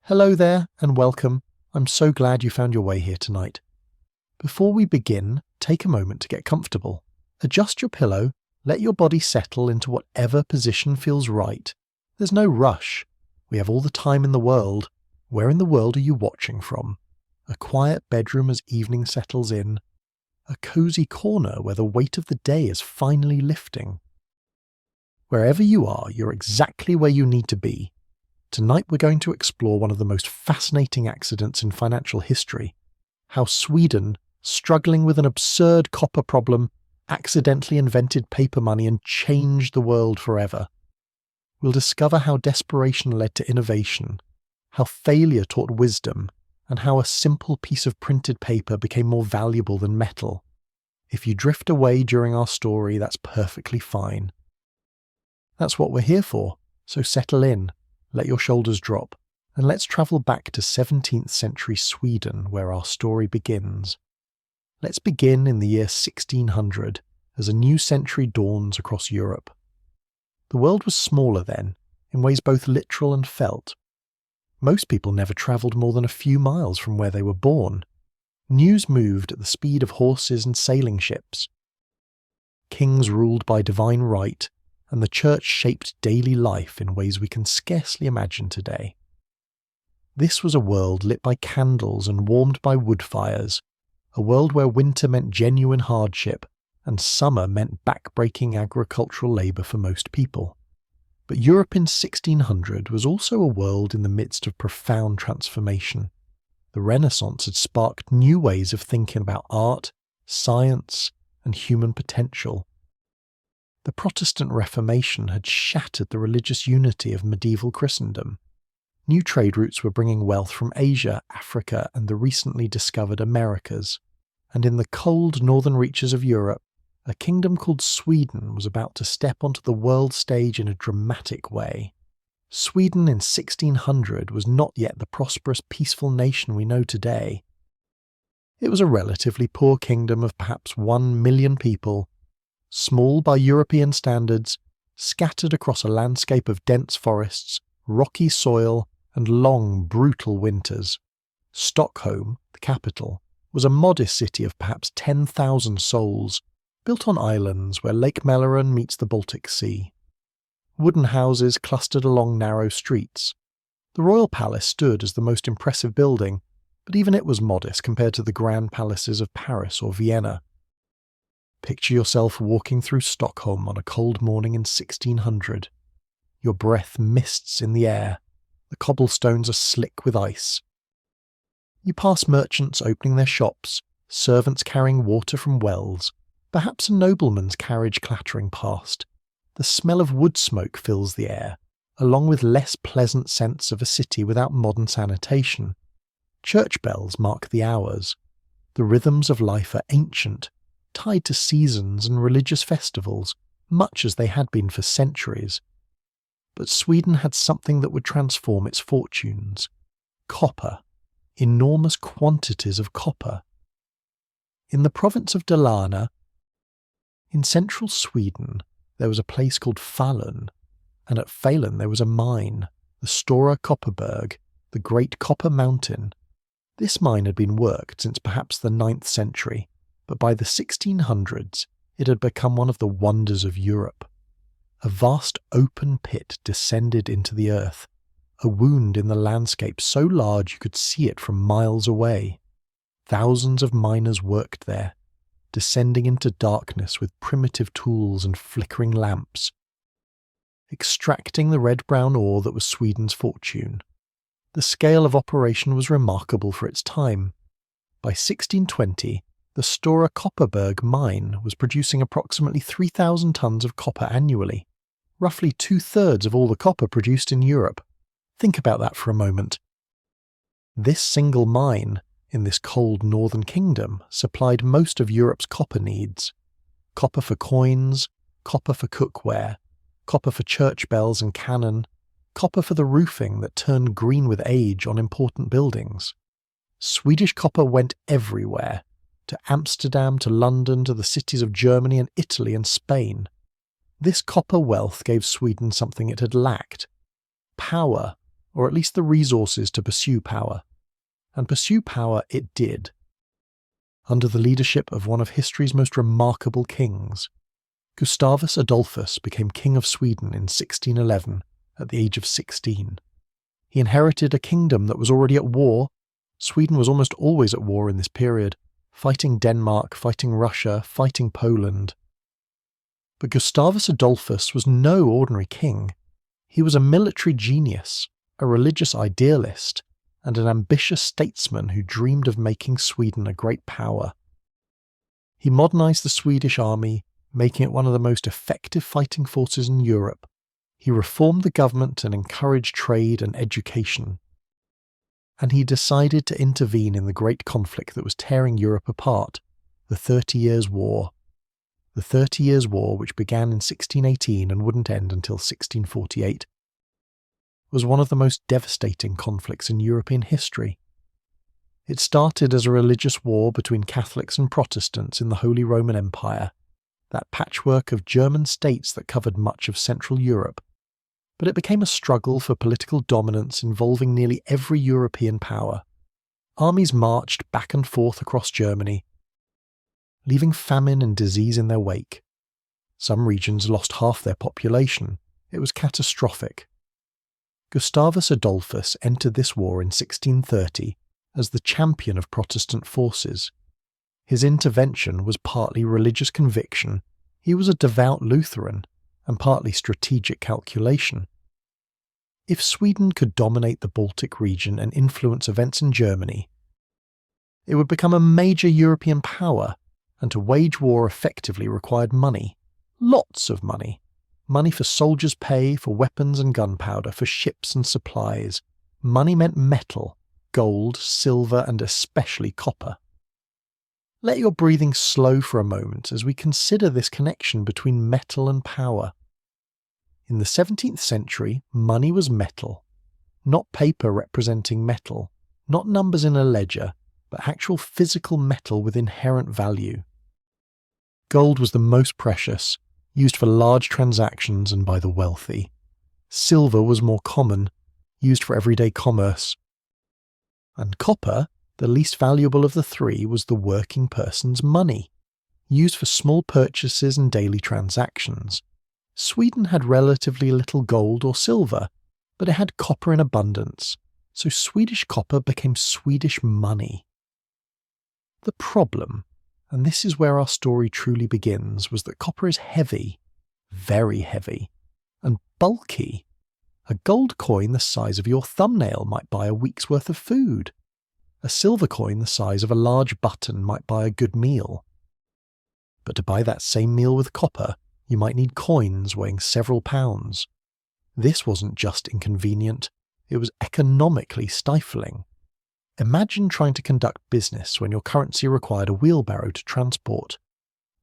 Hello there and welcome. I'm so glad you found your way here tonight. Before we begin, take a moment to get comfortable. Adjust your pillow, let your body settle into whatever position feels right. There's no rush. We have all the time in the world. Where in the world are you watching from? A quiet bedroom as evening settles in. A cozy corner where the weight of the day is finally lifting. Wherever you are, you're exactly where you need to be. Tonight we're going to explore one of the most fascinating accidents in financial history, how Sweden, struggling with an absurd copper problem, accidentally invented paper money and changed the world forever. We'll discover how desperation led to innovation, how failure taught wisdom, and how a simple piece of printed paper became more valuable than metal. If you drift away during our story, that's perfectly fine. That's what we're here for, so settle in. Let your shoulders drop, and let's travel back to 17th century Sweden where our story begins. Let's begin in the year 1600 as a new century dawns across Europe. The world was smaller then, in ways both literal and felt. Most people never travelled more than a few miles from where they were born. News moved at the speed of horses and sailing ships. Kings ruled by divine right, and the church shaped daily life in ways we can scarcely imagine today. This was a world lit by candles and warmed by wood fires, a world where winter meant genuine hardship and summer meant back-breaking agricultural labour for most people. But Europe in 1600 was also a world in the midst of profound transformation. The Renaissance had sparked new ways of thinking about art, science, and human potential. The Protestant Reformation had shattered the religious unity of medieval Christendom. New trade routes were bringing wealth from Asia, Africa, and the recently discovered Americas. And in the cold northern reaches of Europe, a kingdom called Sweden was about to step onto the world stage in a dramatic way. Sweden in 1600 was not yet the prosperous, peaceful nation we know today. It was a relatively poor kingdom of perhaps 1 million people, small by European standards, scattered across a landscape of dense forests, rocky soil, and long, brutal winters. Stockholm, the capital, was a modest city of perhaps 10,000 souls, built on islands where Lake Mälaren meets the Baltic Sea. Wooden houses clustered along narrow streets. The royal palace stood as the most impressive building, but even it was modest compared to the grand palaces of Paris or Vienna. Picture yourself walking through Stockholm on a cold morning in 1600. Your breath mists in the air. The cobblestones are slick with ice. You pass merchants opening their shops, servants carrying water from wells, perhaps a nobleman's carriage clattering past. The smell of wood smoke fills the air, along with less pleasant scents of a city without modern sanitation. Church bells mark the hours. The rhythms of life are ancient, tied to seasons and religious festivals, much as they had been for centuries. But Sweden had something that would transform its fortunes. Copper. Enormous quantities of copper. In the province of Dalarna, in central Sweden, there was a place called Falun, and at Falun there was a mine, the Stora Kopparberg, the Great Copper Mountain. This mine had been worked since perhaps the 9th century, but by the 1600s it had become one of the wonders of Europe. A vast open pit descended into the earth, a wound in the landscape so large you could see it from miles away. Thousands of miners worked there, descending into darkness with primitive tools and flickering lamps, extracting the red-brown ore that was Sweden's fortune. The scale of operation was remarkable for its time. By 1620, the Stora Kopparberg mine was producing approximately 3,000 tons of copper annually, roughly 2/3 of all the copper produced in Europe. Think about that for a moment. This single mine, in this cold northern kingdom, supplied most of Europe's copper needs. Copper for coins, copper for cookware, copper for church bells and cannon, copper for the roofing that turned green with age on important buildings. Swedish copper went everywhere, to Amsterdam, to London, to the cities of Germany and Italy and Spain. This copper wealth gave Sweden something it had lacked: power, or at least the resources to pursue power. And pursue power it did, under the leadership of one of history's most remarkable kings. Gustavus Adolphus became King of Sweden in 1611 at the age of 16. He inherited a kingdom that was already at war. Sweden was almost always at war in this period, fighting Denmark, fighting Russia, fighting Poland. But Gustavus Adolphus was no ordinary king. He was a military genius, a religious idealist, and an ambitious statesman who dreamed of making Sweden a great power. He modernized the Swedish army, making it one of the most effective fighting forces in Europe. He reformed the government and encouraged trade and education. And he decided to intervene in the great conflict that was tearing Europe apart, the 30 Years' War. The 30 Years' War, which began in 1618 and wouldn't end until 1648, was one of the most devastating conflicts in European history. It started as a religious war between Catholics and Protestants in the Holy Roman Empire, that patchwork of German states that covered much of Central Europe, but it became a struggle for political dominance involving nearly every European power. Armies marched back and forth across Germany, leaving famine and disease in their wake. Some regions lost half their population. It was catastrophic. Gustavus Adolphus entered this war in 1630 as the champion of Protestant forces. His intervention was partly religious conviction. He was a devout Lutheran, and partly strategic calculation. If Sweden could dominate the Baltic region and influence events in Germany, it would become a major European power, and to wage war effectively required money. Lots of money. Money for soldiers' pay, for weapons and gunpowder, for ships and supplies. Money meant metal, gold, silver, and especially copper. Let your breathing slow for a moment as we consider this connection between metal and power. In the 17th century, money was metal. Not paper representing metal, not numbers in a ledger, but actual physical metal with inherent value. Gold was the most precious, used for large transactions and by the wealthy. Silver was more common, used for everyday commerce. And copper, the least valuable of the three, was the working person's money, used for small purchases and daily transactions. Sweden had relatively little gold or silver, but it had copper in abundance, so Swedish copper became Swedish money. The problem, and this is where our story truly begins, was that copper is heavy, very heavy, and bulky. A gold coin the size of your thumbnail might buy a week's worth of food. A silver coin the size of a large button might buy a good meal. But to buy that same meal with copper, you might need coins weighing several pounds. This wasn't just inconvenient, it was economically stifling. Imagine trying to conduct business when your currency required a wheelbarrow to transport.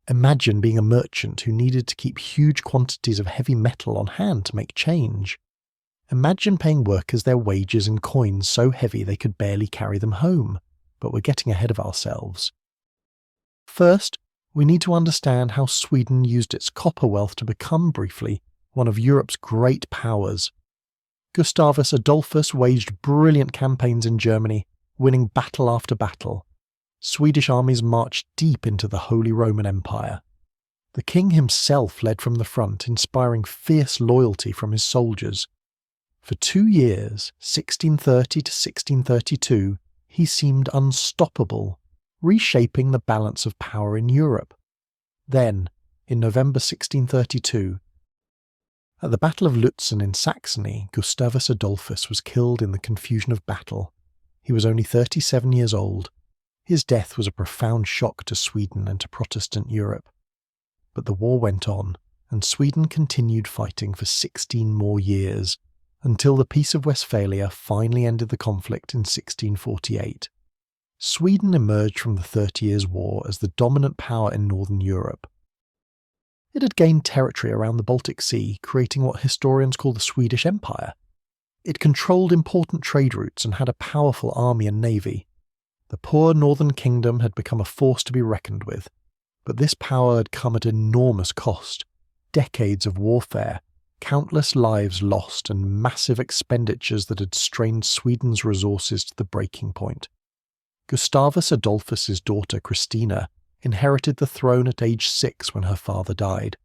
Imagine being a merchant who needed to keep huge quantities of heavy metal on hand to make change. Imagine paying workers their wages in coins so heavy they could barely carry them home, but we're getting ahead of ourselves. First, we need to understand how Sweden used its copper wealth to become, briefly, one of Europe's great powers. Gustavus Adolphus waged brilliant campaigns in Germany, winning battle after battle. Swedish armies marched deep into the Holy Roman Empire. The king himself led from the front, inspiring fierce loyalty from his soldiers. For 2 years, 1630 to 1632, he seemed unstoppable, reshaping the balance of power in Europe. Then, in November 1632, at the Battle of Lutzen in Saxony, Gustavus Adolphus was killed in the confusion of battle. He was only 37 years old. His death was a profound shock to Sweden and to Protestant Europe. But the war went on, and Sweden continued fighting for 16 more years, until the Peace of Westphalia finally ended the conflict in 1648. Sweden emerged from the 30 Years' War as the dominant power in Northern Europe. It had gained territory around the Baltic Sea, creating what historians call the Swedish Empire. It controlled important trade routes and had a powerful army and navy. The poor northern kingdom had become a force to be reckoned with, but this power had come at enormous cost: decades of warfare, countless lives lost and massive expenditures that had strained Sweden's resources to the breaking point. Gustavus Adolphus's daughter Christina inherited the throne at age 6 when her father died.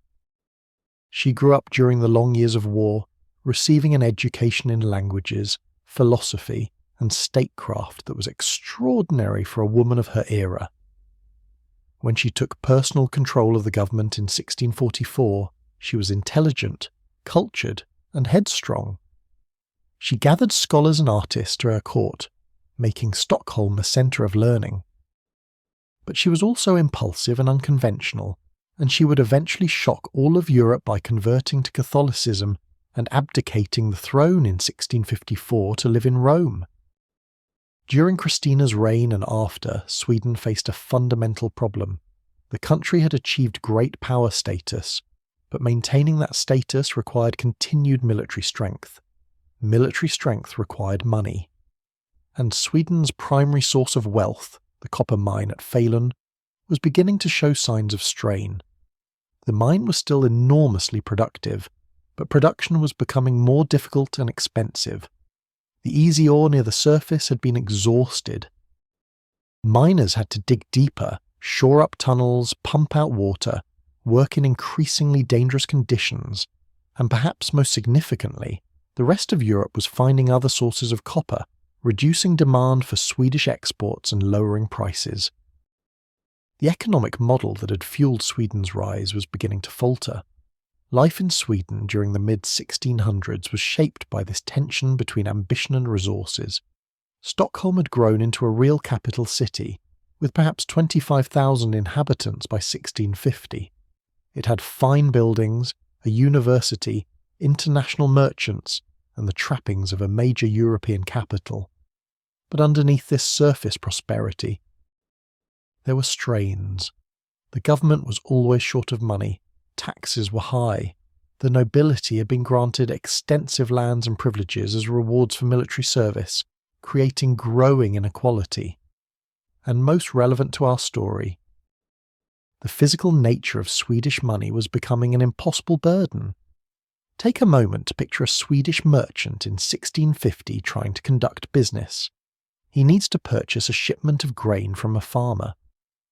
She grew up during the long years of war, receiving an education in languages, philosophy, and statecraft that was extraordinary for a woman of her era. When she took personal control of the government in 1644, she was intelligent, cultured, and headstrong. She gathered scholars and artists to her court, making Stockholm a centre of learning. But she was also impulsive and unconventional, and she would eventually shock all of Europe by converting to Catholicism and abdicating the throne in 1654 to live in Rome. During Christina's reign and after, Sweden faced a fundamental problem. The country had achieved great power status, but maintaining that status required continued military strength. Military strength required money. And Sweden's primary source of wealth, the copper mine at Falun, was beginning to show signs of strain. The mine was still enormously productive, but production was becoming more difficult and expensive. The easy ore near the surface had been exhausted. Miners had to dig deeper, shore up tunnels, pump out water, work in increasingly dangerous conditions, and perhaps most significantly, the rest of Europe was finding other sources of copper, reducing demand for Swedish exports and lowering prices. The economic model that had fueled Sweden's rise was beginning to falter. Life in Sweden during the mid-1600s was shaped by this tension between ambition and resources. Stockholm had grown into a real capital city, with perhaps 25,000 inhabitants by 1650. It had fine buildings, a university, international merchants, and the trappings of a major European capital. But underneath this surface prosperity, there were strains. The government was always short of money. Taxes were high. The nobility had been granted extensive lands and privileges as rewards for military service, creating growing inequality. And most relevant to our story, the physical nature of Swedish money was becoming an impossible burden. Take a moment to picture a Swedish merchant in 1650 trying to conduct business. He needs to purchase a shipment of grain from a farmer.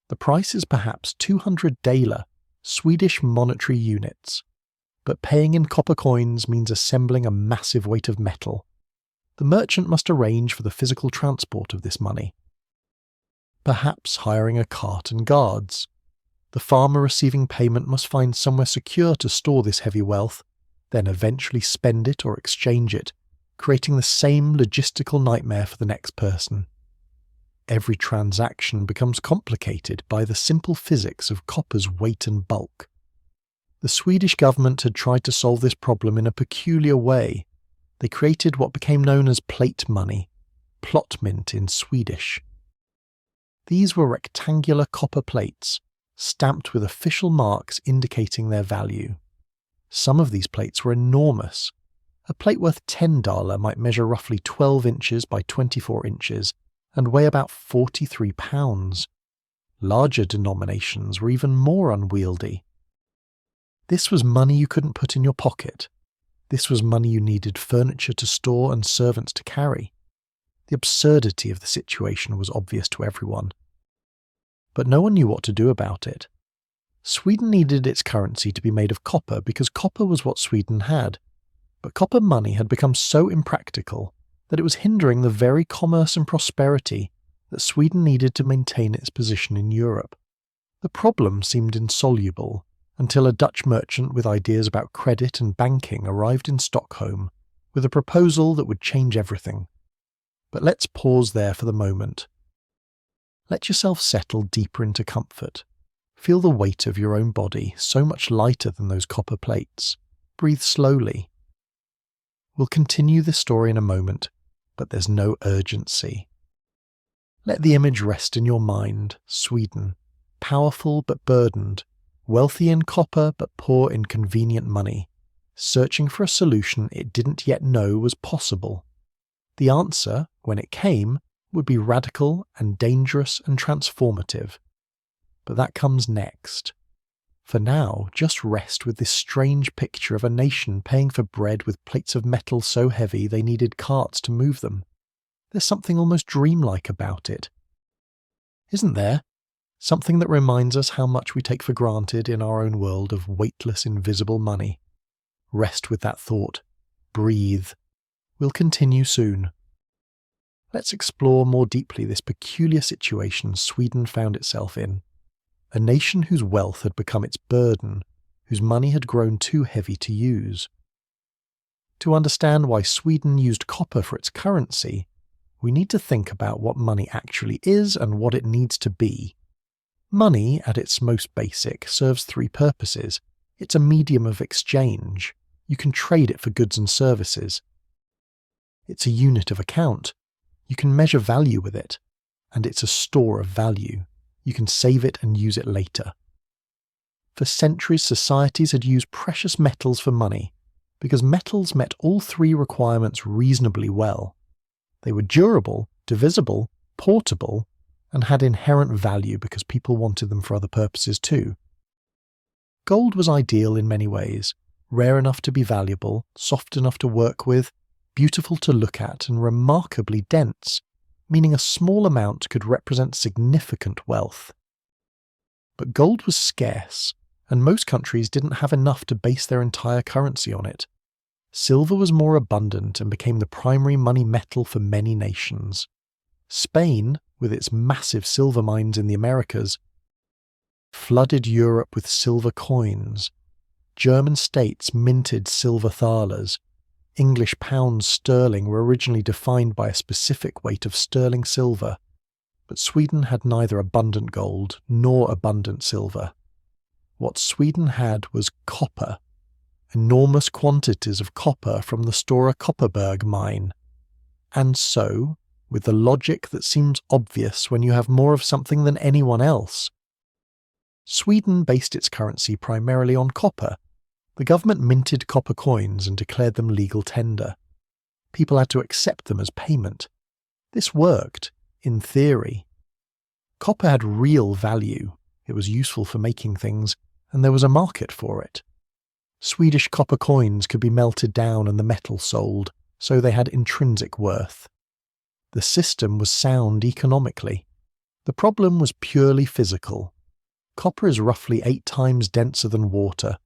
The price is perhaps 200 daler, Swedish monetary units, but paying in copper coins means assembling a massive weight of metal. The merchant must arrange for the physical transport of this money, perhaps hiring a cart and guards. The farmer receiving payment must find somewhere secure to store this heavy wealth, then eventually spend it or exchange it, creating the same logistical nightmare for the next person. Every transaction becomes complicated by the simple physics of copper's weight and bulk. The Swedish government had tried to solve this problem in a peculiar way. They created what became known as plate money, plåtmynt in Swedish. These were rectangular copper plates, stamped with official marks indicating their value. Some of these plates were enormous. A plate worth 10 daler might measure roughly 12 inches by 24 inches, and weigh about 43 pounds. Larger denominations were even more unwieldy. This was money you couldn't put in your pocket. This was money you needed furniture to store and servants to carry. The absurdity of the situation was obvious to everyone. But no one knew what to do about it. Sweden needed its currency to be made of copper because copper was what Sweden had. But copper money had become so impractical that it was hindering the very commerce and prosperity that Sweden needed to maintain its position in Europe. The problem seemed insoluble until a Dutch merchant with ideas about credit and banking arrived in Stockholm with a proposal that would change everything. But let's pause there for the moment. Let yourself settle deeper into comfort. Feel the weight of your own body, so much lighter than those copper plates. Breathe slowly. We'll continue this story in a moment, but there's no urgency. Let the image rest in your mind. Sweden, powerful but burdened, wealthy in copper but poor in convenient money, searching for a solution it didn't yet know was possible. The answer, when it came, would be radical and dangerous and transformative. But that comes next. For now, just rest with this strange picture of a nation paying for bread with plates of metal so heavy they needed carts to move them. There's something almost dreamlike about it. Isn't there? Something that reminds us how much we take for granted in our own world of weightless, invisible money. Rest with that thought. Breathe. We'll continue soon. Let's explore more deeply this peculiar situation Sweden found itself in. A nation whose wealth had become its burden, whose money had grown too heavy to use. To understand why Sweden used copper for its currency, we need to think about what money actually is and what it needs to be. Money, at its most basic, serves three purposes. It's a medium of exchange. You can trade it for goods and services. It's a unit of account. You can measure value with it. And it's a store of value. You can save it and use it later. For centuries, societies had used precious metals for money, because metals met all three requirements reasonably well. They were durable, divisible, portable, and had inherent value because people wanted them for other purposes too. Gold was ideal in many ways, rare enough to be valuable, soft enough to work with, beautiful to look at, and remarkably dense, meaning a small amount could represent significant wealth. But gold was scarce, and most countries didn't have enough to base their entire currency on it. Silver was more abundant and became the primary money metal for many nations. Spain, with its massive silver mines in the Americas, flooded Europe with silver coins. German states minted silver thalers. English pounds sterling were originally defined by a specific weight of sterling silver, but Sweden had neither abundant gold nor abundant silver. What Sweden had was copper, enormous quantities of copper from the Stora Kopparberg mine. And so, with the logic that seems obvious when you have more of something than anyone else, Sweden based its currency primarily on copper. The government minted copper coins and declared them legal tender. People had to accept them as payment. This worked, in theory. Copper had real value. It was useful for making things, and there was a market for it. Swedish copper coins could be melted down and the metal sold, so they had intrinsic worth. The system was sound economically. The problem was purely physical. Copper is roughly 8 times denser than water,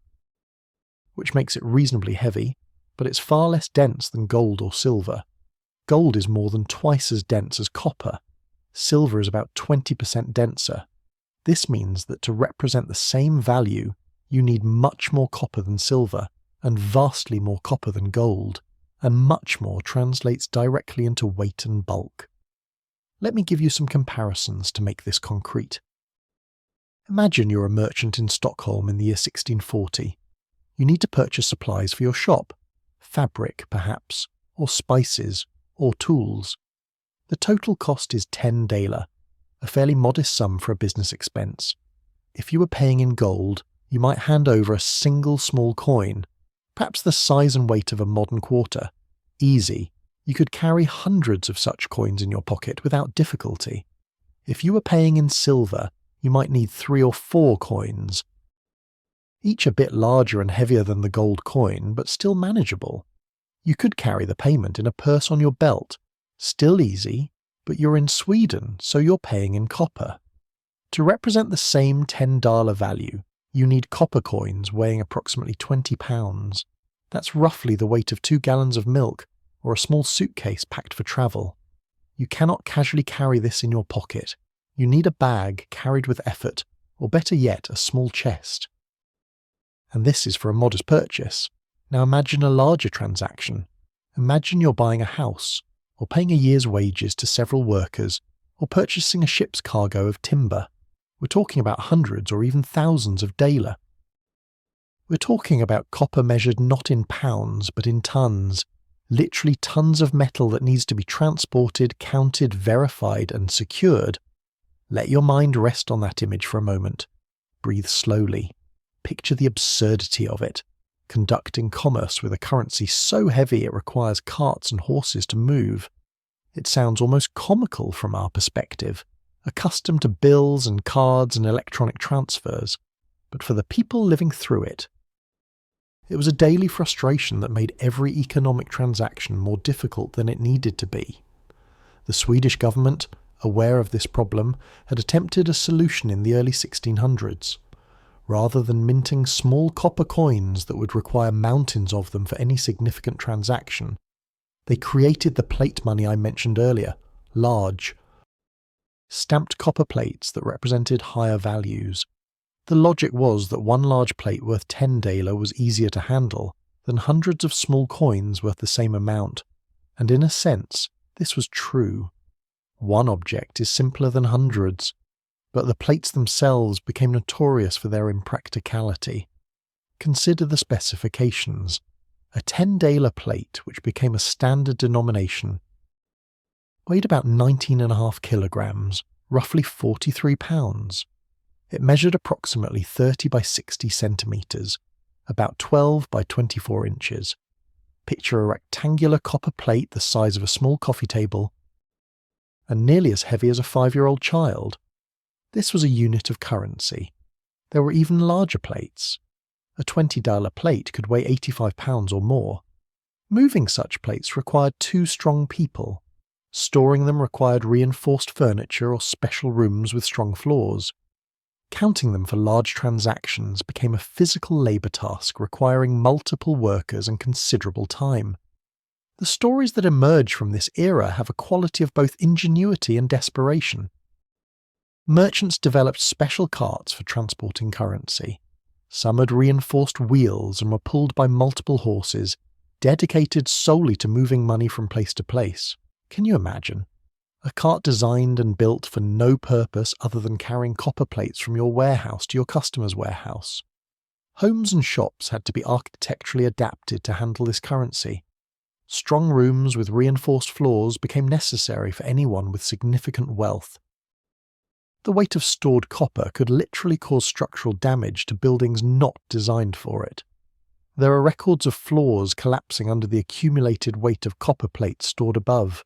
which makes it reasonably heavy, but it's far less dense than gold or silver. Gold is more than twice as dense as copper. Silver is about 20% denser. This means that to represent the same value, you need much more copper than silver, and vastly more copper than gold, and much more translates directly into weight and bulk. Let me give you some comparisons to make this concrete. Imagine you're a merchant in Stockholm in the year 1640. You need to purchase supplies for your shop, fabric perhaps, or spices, or tools. The total cost is 10 daler, a fairly modest sum for a business expense. If you were paying in gold, you might hand over a single small coin, perhaps the size and weight of a modern quarter. Easy. You could carry hundreds of such coins in your pocket without difficulty. If you were paying in silver, you might need 3 or 4 coins, each a bit larger and heavier than the gold coin, but still manageable. You could carry the payment in a purse on your belt. Still easy, but you're in Sweden, so you're paying in copper. To represent the same $10 value, you need copper coins weighing approximately 20 pounds. That's roughly the weight of 2 gallons of milk, or a small suitcase packed for travel. You cannot casually carry this in your pocket. You need a bag carried with effort, or better yet, a small chest. And this is for a modest purchase. Now imagine a larger transaction. Imagine you're buying a house, or paying a year's wages to several workers, or purchasing a ship's cargo of timber. We're talking about hundreds or even thousands of daler. We're talking about copper measured not in pounds but in tons, literally tons of metal that needs to be transported, counted, verified and secured. Let your mind rest on that image for a moment. Breathe slowly. Picture the absurdity of it. Conducting commerce with a currency so heavy it requires carts and horses to move. It sounds almost comical from our perspective, accustomed to bills and cards and electronic transfers. but for the people living through it. It was a daily frustration that made every economic transaction more difficult than it needed to be. The Swedish government, aware of this problem, had attempted a solution in the early 1600s. Rather than minting small copper coins that would require mountains of them for any significant transaction, they created the plate money I mentioned earlier, large, stamped copper plates that represented higher values. The logic was that one large plate worth 10 daler was easier to handle than hundreds of small coins worth the same amount, and in a sense, this was true. One object is simpler than hundreds, but the plates themselves became notorious for their impracticality. Consider the specifications. A 10 daler plate, which became a standard denomination, weighed about 19.5 kilograms, roughly 43 pounds. It measured approximately 30 by 60 centimetres, about 12 by 24 inches. Picture a rectangular copper plate the size of a small coffee table, and nearly as heavy as a 5-year-old child. This was a unit of currency. There were even larger plates. A 20 daler plate could weigh 85 pounds or more. Moving such plates required 2 strong people. Storing them required reinforced furniture or special rooms with strong floors. Counting them for large transactions became a physical labour task requiring multiple workers and considerable time. The stories that emerge from this era have a quality of both ingenuity and desperation. Merchants developed special carts for transporting currency. Some had reinforced wheels and were pulled by multiple horses, dedicated solely to moving money from place to place. Can you imagine? A cart designed and built for no purpose other than carrying copper plates from your warehouse to your customer's warehouse. Homes and shops had to be architecturally adapted to handle this currency. Strong rooms with reinforced floors became necessary for anyone with significant wealth. The weight of stored copper could literally cause structural damage to buildings not designed for it. There are records of floors collapsing under the accumulated weight of copper plates stored above.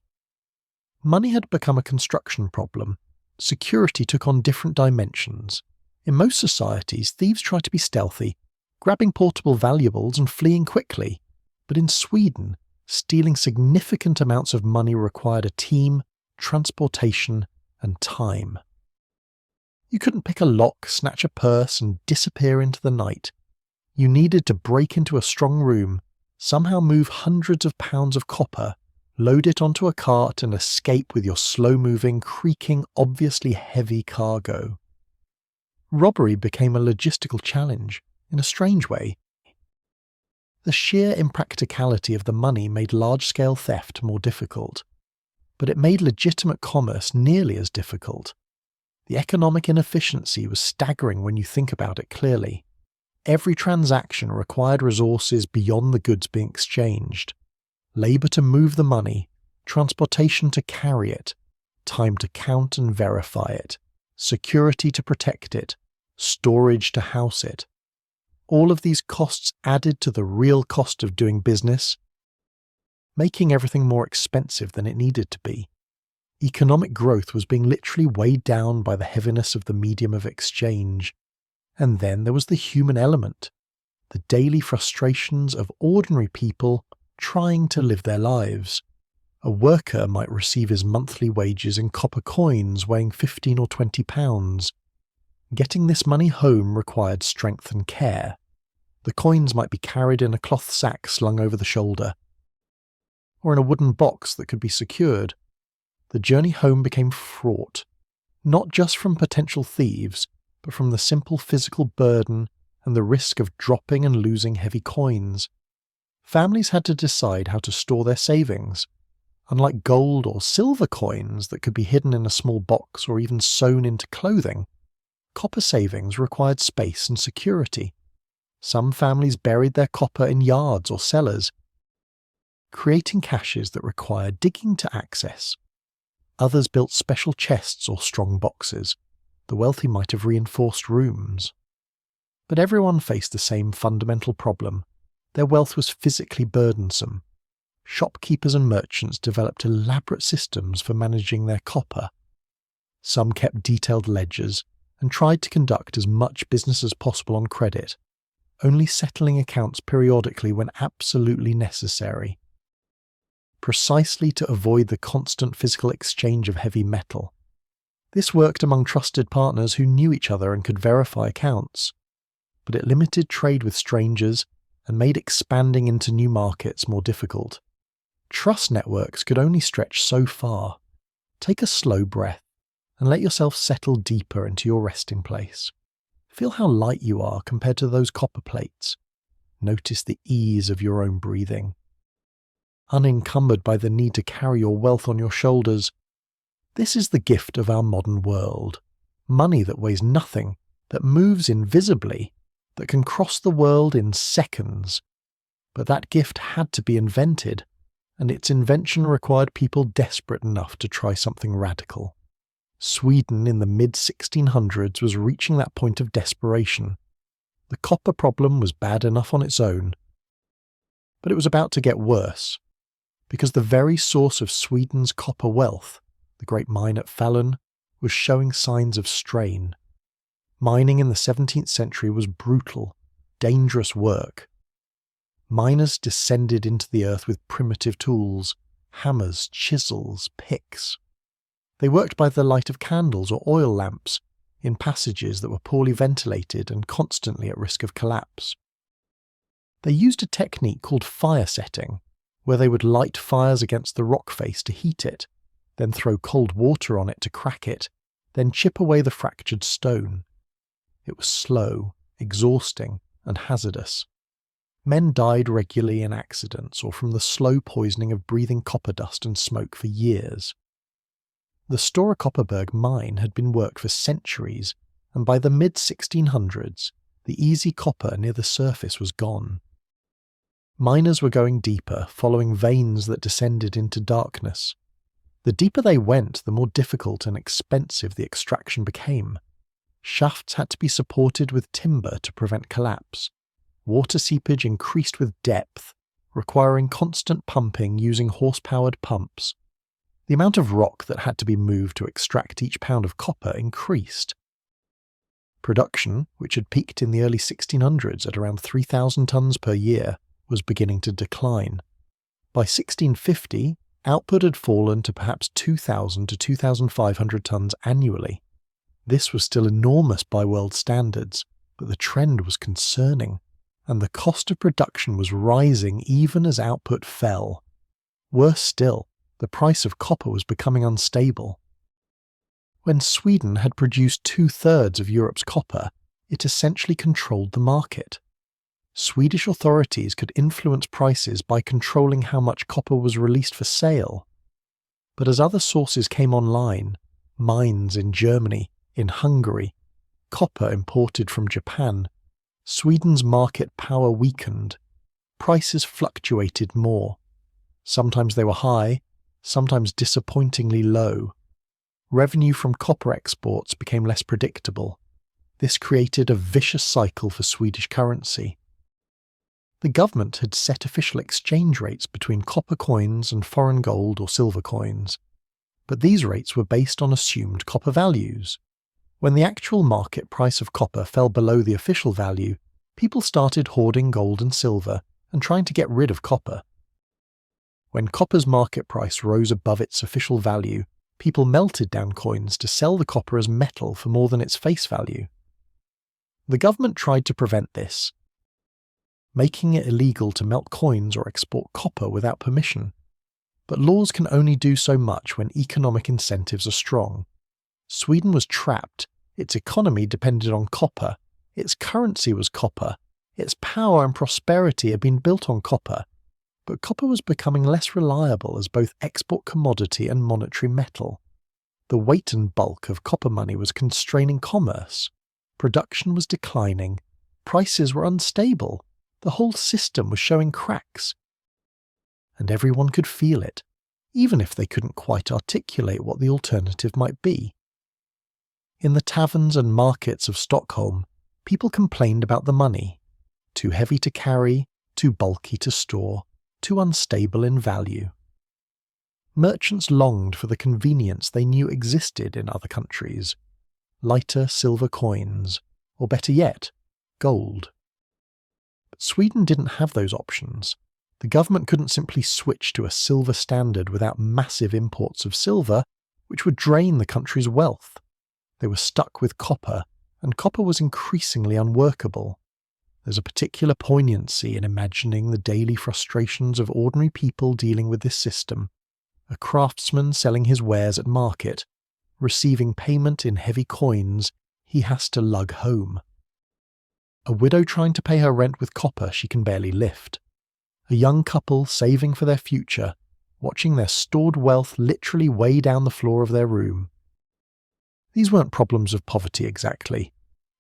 Money had become a construction problem. Security took on different dimensions. In most societies, thieves tried to be stealthy, grabbing portable valuables and fleeing quickly. But in Sweden, stealing significant amounts of money required a team, transportation, and time. You couldn't pick a lock, snatch a purse, and disappear into the night. You needed to break into a strong room, somehow move hundreds of pounds of copper, load it onto a cart and escape with your slow-moving, creaking, obviously heavy cargo. Robbery became a logistical challenge, in a strange way. The sheer impracticality of the money made large-scale theft more difficult, but it made legitimate commerce nearly as difficult. The economic inefficiency was staggering when you think about it clearly. Every transaction required resources beyond the goods being exchanged. Labour to move the money, transportation to carry it, time to count and verify it, security to protect it, storage to house it. All of these costs added to the real cost of doing business, making everything more expensive than it needed to be. Economic growth was being literally weighed down by the heaviness of the medium of exchange. And then there was the human element, the daily frustrations of ordinary people trying to live their lives. A worker might receive his monthly wages in copper coins weighing 15 or 20 pounds. Getting this money home required strength and care. The coins might be carried in a cloth sack slung over the shoulder, or in a wooden box that could be secured. The journey home became fraught, not just from potential thieves, but from the simple physical burden and the risk of dropping and losing heavy coins. Families had to decide how to store their savings. Unlike gold or silver coins that could be hidden in a small box or even sewn into clothing, copper savings required space and security. Some families buried their copper in yards or cellars, creating caches that required digging to access. Others built special chests or strong boxes. The wealthy might have reinforced rooms. But everyone faced the same fundamental problem. Their wealth was physically burdensome. Shopkeepers and merchants developed elaborate systems for managing their copper. Some kept detailed ledgers and tried to conduct as much business as possible on credit, only settling accounts periodically when absolutely necessary, precisely to avoid the constant physical exchange of heavy metal. This worked among trusted partners who knew each other and could verify accounts, but it limited trade with strangers and made expanding into new markets more difficult. Trust networks could only stretch so far. Take a slow breath and let yourself settle deeper into your resting place. Feel how light you are compared to those copper plates. Notice the ease of your own breathing. Unencumbered by the need to carry your wealth on your shoulders, this is the gift of our modern world. Money that weighs nothing, that moves invisibly, that can cross the world in seconds. But that gift had to be invented, and its invention required people desperate enough to try something radical. Sweden in the mid-1600s was reaching that point of desperation. The copper problem was bad enough on its own. But it was about to get worse, because the very source of Sweden's copper wealth, the great mine at Falun, was showing signs of strain. Mining in the 17th century was brutal, dangerous work. Miners descended into the earth with primitive tools, hammers, chisels, picks. They worked by the light of candles or oil lamps, in passages that were poorly ventilated and constantly at risk of collapse. They used a technique called fire setting, where they would light fires against the rock face to heat it, then throw cold water on it to crack it, then chip away the fractured stone. It was slow, exhausting, and hazardous. Men died regularly in accidents or from the slow poisoning of breathing copper dust and smoke for years. The Stora Kopparberg mine had been worked for centuries, and by the mid-1600s, the easy copper near the surface was gone. Miners were going deeper, following veins that descended into darkness. The deeper they went, the more difficult and expensive the extraction became. Shafts had to be supported with timber to prevent collapse. Water seepage increased with depth, requiring constant pumping using horse-powered pumps. The amount of rock that had to be moved to extract each pound of copper increased. Production, which had peaked in the early 1600s at around 3,000 tons per year, was beginning to decline. By 1650, output had fallen to perhaps 2,000 to 2,500 tons annually. This was still enormous by world standards, but the trend was concerning, and the cost of production was rising even as output fell. Worse still, the price of copper was becoming unstable. When Sweden had produced 2/3 of Europe's copper, it essentially controlled the market. Swedish authorities could influence prices by controlling how much copper was released for sale. But as other sources came online, mines in Germany, in Hungary, copper imported from Japan, Sweden's market power weakened. Prices fluctuated more. Sometimes they were high, sometimes disappointingly low. Revenue from copper exports became less predictable. This created a vicious cycle for Swedish currency. The government had set official exchange rates between copper coins and foreign gold or silver coins, but these rates were based on assumed copper values. When the actual market price of copper fell below the official value, people started hoarding gold and silver and trying to get rid of copper. When copper's market price rose above its official value, people melted down coins to sell the copper as metal for more than its face value. The government tried to prevent this, making it illegal to melt coins or export copper without permission. But laws can only do so much when economic incentives are strong. Sweden was trapped. Its economy depended on copper. Its currency was copper. Its power and prosperity had been built on copper. But copper was becoming less reliable as both export commodity and monetary metal. The weight and bulk of copper money was constraining commerce. Production was declining. Prices were unstable. The whole system was showing cracks. And everyone could feel it, even if they couldn't quite articulate what the alternative might be. In the taverns and markets of Stockholm, people complained about the money. Too heavy to carry, too bulky to store, too unstable in value. Merchants longed for the convenience they knew existed in other countries. lighter silver coins, or better yet, gold. But Sweden didn't have those options. The government couldn't simply switch to a silver standard without massive imports of silver, which would drain the country's wealth. They were stuck with copper, and copper was increasingly unworkable. There's a particular poignancy in imagining the daily frustrations of ordinary people dealing with this system. A craftsman selling his wares at market, receiving payment in heavy coins he has to lug home. A widow trying to pay her rent with copper she can barely lift. A young couple saving for their future, watching their stored wealth literally weigh down the floor of their room. These weren't problems of poverty exactly.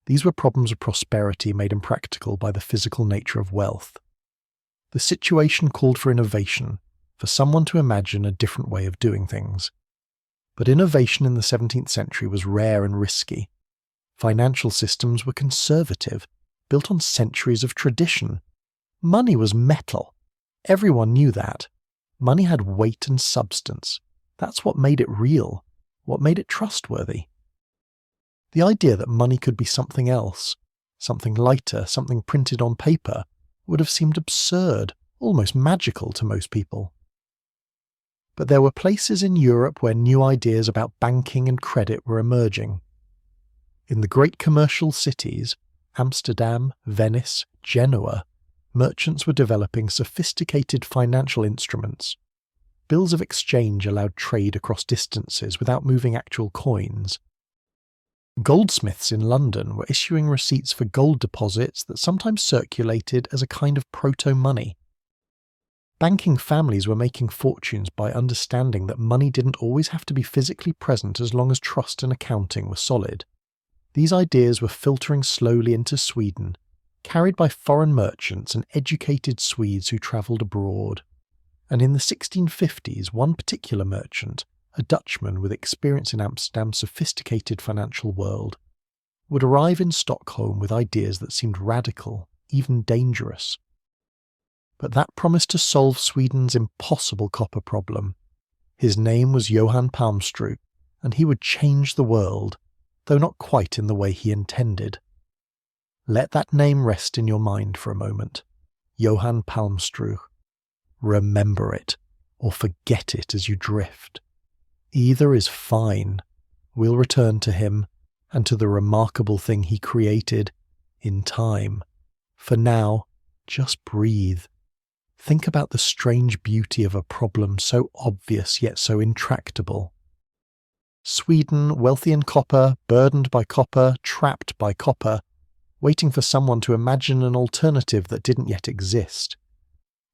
These were problems of prosperity made impractical by the physical nature of wealth. The situation called for innovation, for someone to imagine a different way of doing things. But innovation in the 17th century was rare and risky. Financial systems were conservative, built on centuries of tradition. Money was metal. Everyone knew that. Money had weight and substance. That's what made it real, what made it trustworthy. The idea that money could be something else, something lighter, something printed on paper, would have seemed absurd, almost magical to most people. But there were places in Europe where new ideas about banking and credit were emerging. In the great commercial cities, Amsterdam, Venice, Genoa, merchants were developing sophisticated financial instruments. Bills of exchange allowed trade across distances without moving actual coins. Goldsmiths in London were issuing receipts for gold deposits that sometimes circulated as a kind of proto-money. Banking families were making fortunes by understanding that money didn't always have to be physically present as long as trust and accounting were solid. These ideas were filtering slowly into Sweden, carried by foreign merchants and educated Swedes who travelled abroad. And in the 1650s, one particular merchant, a Dutchman with experience in Amsterdam's sophisticated financial world, would arrive in Stockholm with ideas that seemed radical, even dangerous. But that promised to solve Sweden's impossible copper problem. His name was Johan Palmstruch, and he would change the world, though not quite in the way he intended. Let that name rest in your mind for a moment. Johan Palmstruch. Remember it, or forget it as you drift. Either is fine. We'll return to him, and to the remarkable thing he created, in time. For now, just breathe. Think about the strange beauty of a problem so obvious yet so intractable. Sweden, wealthy in copper, burdened by copper, trapped by copper, waiting for someone to imagine an alternative that didn't yet exist.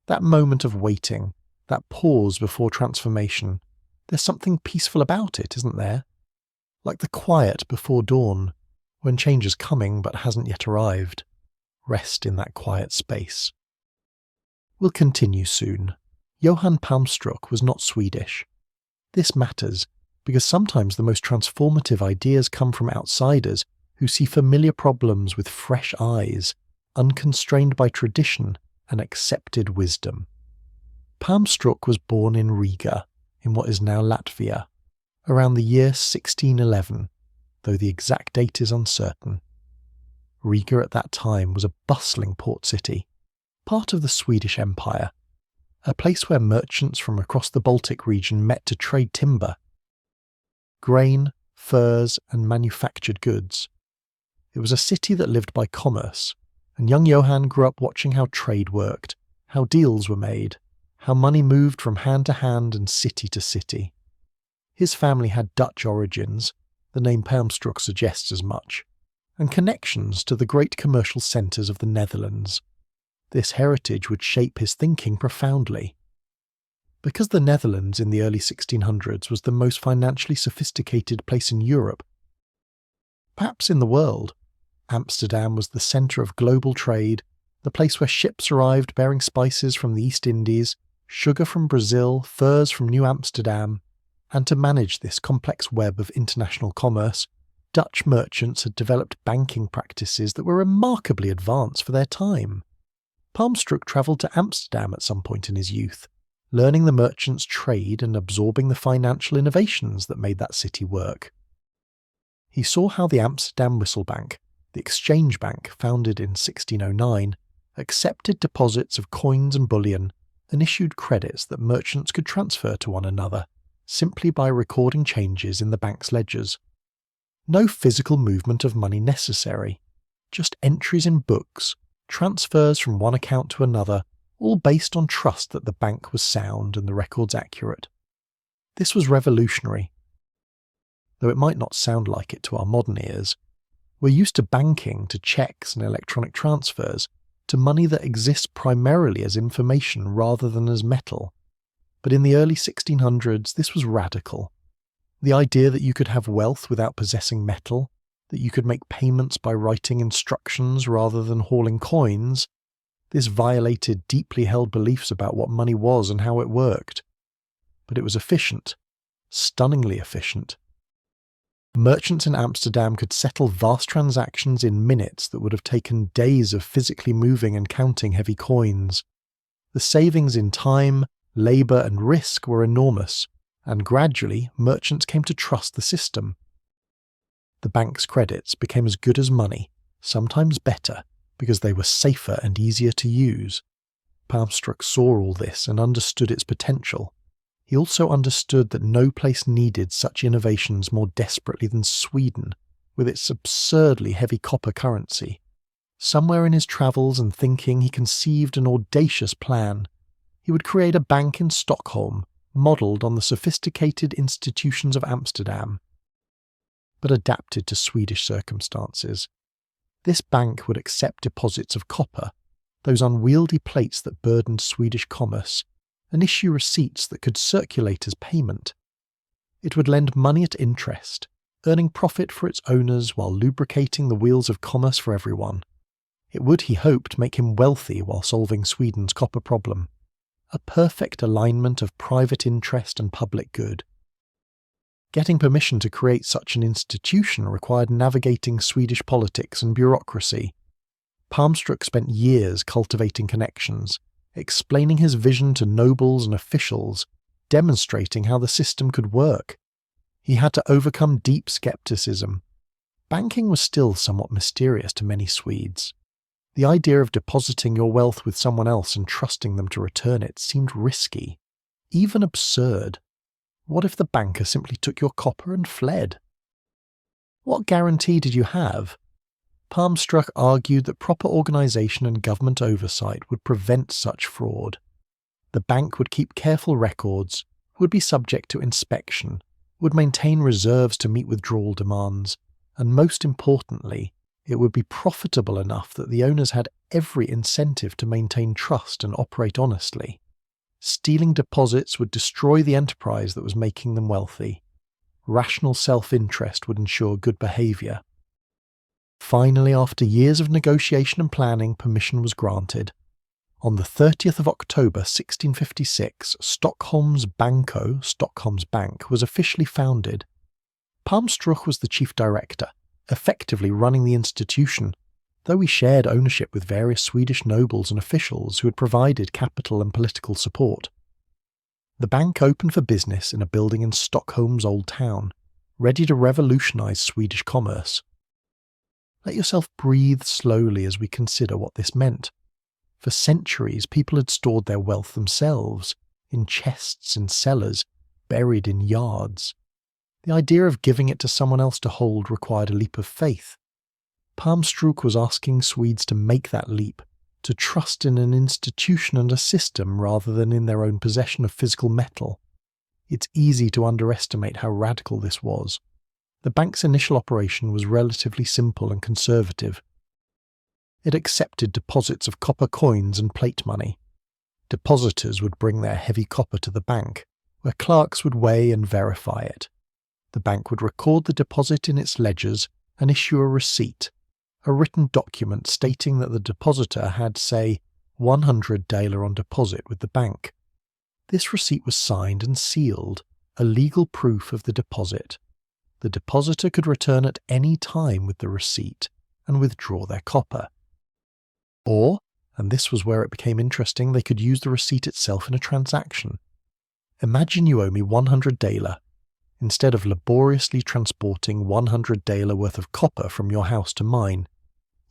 That moment of waiting, that pause before transformation, there's something peaceful about it, isn't there? Like the quiet before dawn, when change is coming but hasn't yet arrived. Rest in that quiet space. We'll continue soon. Johan Palmstruch was not Swedish. This matters, because sometimes the most transformative ideas come from outsiders who see familiar problems with fresh eyes, unconstrained by tradition and accepted wisdom. Palmstruch was born in Riga, in what is now Latvia, around the year 1611, though the exact date is uncertain. Riga at that time was a bustling port city, part of the Swedish Empire, a place where merchants from across the Baltic region met to trade timber, grain, furs, and manufactured goods. It was a city that lived by commerce, and young Johan grew up watching how trade worked, how deals were made, how money moved from hand to hand and city to city. His family had Dutch origins, the name Palmstruch suggests as much, and connections to the great commercial centres of the Netherlands. This heritage would shape his thinking profoundly. Because the Netherlands in the early 1600s was the most financially sophisticated place in Europe, perhaps in the world, Amsterdam was the centre of global trade, the place where ships arrived bearing spices from the East Indies, sugar from Brazil, furs from New Amsterdam, and to manage this complex web of international commerce, Dutch merchants had developed banking practices that were remarkably advanced for their time. Palmstruch travelled to Amsterdam at some point in his youth, learning the merchants' trade and absorbing the financial innovations that made that city work. He saw how the Amsterdam Whistle Bank, the exchange bank founded in 1609, accepted deposits of coins and bullion and issued credits that merchants could transfer to one another simply by recording changes in the bank's ledgers. No physical movement of money necessary, just entries in books, transfers from one account to another, all based on trust that the bank was sound and the records accurate. This was revolutionary. Though it might not sound like it to our modern ears, we're used to banking, to checks and electronic transfers, to money that exists primarily as information rather than as metal. But in the early 1600s, this was radical. The idea that you could have wealth without possessing metal, that you could make payments by writing instructions rather than hauling coins, this violated deeply held beliefs about what money was and how it worked. But it was efficient, stunningly efficient. Merchants in Amsterdam could settle vast transactions in minutes that would have taken days of physically moving and counting heavy coins. The savings in time, labour and risk were enormous, and gradually merchants came to trust the system. The bank's credits became as good as money, sometimes better, because they were safer and easier to use. Palmstruch saw all this and understood its potential. He also understood that no place needed such innovations more desperately than Sweden, with its absurdly heavy copper currency. Somewhere in his travels and thinking he conceived an audacious plan. He would create a bank in Stockholm, modelled on the sophisticated institutions of Amsterdam, but adapted to Swedish circumstances. This bank would accept deposits of copper, those unwieldy plates that burdened Swedish commerce, and issue receipts that could circulate as payment. It would lend money at interest, earning profit for its owners while lubricating the wheels of commerce for everyone. It would, he hoped, make him wealthy while solving Sweden's copper problem. A perfect alignment of private interest and public good. Getting permission to create such an institution required navigating Swedish politics and bureaucracy. Palmstruch spent years cultivating connections, explaining his vision to nobles and officials, demonstrating how the system could work. He had to overcome deep skepticism. Banking was still somewhat mysterious to many Swedes. The idea of depositing your wealth with someone else and trusting them to return it seemed risky, even absurd. What if the banker simply took your copper and fled? What guarantee did you have? Palmstruch argued that proper organisation and government oversight would prevent such fraud. The bank would keep careful records, would be subject to inspection, would maintain reserves to meet withdrawal demands, and most importantly, it would be profitable enough that the owners had every incentive to maintain trust and operate honestly. Stealing deposits would destroy the enterprise that was making them wealthy. Rational self-interest would ensure good behaviour. Finally, after years of negotiation and planning, permission was granted. On the 30th of October 1656, Stockholms Banco, Stockholms Bank, was officially founded. Palmstruch was the chief director, effectively running the institution, though he shared ownership with various Swedish nobles and officials who had provided capital and political support. The bank opened for business in a building in Stockholm's Old Town, ready to revolutionise Swedish commerce. Let yourself breathe slowly as we consider what this meant. For centuries, people had stored their wealth themselves, in chests in cellars, buried in yards. The idea of giving it to someone else to hold required a leap of faith. Palmstruch was asking Swedes to make that leap, to trust in an institution and a system rather than in their own possession of physical metal. It's easy to underestimate how radical this was. The bank's initial operation was relatively simple and conservative. It accepted deposits of copper coins and plate money. Depositors would bring their heavy copper to the bank, where clerks would weigh and verify it. The bank would record the deposit in its ledgers and issue a receipt, a written document stating that the depositor had, say, 100 daler on deposit with the bank. This receipt was signed and sealed, a legal proof of the deposit. The depositor could return at any time with the receipt and withdraw their copper. Or, and this was where it became interesting, they could use the receipt itself in a transaction. Imagine you owe me 100 daler. instead of laboriously transporting 100 daler worth of copper from your house to mine,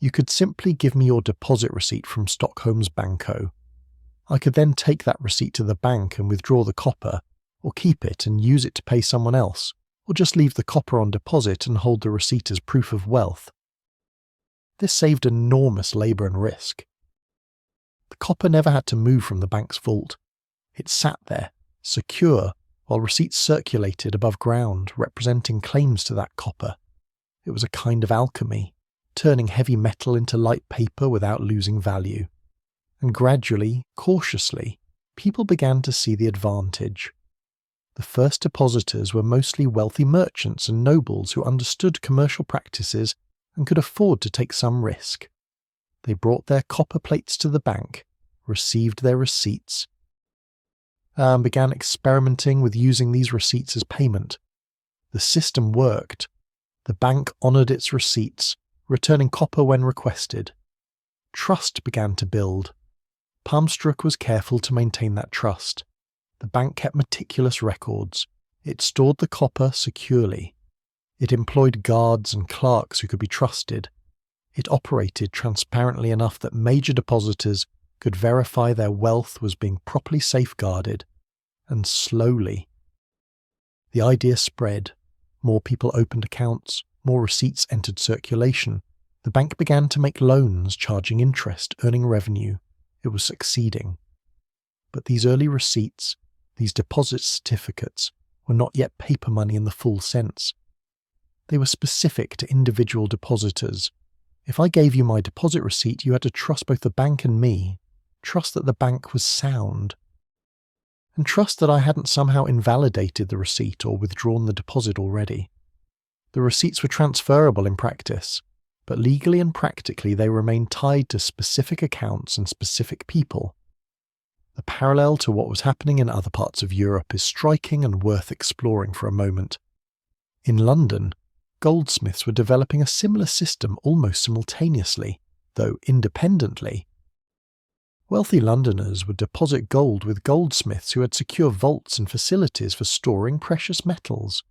you could simply give me your deposit receipt from Stockholms Banco. I could then take that receipt to the bank and withdraw the copper, or keep it and use it to pay someone else, or just leave the copper on deposit and hold the receipt as proof of wealth. This saved enormous labour and risk. The copper never had to move from the bank's vault. It sat there, secure, while receipts circulated above ground representing claims to that copper. It was a kind of alchemy, turning heavy metal into light paper without losing value. And gradually, cautiously, people began to see the advantage. The first depositors were mostly wealthy merchants and nobles who understood commercial practices and could afford to take some risk. They brought their copper plates to the bank, received their receipts, and began experimenting with using these receipts as payment. The system worked. The bank honoured its receipts, returning copper when requested. Trust began to build. Palmstruch was careful to maintain that trust. The bank kept meticulous records. It stored the copper securely. It employed guards and clerks who could be trusted. It operated transparently enough that major depositors could verify their wealth was being properly safeguarded. And slowly, the idea spread. More people opened accounts, more receipts entered circulation. The bank began to make loans, charging interest, earning revenue. It was succeeding. But these early receipts, these deposit certificates, were not yet paper money in the full sense. They were specific to individual depositors. If I gave you my deposit receipt, you had to trust both the bank and me, trust that the bank was sound, and trust that I hadn't somehow invalidated the receipt or withdrawn the deposit already. The receipts were transferable in practice, but legally and practically they remained tied to specific accounts and specific people. The parallel to what was happening in other parts of Europe is striking and worth exploring for a moment. In London, goldsmiths were developing a similar system almost simultaneously, though independently. Wealthy Londoners would deposit gold with goldsmiths who had secure vaults and facilities for storing precious metals.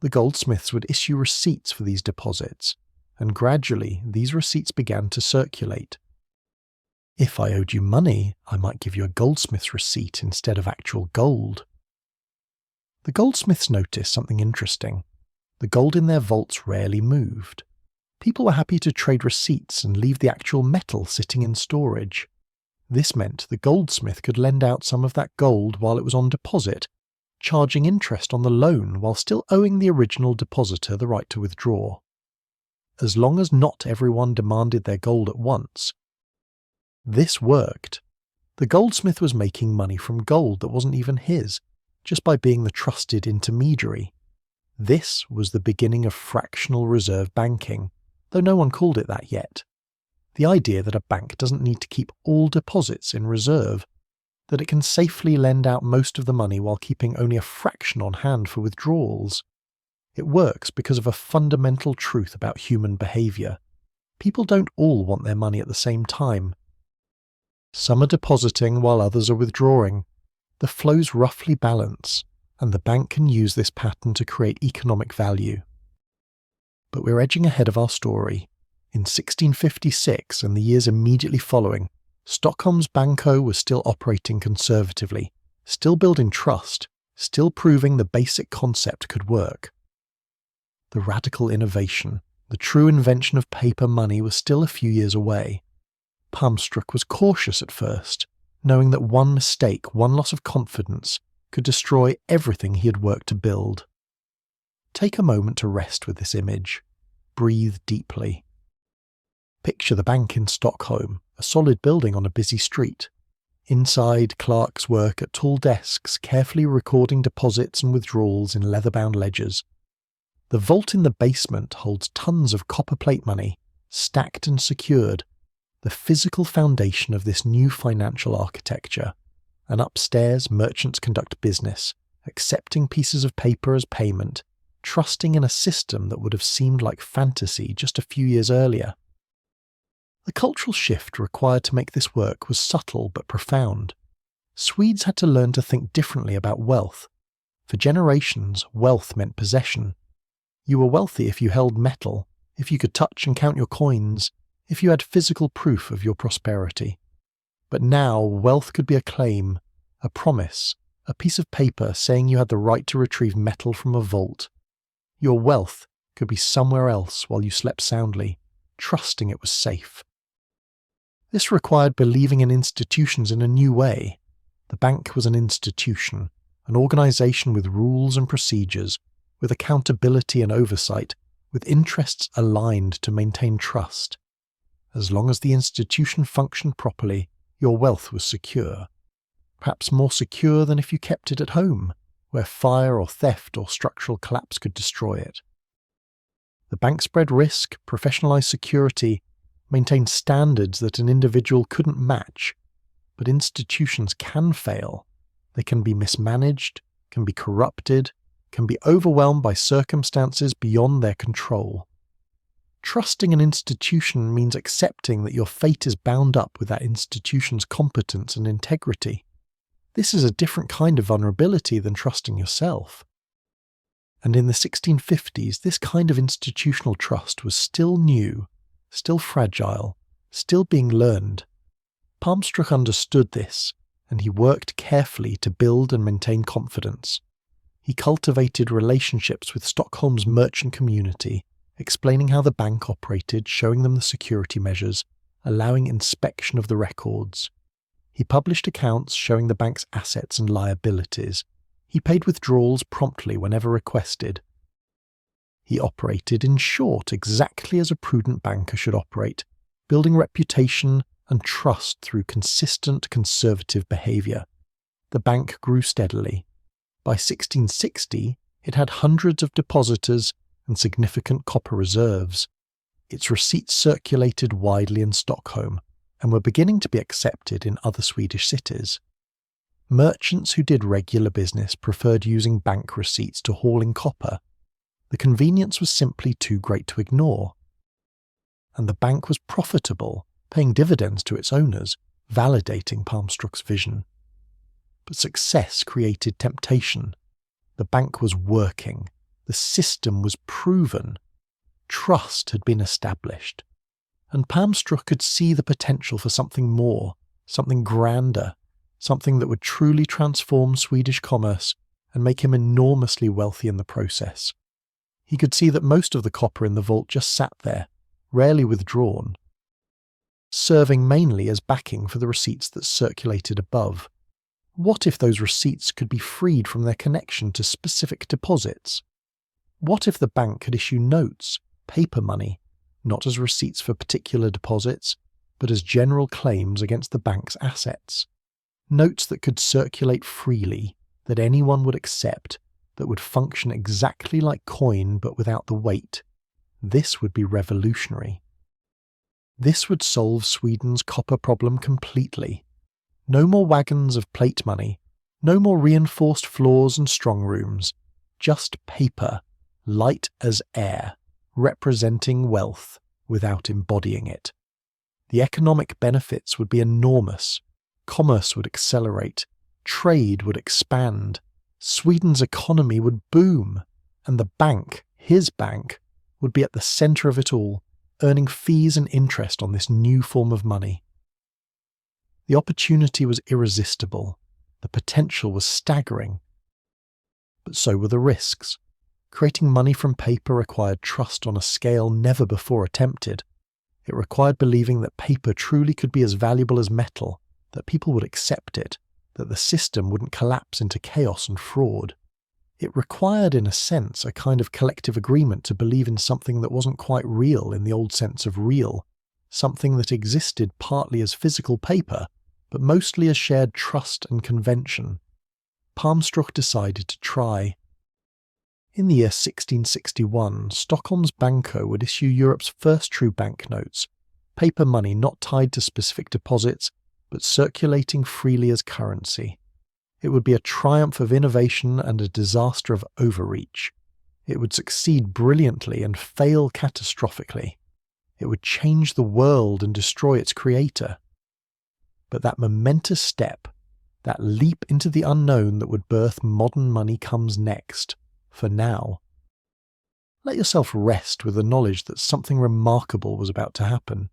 The goldsmiths would issue receipts for these deposits, and gradually these receipts began to circulate. If I owed you money, I might give you a goldsmith's receipt instead of actual gold. The goldsmiths noticed something interesting. The gold in their vaults rarely moved. People were happy to trade receipts and leave the actual metal sitting in storage. This meant the goldsmith could lend out some of that gold while it was on deposit, charging interest on the loan while still owing the original depositor the right to withdraw. As long as not everyone demanded their gold at once. This worked. The goldsmith was making money from gold that wasn't even his, just by being the trusted intermediary. This was the beginning of fractional reserve banking, though no one called it that yet. The idea that a bank doesn't need to keep all deposits in reserve, that it can safely lend out most of the money while keeping only a fraction on hand for withdrawals. It works because of a fundamental truth about human behaviour. People don't all want their money at the same time. Some are depositing while others are withdrawing. The flows roughly balance, and the bank can use this pattern to create economic value. But we're edging ahead of our story. In 1656 and the years immediately following, Stockholms Banco was still operating conservatively, still building trust, still proving the basic concept could work. The radical innovation, the true invention of paper money was still a few years away. Palmstruch was cautious at first, knowing that one mistake, one loss of confidence, could destroy everything he had worked to build. Take a moment to rest with this image. Breathe deeply. Picture the bank in Stockholm, a solid building on a busy street. Inside, clerks work at tall desks, carefully recording deposits and withdrawals in leather-bound ledgers. The vault in the basement holds tons of copper plate money, stacked and secured, the physical foundation of this new financial architecture. And upstairs, merchants conduct business, accepting pieces of paper as payment, trusting in a system that would have seemed like fantasy just a few years earlier. The cultural shift required to make this work was subtle but profound. Swedes had to learn to think differently about wealth. For generations, wealth meant possession. You were wealthy if you held metal, if you could touch and count your coins, if you had physical proof of your prosperity. But now, wealth could be a claim, a promise, a piece of paper saying you had the right to retrieve metal from a vault. Your wealth could be somewhere else while you slept soundly, trusting it was safe. This required believing in institutions in a new way. The bank was an institution, an organization with rules and procedures, with accountability and oversight, with interests aligned to maintain trust. As long as the institution functioned properly, your wealth was secure. Perhaps more secure than if you kept it at home, where fire or theft or structural collapse could destroy it. The bank spread risk, professionalized security, maintained standards that an individual couldn't match. But institutions can fail. They can be mismanaged, can be corrupted, can be overwhelmed by circumstances beyond their control. Trusting an institution means accepting that your fate is bound up with that institution's competence and integrity. This is a different kind of vulnerability than trusting yourself. And in the 1650s, this kind of institutional trust was still new, still fragile, still being learned. Palmstruch understood this, and he worked carefully to build and maintain confidence. He cultivated relationships with Stockholm's merchant community, explaining how the bank operated, showing them the security measures, allowing inspection of the records. He published accounts showing the bank's assets and liabilities. He paid withdrawals promptly whenever requested. He operated, in short, exactly as a prudent banker should operate, building reputation and trust through consistent conservative behaviour. The bank grew steadily. By 1660, it had hundreds of depositors and significant copper reserves. Its receipts circulated widely in Stockholm and were beginning to be accepted in other Swedish cities. Merchants who did regular business preferred using bank receipts to hauling copper. The convenience was simply too great to ignore. And the bank was profitable, paying dividends to its owners, validating Palmstruch's vision. But success created temptation. The bank was working. The system was proven. Trust had been established. And Palmstruch could see the potential for something more, something grander, something that would truly transform Swedish commerce and make him enormously wealthy in the process. He could see that most of the copper in the vault just sat there, rarely withdrawn, serving mainly as backing for the receipts that circulated above. What if those receipts could be freed from their connection to specific deposits? What if the bank could issue notes, paper money, not as receipts for particular deposits, but as general claims against the bank's assets? Notes that could circulate freely, that anyone would accept, that would function exactly like coin but without the weight. This would be revolutionary. This would solve Sweden's copper problem completely. No more wagons of plate money, no more reinforced floors and strong rooms, just paper, light as air, representing wealth without embodying it. The economic benefits would be enormous. Commerce would accelerate, trade would expand, Sweden's economy would boom, and the bank, his bank, would be at the centre of it all, earning fees and interest on this new form of money. The opportunity was irresistible, the potential was staggering. But so were the risks. Creating money from paper required trust on a scale never before attempted. It required believing that paper truly could be as valuable as metal, that people would accept it, that the system wouldn't collapse into chaos and fraud. It required, in a sense, a kind of collective agreement to believe in something that wasn't quite real in the old sense of real, something that existed partly as physical paper, but mostly as shared trust and convention. Palmstruch decided to try. In the year 1661, Stockholms Banco would issue Europe's first true banknotes, paper money not tied to specific deposits, but circulating freely as currency. It would be a triumph of innovation and a disaster of overreach. It would succeed brilliantly and fail catastrophically. It would change the world and destroy its creator. But that momentous step, That leap into the unknown that would birth modern money comes next, for now. Let yourself rest with the knowledge that something remarkable was about to happen.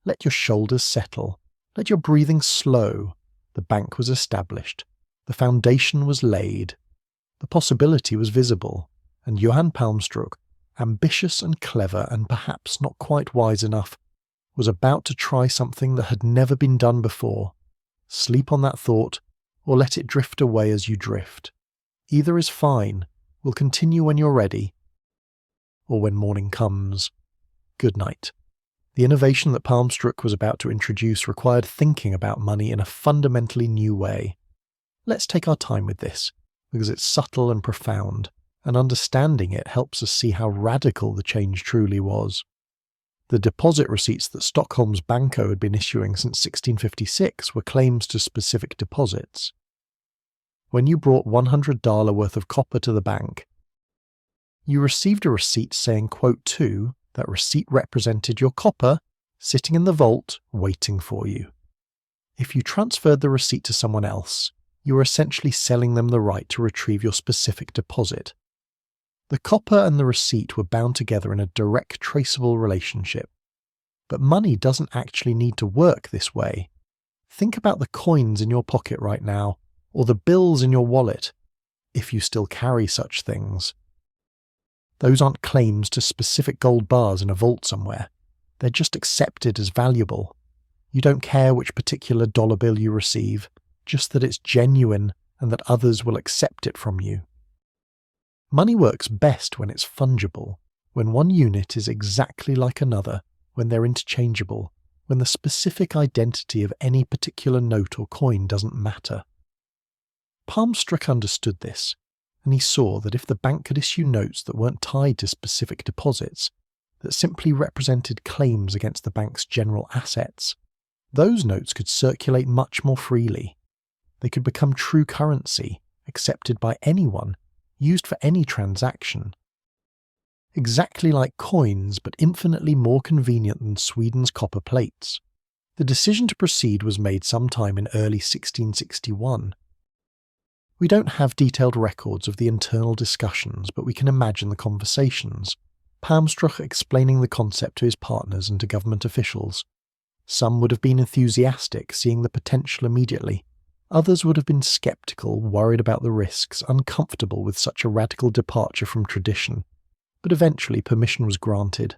Let your shoulders settle. Let your breathing slow. The bank was established. The foundation was laid. The possibility was visible, and Johan Palmstruch, ambitious and clever and perhaps not quite wise enough, was about to try something that had never been done before. Sleep on that thought, or let it drift away as you drift. Either is fine. We'll continue when you're ready, or when morning comes. Good night. The innovation that Palmstruch was about to introduce required thinking about money in a fundamentally new way. Let's take our time with this, because it's subtle and profound, and understanding it helps us see how radical the change truly was. The deposit receipts that Stockholms Banco had been issuing since 1656 were claims to specific deposits. When you brought $100 worth of copper to the bank, you received a receipt saying, quote 2, that receipt represented your copper sitting in the vault waiting for you. If you transferred the receipt to someone else, you were essentially selling them the right to retrieve your specific deposit. The copper and the receipt were bound together in a direct traceable relationship. But money doesn't actually need to work this way. Think about the coins in your pocket right now, or the bills in your wallet, if you still carry such things. Those aren't claims to specific gold bars in a vault somewhere. They're just accepted as valuable. You don't care which particular dollar bill you receive, just that it's genuine and that others will accept it from you. Money works best when it's fungible, when one unit is exactly like another, when they're interchangeable, when the specific identity of any particular note or coin doesn't matter. Palmstruch understood this, and he saw that if the bank could issue notes that weren't tied to specific deposits, that simply represented claims against the bank's general assets, those notes could circulate much more freely. They could become true currency, accepted by anyone, used for any transaction. Exactly like coins, but infinitely more convenient than Sweden's copper plates. The decision to proceed was made sometime in early 1661. We don't have detailed records of the internal discussions, but we can imagine the conversations. Palmstruch explaining the concept to his partners and to government officials. Some would have been enthusiastic, seeing the potential immediately. Others would have been sceptical, worried about the risks, uncomfortable with such a radical departure from tradition. But eventually permission was granted.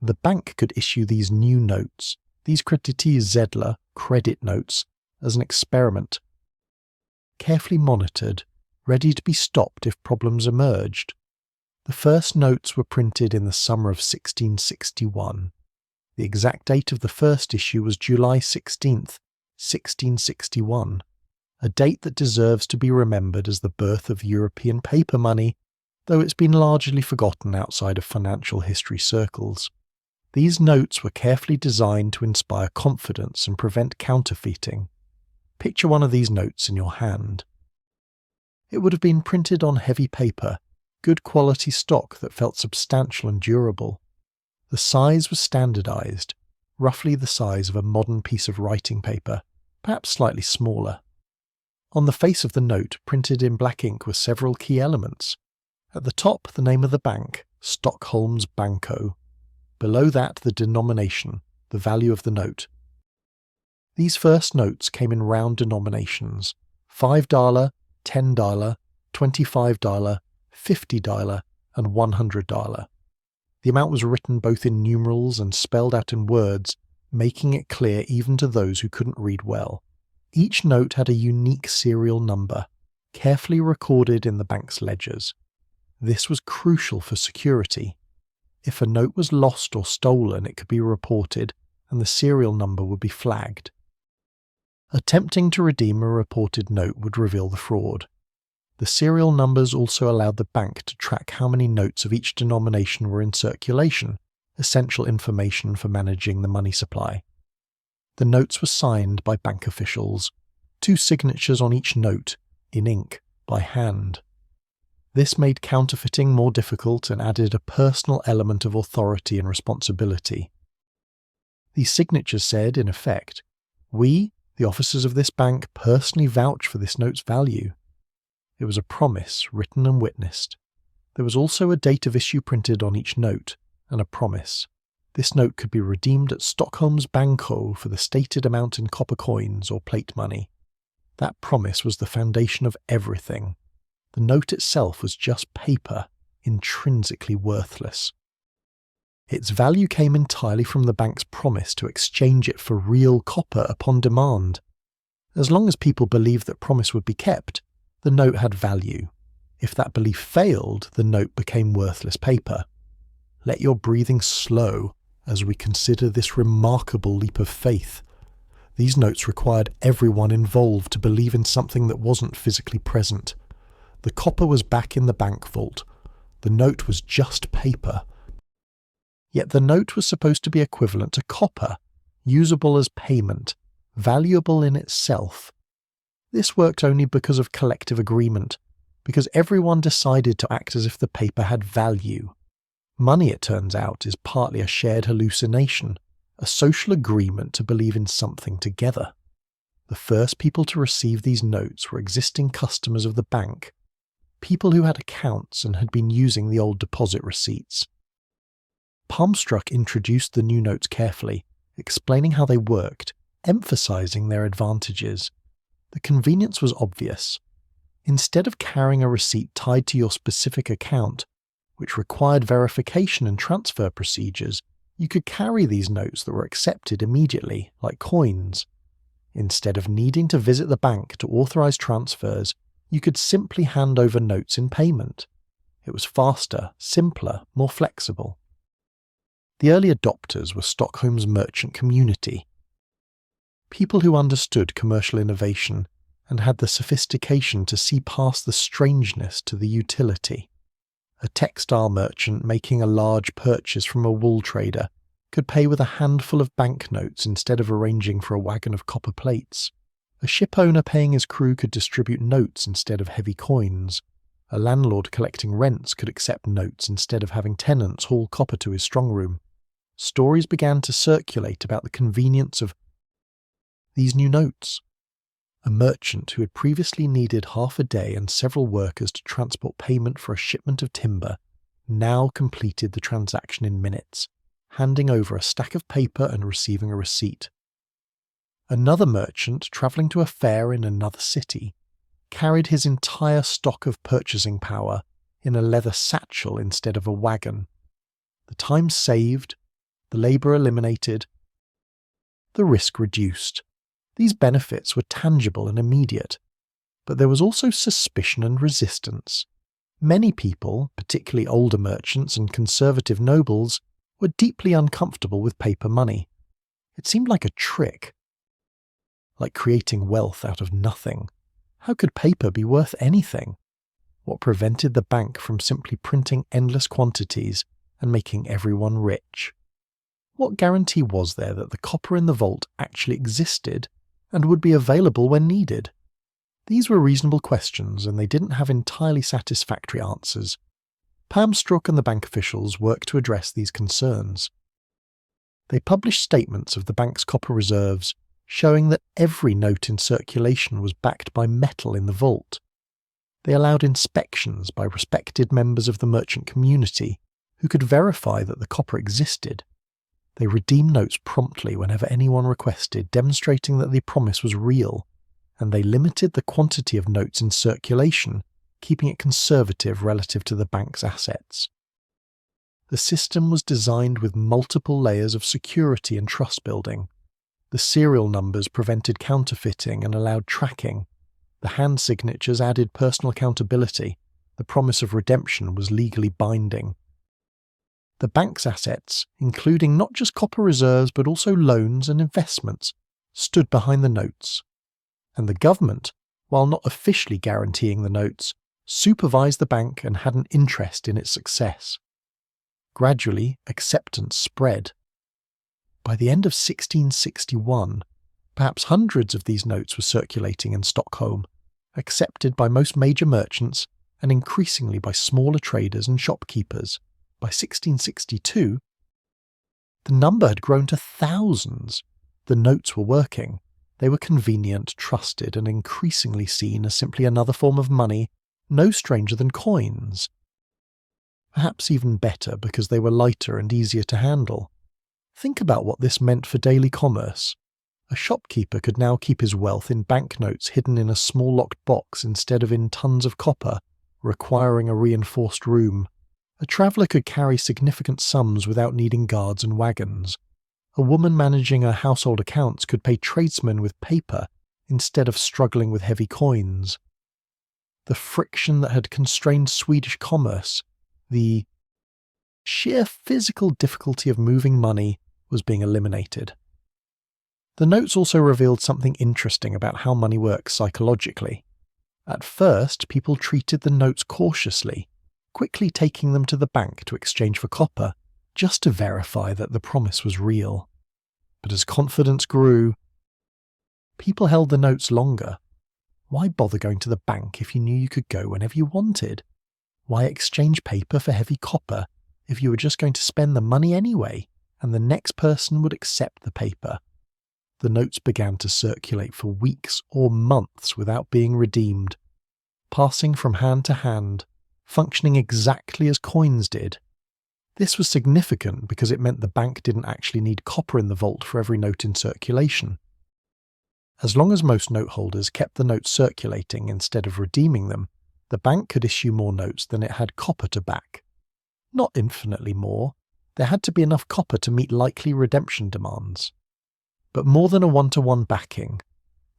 The bank could issue these new notes, these kreditivsedlar, credit notes, as an experiment. Carefully monitored, ready to be stopped if problems emerged. The first notes were printed in the summer of 1661. The exact date of the first issue was July 16th, 1661, a date that deserves to be remembered as the birth of European paper money, though it's been largely forgotten outside of financial history circles. These notes were carefully designed to inspire confidence and prevent counterfeiting. Picture one of these notes in your hand. It would have been printed on heavy paper, good quality stock that felt substantial and durable. The size was standardized, roughly the size of a modern piece of writing paper, perhaps slightly smaller. On the face of the note, printed in black ink, were several key elements. At the top, the name of the bank, Stockholms Banco. Below that, the denomination, the value of the note. These first notes came in round denominations: $5, $10, $25, $50, and $100. The amount was written both in numerals and spelled out in words, making it clear even to those who couldn't read well. Each note had a unique serial number, carefully recorded in the bank's ledgers. This was crucial for security. If a note was lost or stolen, it could be reported, and the serial number would be flagged. Attempting to redeem a reported note would reveal the fraud. The serial numbers also allowed the bank to track how many notes of each denomination were in circulation, essential information for managing the money supply. The notes were signed by bank officials, 2 signatures on each note, in ink, by hand. This made counterfeiting more difficult and added a personal element of authority and responsibility. These signatures said, in effect, "We, The officers of this bank personally vouch for this note's value. It was a promise written and witnessed. There was also a date of issue printed on each note, and a promise. This note could be redeemed at Stockholms Banco for the stated amount in copper coins or plate money. That promise was the foundation of everything. The note itself was just paper, intrinsically worthless. Its value came entirely from the bank's promise to exchange it for real copper upon demand. As long as people believed that promise would be kept, the note had value. If that belief failed, the note became worthless paper. Let your breathing slow as we consider this remarkable leap of faith. These notes required everyone involved to believe in something that wasn't physically present. The copper was back in the bank vault. The note was just paper. Yet the note was supposed to be equivalent to copper, usable as payment, valuable in itself. This worked only because of collective agreement, because everyone decided to act as if the paper had value. Money, it turns out, is partly a shared hallucination, a social agreement to believe in something together. The first people to receive these notes were existing customers of the bank, people who had accounts and had been using the old deposit receipts. Palmstruch introduced the new notes carefully, explaining how they worked, emphasizing their advantages. The convenience was obvious. Instead of carrying a receipt tied to your specific account, which required verification and transfer procedures, you could carry these notes that were accepted immediately, like coins. Instead of needing to visit the bank to authorize transfers, you could simply hand over notes in payment. It was faster, simpler, more flexible. The early adopters were Stockholm's merchant community. People who understood commercial innovation and had the sophistication to see past the strangeness to the utility. A textile merchant making a large purchase from a wool trader could pay with a handful of banknotes instead of arranging for a wagon of copper plates. A ship owner paying his crew could distribute notes instead of heavy coins. A landlord collecting rents could accept notes instead of having tenants haul copper to his strongroom. Stories began to circulate about the convenience of these new notes. A merchant who had previously needed half a day and several workers to transport payment for a shipment of timber now completed the transaction in minutes, handing over a stack of paper and receiving a receipt. Another merchant, travelling to a fair in another city, carried his entire stock of purchasing power in a leather satchel instead of a wagon. The time saved, the labour eliminated, the risk reduced. These benefits were tangible and immediate, but there was also suspicion and resistance. Many people, particularly older merchants and conservative nobles, were deeply uncomfortable with paper money. It seemed like a trick, like creating wealth out of nothing. How could paper be worth anything? What prevented the bank from simply printing endless quantities and making everyone rich? What guarantee was there that the copper in the vault actually existed and would be available when needed? These were reasonable questions, and they didn't have entirely satisfactory answers. Palmstruch and the bank officials worked to address these concerns. They published statements of the bank's copper reserves, showing that every note in circulation was backed by metal in the vault. They allowed inspections by respected members of the merchant community who could verify that the copper existed. They redeemed notes promptly whenever anyone requested, demonstrating that the promise was real, and they limited the quantity of notes in circulation, keeping it conservative relative to the bank's assets. The system was designed with multiple layers of security and trust building. The serial numbers prevented counterfeiting and allowed tracking. The hand signatures added personal accountability. The promise of redemption was legally binding. The bank's assets, including not just copper reserves but also loans and investments, stood behind the notes. And the government, while not officially guaranteeing the notes, supervised the bank and had an interest in its success. Gradually, acceptance spread. By the end of 1661, perhaps hundreds of these notes were circulating in Stockholm, accepted by most major merchants and increasingly by smaller traders and shopkeepers. By 1662, the number had grown to thousands. The notes were working. They were convenient, trusted, and increasingly seen as simply another form of money, no stranger than coins. Perhaps even better because they were lighter and easier to handle. Think about what this meant for daily commerce. A shopkeeper could now keep his wealth in banknotes hidden in a small locked box instead of in tons of copper, requiring a reinforced room. A traveller could carry significant sums without needing guards and wagons. A woman managing her household accounts could pay tradesmen with paper instead of struggling with heavy coins. The friction that had constrained Swedish commerce, the sheer physical difficulty of moving money, was being eliminated. The notes also revealed something interesting about how money works psychologically. At first, people treated the notes cautiously, quickly taking them to the bank to exchange for copper, just to verify that the promise was real. But as confidence grew, people held the notes longer. Why bother going to the bank if you knew you could go whenever you wanted? Why exchange paper for heavy copper if you were just going to spend the money anyway, and the next person would accept the paper? The notes began to circulate for weeks or months without being redeemed, passing from hand to hand, functioning exactly as coins did. This was significant because it meant the bank didn't actually need copper in the vault for every note in circulation. As long as most note holders kept the notes circulating instead of redeeming them, the bank could issue more notes than it had copper to back. Not infinitely more. There had to be enough copper to meet likely redemption demands. But more than a one-to-one backing,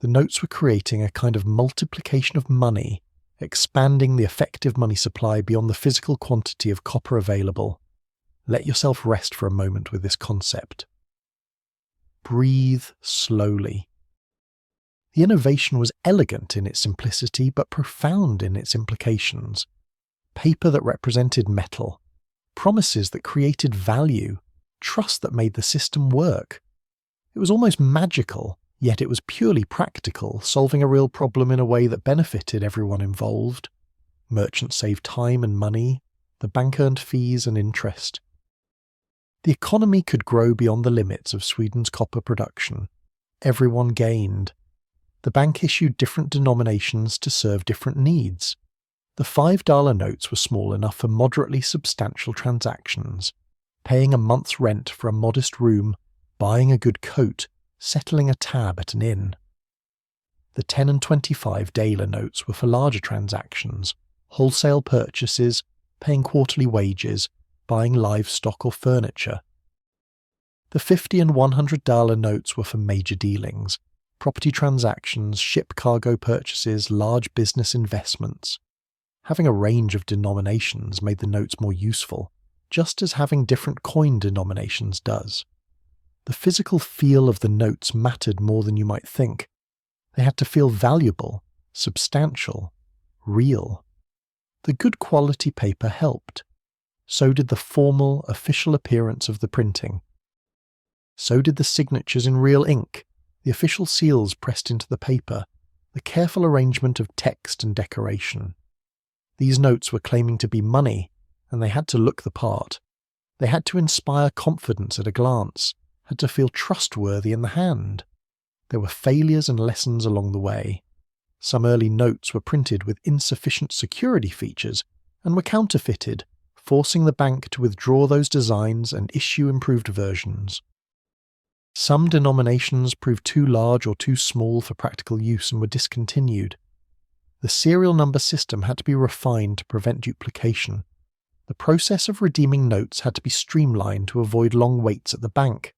the notes were creating a kind of multiplication of money, expanding the effective money supply beyond the physical quantity of copper available. Let yourself rest for a moment with this concept. Breathe slowly. The innovation was elegant in its simplicity, but profound in its implications. Paper that represented metal, promises that created value, trust that made the system work. It was almost magical, yet it was purely practical, solving a real problem in a way that benefited everyone involved. Merchants saved time and money, the bank earned fees and interest. The economy could grow beyond the limits of Sweden's copper production. Everyone gained. The bank issued different denominations to serve different needs. The $5 notes were small enough for moderately substantial transactions, paying a month's rent for a modest room, buying a good coat, settling a tab at an inn. The 10 and 25 daler notes were for larger transactions, wholesale purchases, paying quarterly wages, buying livestock or furniture. The 50 and $100 notes were for major dealings, property transactions, ship cargo purchases, large business investments. Having a range of denominations made the notes more useful, just as having different coin denominations does. The physical feel of the notes mattered more than you might think. They had to feel valuable, substantial, real. The good quality paper helped. So did the formal, official appearance of the printing. So did the signatures in real ink, the official seals pressed into the paper, the careful arrangement of text and decoration. These notes were claiming to be money, and they had to look the part. They had to inspire confidence at a glance, had to feel trustworthy in the hand. There were failures and lessons along the way. Some early notes were printed with insufficient security features and were counterfeited, forcing the bank to withdraw those designs and issue improved versions. Some denominations proved too large or too small for practical use and were discontinued. The serial number system had to be refined to prevent duplication. The process of redeeming notes had to be streamlined to avoid long waits at the bank.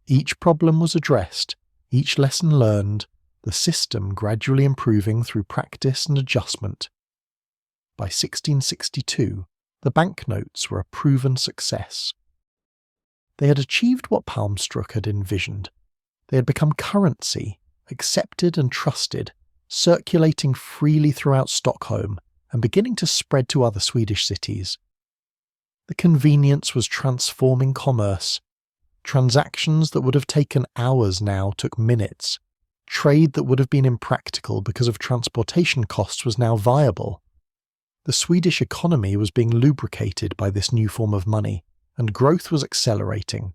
Each problem was addressed, each lesson learned, the system gradually improving through practice and adjustment. By 1662, the banknotes were a proven success. They had achieved what Palmstruch had envisioned. They had become currency, accepted and trusted, circulating freely throughout Stockholm and beginning to spread to other Swedish cities. The convenience was transforming commerce. Transactions that would have taken hours now took minutes. Trade that would have been impractical because of transportation costs was now viable. The Swedish economy was being lubricated by this new form of money, and growth was accelerating.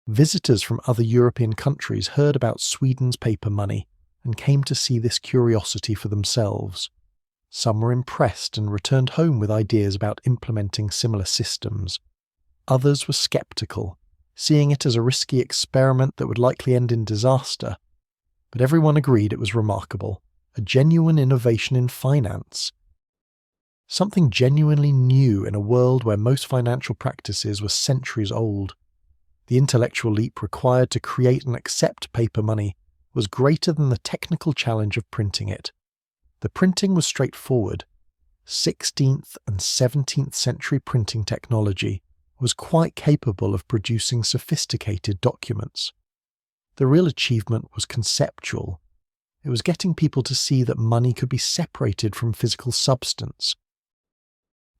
Visitors from other European countries heard about Sweden's paper money and came to see this curiosity for themselves. Some were impressed and returned home with ideas about implementing similar systems. Others were skeptical, seeing it as a risky experiment that would likely end in disaster. But everyone agreed it was remarkable, a genuine innovation in finance. Something genuinely new in a world where most financial practices were centuries old. The intellectual leap required to create and accept paper money was greater than the technical challenge of printing it. The printing was straightforward. 16th and 17th century printing technology was quite capable of producing sophisticated documents. The real achievement was conceptual. It was getting people to see that money could be separated from physical substance.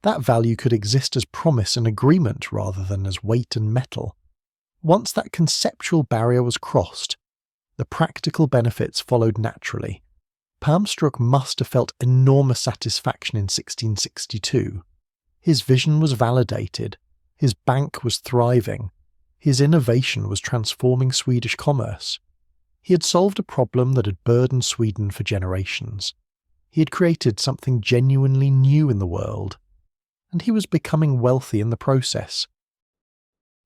That value could exist as promise and agreement rather than as weight and metal. Once that conceptual barrier was crossed, the practical benefits followed naturally. Palmstruch must have felt enormous satisfaction in 1662. His vision was validated. His bank was thriving. His innovation was transforming Swedish commerce. He had solved a problem that had burdened Sweden for generations. He had created something genuinely new in the world. And he was becoming wealthy in the process,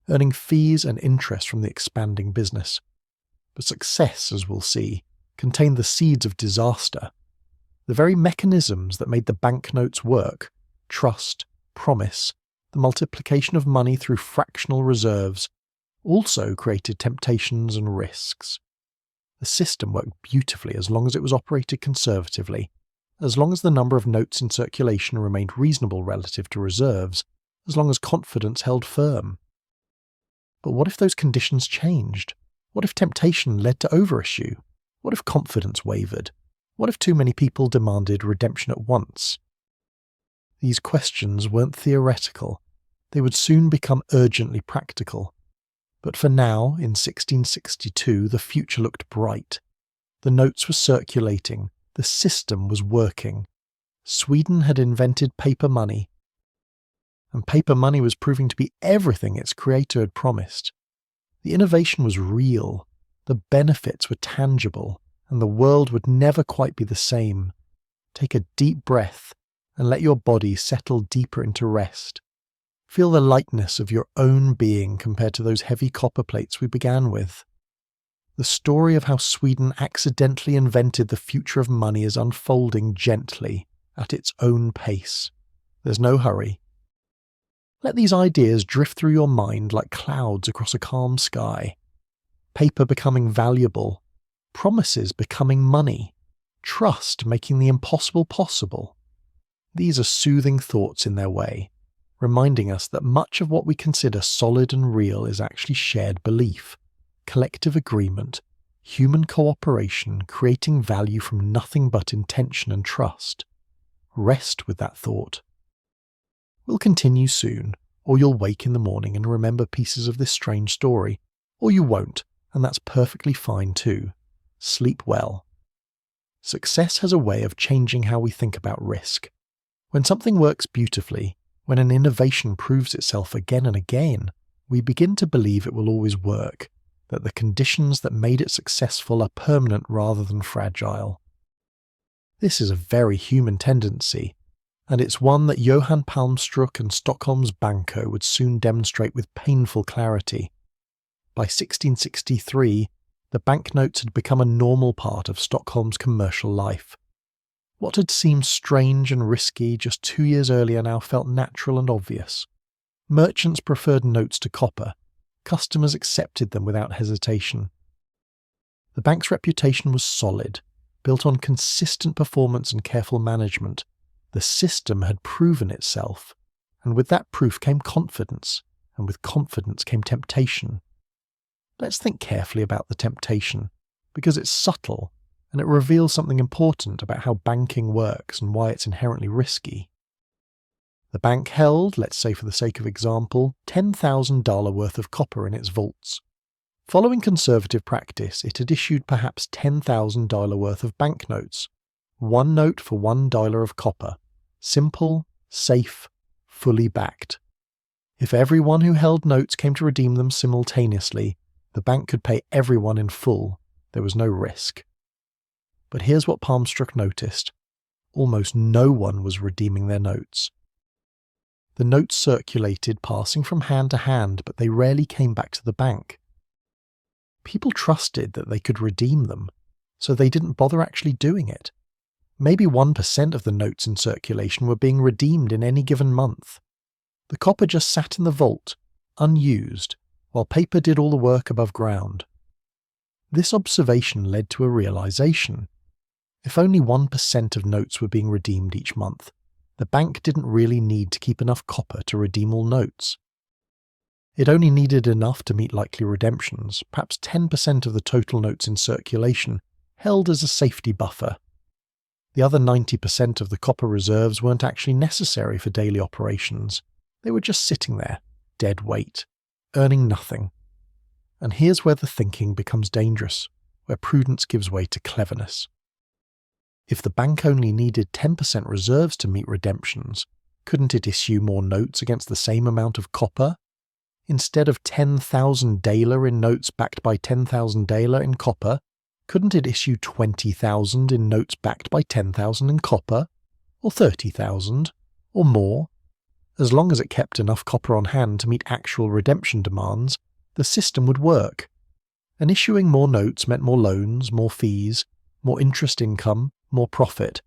earning fees and interest from the expanding business. But success, as we'll see, contained the seeds of disaster. The very mechanisms that made the banknotes work, trust, promise, the multiplication of money through fractional reserves, also created temptations and risks. The system worked beautifully as long as it was operated conservatively, as long as the number of notes in circulation remained reasonable relative to reserves, as long as confidence held firm. But what if those conditions changed? What if temptation led to overissue? What if confidence wavered? What if too many people demanded redemption at once? These questions weren't theoretical. They would soon become urgently practical. But for now, in 1662, the future looked bright. The notes were circulating. The system was working. Sweden had invented paper money. And paper money was proving to be everything its creator had promised. The innovation was real. The benefits were tangible, and the world would never quite be the same. Take a deep breath and let your body settle deeper into rest. Feel the lightness of your own being compared to those heavy copper plates we began with. The story of how Sweden accidentally invented the future of money is unfolding gently, at its own pace. There's no hurry. Let these ideas drift through your mind like clouds across a calm sky. Paper becoming valuable, promises becoming money, trust making the impossible possible. These are soothing thoughts in their way, reminding us that much of what we consider solid and real is actually shared belief, collective agreement, human cooperation creating value from nothing but intention and trust. Rest with that thought. We'll continue soon, or you'll wake in the morning and remember pieces of this strange story, or you won't, and that's perfectly fine too. Sleep well. Success has a way of changing how we think about risk. When something works beautifully, when an innovation proves itself again and again, we begin to believe it will always work, that the conditions that made it successful are permanent rather than fragile. This is a very human tendency, and it's one that Johan Palmstruch and Stockholms Banco would soon demonstrate with painful clarity. By 1663, the banknotes had become a normal part of Stockholm's commercial life. What had seemed strange and risky just 2 years earlier now felt natural and obvious. Merchants preferred notes to copper. Customers accepted them without hesitation. The bank's reputation was solid, built on consistent performance and careful management. The system had proven itself, and with that proof came confidence, and with confidence came temptation. Let's think carefully about the temptation, because it's subtle, and it reveals something important about how banking works and why it's inherently risky. The bank held, let's say for the sake of example, $10,000 worth of copper in its vaults. Following conservative practice, it had issued perhaps $10,000 worth of banknotes. One note for $1 of copper. Simple, safe, fully backed. If everyone who held notes came to redeem them simultaneously, The bank could pay everyone in full. There was no risk. But here's what Palmstruch noticed. Almost no one was redeeming their notes. The notes circulated, passing from hand to hand, but they rarely came back to the bank. People trusted that they could redeem them, so they didn't bother actually doing it. Maybe 1% of the notes in circulation were being redeemed in any given month. The copper just sat in the vault, unused, while paper did all the work above ground. This observation led to a realization. If only 1% of notes were being redeemed each month, the bank didn't really need to keep enough copper to redeem all notes. It only needed enough to meet likely redemptions, perhaps 10% of the total notes in circulation, held as a safety buffer. The other 90% of the copper reserves weren't actually necessary for daily operations. They were just sitting there, dead weight, earning nothing. And here's where the thinking becomes dangerous, where prudence gives way to cleverness. If the bank only needed 10% reserves to meet redemptions, couldn't it issue more notes against the same amount of copper? Instead of 10,000 daler in notes backed by 10,000 daler in copper, couldn't it issue 20,000 in notes backed by 10,000 in copper? Or 30,000? Or more? As long as it kept enough copper on hand to meet actual redemption demands, the system would work. And issuing more notes meant more loans, more fees, more interest income, more profit.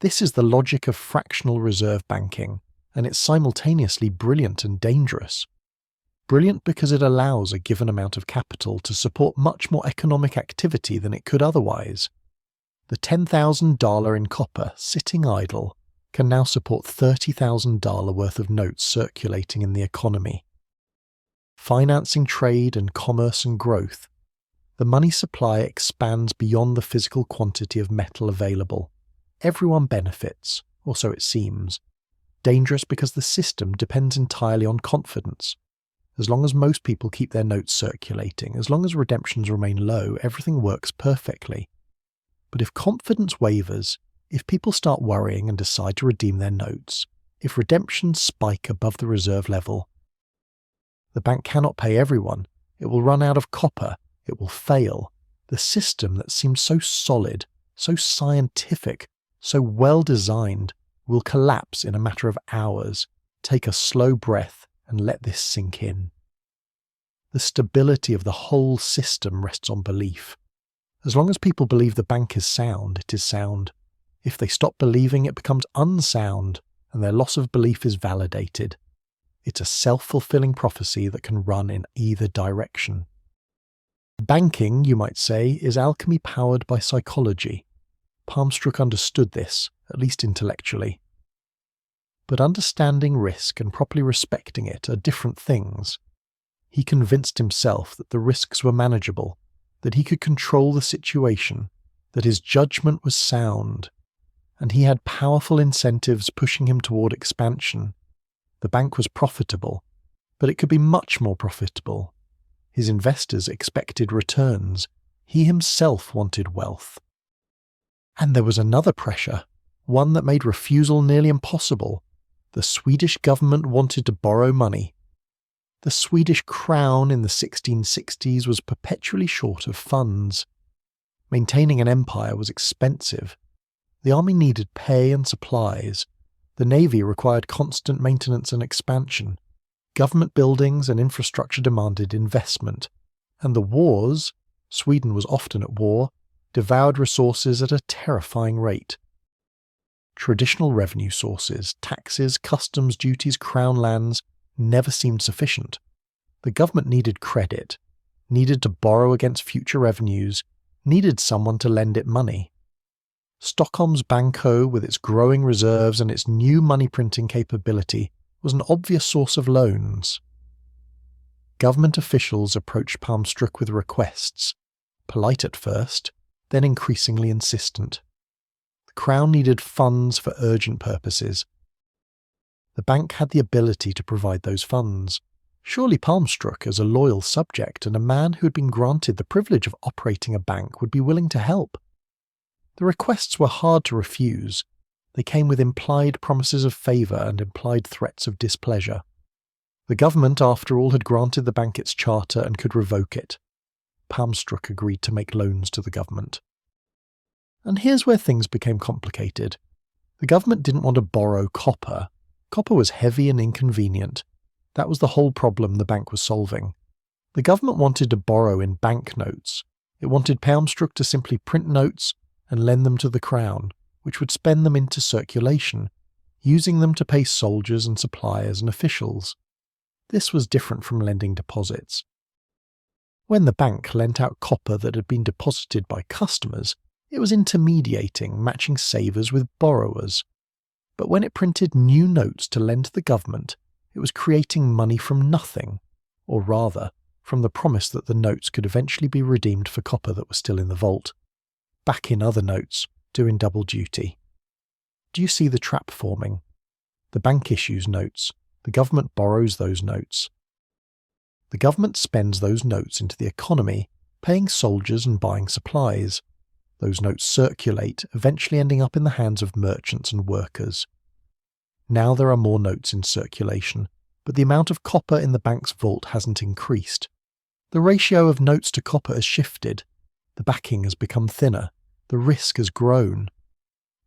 This is the logic of fractional reserve banking, and it's simultaneously brilliant and dangerous. Brilliant because it allows a given amount of capital to support much more economic activity than it could otherwise. The $10,000 in copper sitting idle can now support $30,000 worth of notes circulating in the economy. Financing trade and commerce and growth, the money supply expands beyond the physical quantity of metal available. Everyone benefits, or so it seems. Dangerous because the system depends entirely on confidence. As long as most people keep their notes circulating, as long as redemptions remain low, everything works perfectly. But if confidence wavers, if people start worrying and decide to redeem their notes, if redemptions spike above the reserve level, the bank cannot pay everyone. It will run out of copper. It will fail. The system that seemed so solid, so scientific, so well designed, will collapse in a matter of hours. Take a slow breath and let this sink in. The stability of the whole system rests on belief. As long as people believe the bank is sound, it is sound. If they stop believing, it becomes unsound, and their loss of belief is validated. It's a self-fulfilling prophecy that can run in either direction. Banking, you might say, is alchemy powered by psychology. Palmstruch understood this, at least intellectually. But understanding risk and properly respecting it are different things. He convinced himself that the risks were manageable, that he could control the situation, that his judgment was sound, and he had powerful incentives pushing him toward expansion. The bank was profitable, but it could be much more profitable. His investors expected returns. He himself wanted wealth. And there was another pressure, one that made refusal nearly impossible. The Swedish government wanted to borrow money. The Swedish crown in the 1660s was perpetually short of funds. Maintaining an empire was expensive. The army needed pay and supplies. The navy required constant maintenance and expansion. Government buildings and infrastructure demanded investment. And the wars, Sweden was often at war, devoured resources at a terrifying rate. Traditional revenue sources, taxes, customs duties, crown lands, never seemed sufficient. The government needed credit, needed to borrow against future revenues, needed someone to lend it money. Stockholms Banco, with its growing reserves and its new money-printing capability, was an obvious source of loans. Government officials approached Palmstruch with requests, polite at first, then increasingly insistent. The Crown needed funds for urgent purposes. The bank had the ability to provide those funds. Surely Palmstruch, as a loyal subject and a man who had been granted the privilege of operating a bank, would be willing to help. The requests were hard to refuse. They came with implied promises of favour and implied threats of displeasure. The government, after all, had granted the bank its charter and could revoke it. Palmstruch agreed to make loans to the government. And here's where things became complicated. The government didn't want to borrow copper. Copper was heavy and inconvenient. That was the whole problem the bank was solving. The government wanted to borrow in banknotes. It wanted Palmstruch to simply print notes and lend them to the Crown, which would spend them into circulation, using them to pay soldiers and suppliers and officials. This was different from lending deposits. When the bank lent out copper that had been deposited by customers, it was intermediating, matching savers with borrowers. But when it printed new notes to lend to the government, it was creating money from nothing, or rather, from the promise that the notes could eventually be redeemed for copper that was still in the vault. Back in other notes, doing double duty. Do you see the trap forming? The bank issues notes. The government borrows those notes. The government spends those notes into the economy, paying soldiers and buying supplies. Those notes circulate, eventually ending up in the hands of merchants and workers. Now there are more notes in circulation, but the amount of copper in the bank's vault hasn't increased. The ratio of notes to copper has shifted. The backing has become thinner. The risk has grown.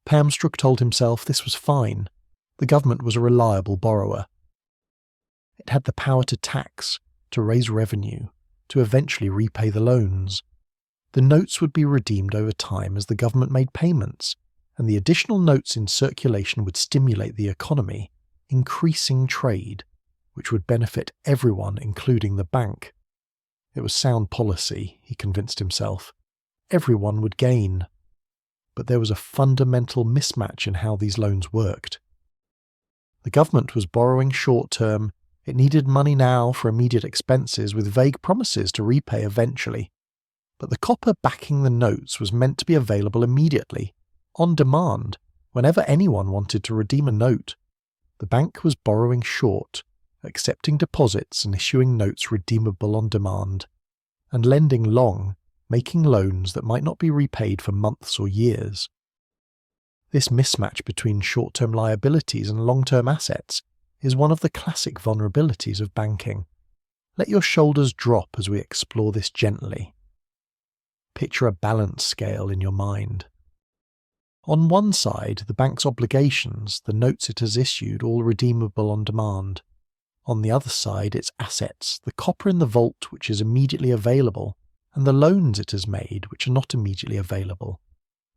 Palmstruch told himself this was fine. The government was a reliable borrower. It had the power to tax, to raise revenue, to eventually repay the loans. The notes would be redeemed over time as the government made payments, and the additional notes in circulation would stimulate the economy, increasing trade, which would benefit everyone, including the bank. It was sound policy, he convinced himself. Everyone would gain. But there was a fundamental mismatch in how these loans worked. The government was borrowing short-term. It needed money now for immediate expenses with vague promises to repay eventually. But the copper backing the notes was meant to be available immediately, on demand, whenever anyone wanted to redeem a note. The bank was borrowing short, accepting deposits and issuing notes redeemable on demand, and lending long, making loans that might not be repaid for months or years. This mismatch between short-term liabilities and long-term assets is one of the classic vulnerabilities of banking. Let your shoulders drop as we explore this gently. Picture a balance scale in your mind. On one side, the bank's obligations, the notes it has issued, all redeemable on demand. On the other side, its assets, the copper in the vault which is immediately available, and the loans it has made which are not immediately available.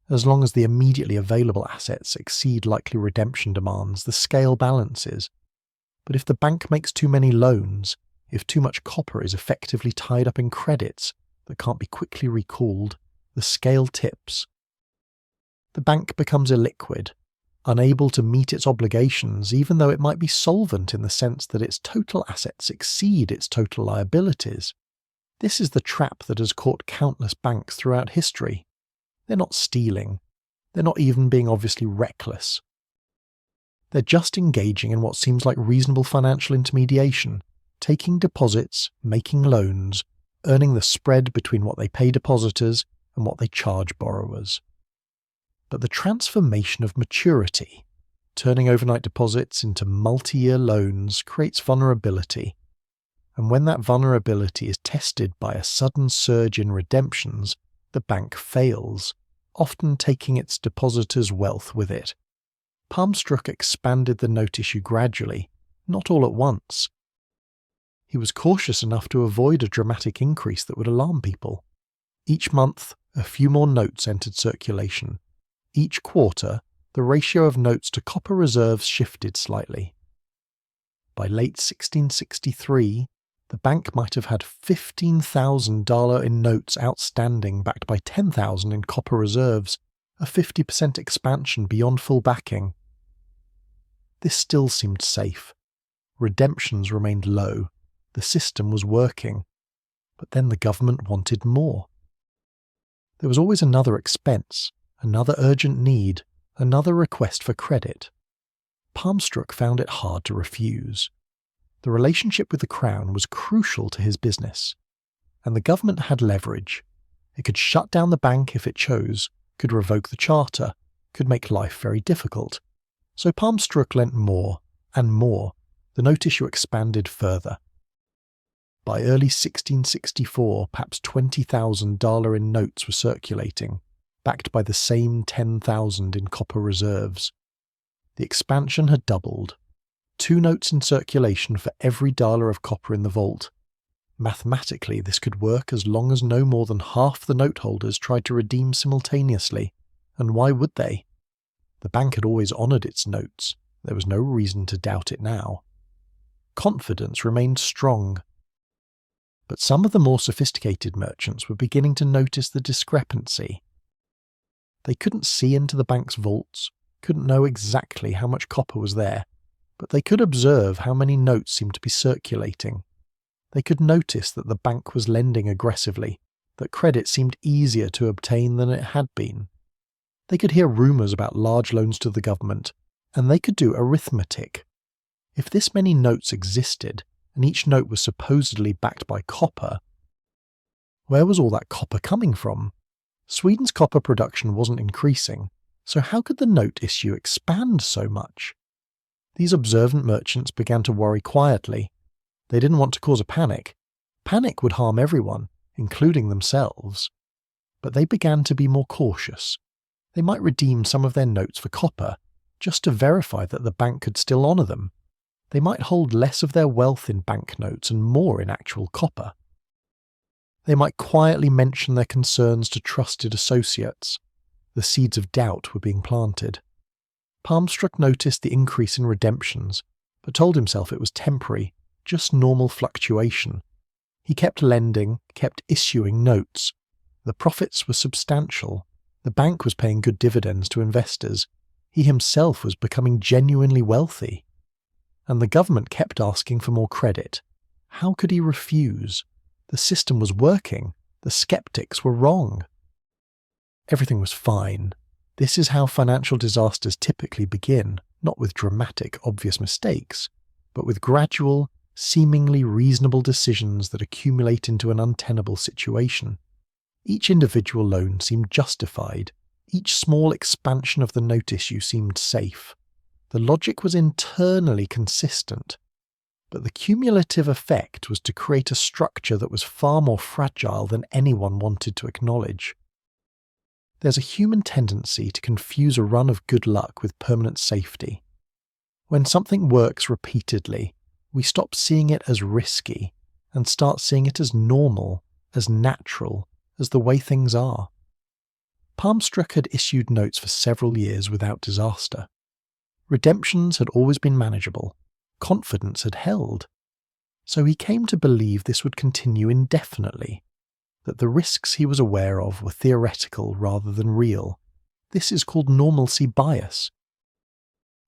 As long as the immediately available assets exceed likely redemption demands, the scale balances. But if the bank makes too many loans, if too much copper is effectively tied up in credits that can't be quickly recalled, the scale tips. The bank becomes illiquid, unable to meet its obligations even though it might be solvent in the sense that its total assets exceed its total liabilities. This is the trap that has caught countless banks throughout history. They're not stealing. They're not even being obviously reckless. They're just engaging in what seems like reasonable financial intermediation, taking deposits, making loans, earning the spread between what they pay depositors and what they charge borrowers. But the transformation of maturity, turning overnight deposits into multi-year loans, creates vulnerability. And when that vulnerability is tested by a sudden surge in redemptions, the bank fails, often taking its depositors' wealth with it. Palmstruch expanded the note issue gradually, not all at once. He was cautious enough to avoid a dramatic increase that would alarm people. Each month, a few more notes entered circulation. Each quarter, the ratio of notes to copper reserves shifted slightly. By late 1663, the bank might have had $15,000 in notes outstanding backed by $10,000 in copper reserves, a 50% expansion beyond full backing. This still seemed safe. Redemptions remained low. The system was working. But then the government wanted more. There was always another expense, another urgent need, another request for credit. Palmstruch found it hard to refuse. The relationship with the Crown was crucial to his business, and the government had leverage. It could shut down the bank if it chose, could revoke the charter, could make life very difficult. So Palmstruch lent more and more. the note issue expanded further. By early 1664, perhaps 20,000 dollar in notes were circulating, backed by the same 10,000 in copper reserves. The expansion had doubled. 2 notes in circulation for every dollar of copper in the vault. Mathematically, this could work as long as no more than half the note holders tried to redeem simultaneously. And why would they? The bank had always honoured its notes. There was no reason to doubt it now. Confidence remained strong. But some of the more sophisticated merchants were beginning to notice the discrepancy. They couldn't see into the bank's vaults, couldn't know exactly how much copper was there, but they could observe how many notes seemed to be circulating. They could notice that the bank was lending aggressively, that credit seemed easier to obtain than it had been. They could hear rumours about large loans to the government, and they could do arithmetic. If this many notes existed, and each note was supposedly backed by copper, where was all that copper coming from? Sweden's copper production wasn't increasing, so how could the note issue expand so much? These observant merchants began to worry quietly. They didn't want to cause a panic. Panic would harm everyone, including themselves. But they began to be more cautious. They might redeem some of their notes for copper, just to verify that the bank could still honour them. They might hold less of their wealth in banknotes and more in actual copper. They might quietly mention their concerns to trusted associates. The seeds of doubt were being planted. Palmstruch noticed the increase in redemptions, but told himself it was temporary, just normal fluctuation. He kept lending, kept issuing notes. The profits were substantial. The bank was paying good dividends to investors. He himself was becoming genuinely wealthy. And the government kept asking for more credit. How could he refuse? The system was working. The skeptics were wrong. Everything was fine. This is how financial disasters typically begin, not with dramatic, obvious mistakes, but with gradual, seemingly reasonable decisions that accumulate into an untenable situation. Each individual loan seemed justified. Each small expansion of the note issue seemed safe. The logic was internally consistent, but the cumulative effect was to create a structure that was far more fragile than anyone wanted to acknowledge. There's a human tendency to confuse a run of good luck with permanent safety. When something works repeatedly, we stop seeing it as risky and start seeing it as normal, as natural, as the way things are. Palmstruch had issued notes for several years without disaster. Redemptions had always been manageable. Confidence had held. So he came to believe this would continue indefinitely, that the risks he was aware of were theoretical rather than real. This is called normalcy bias.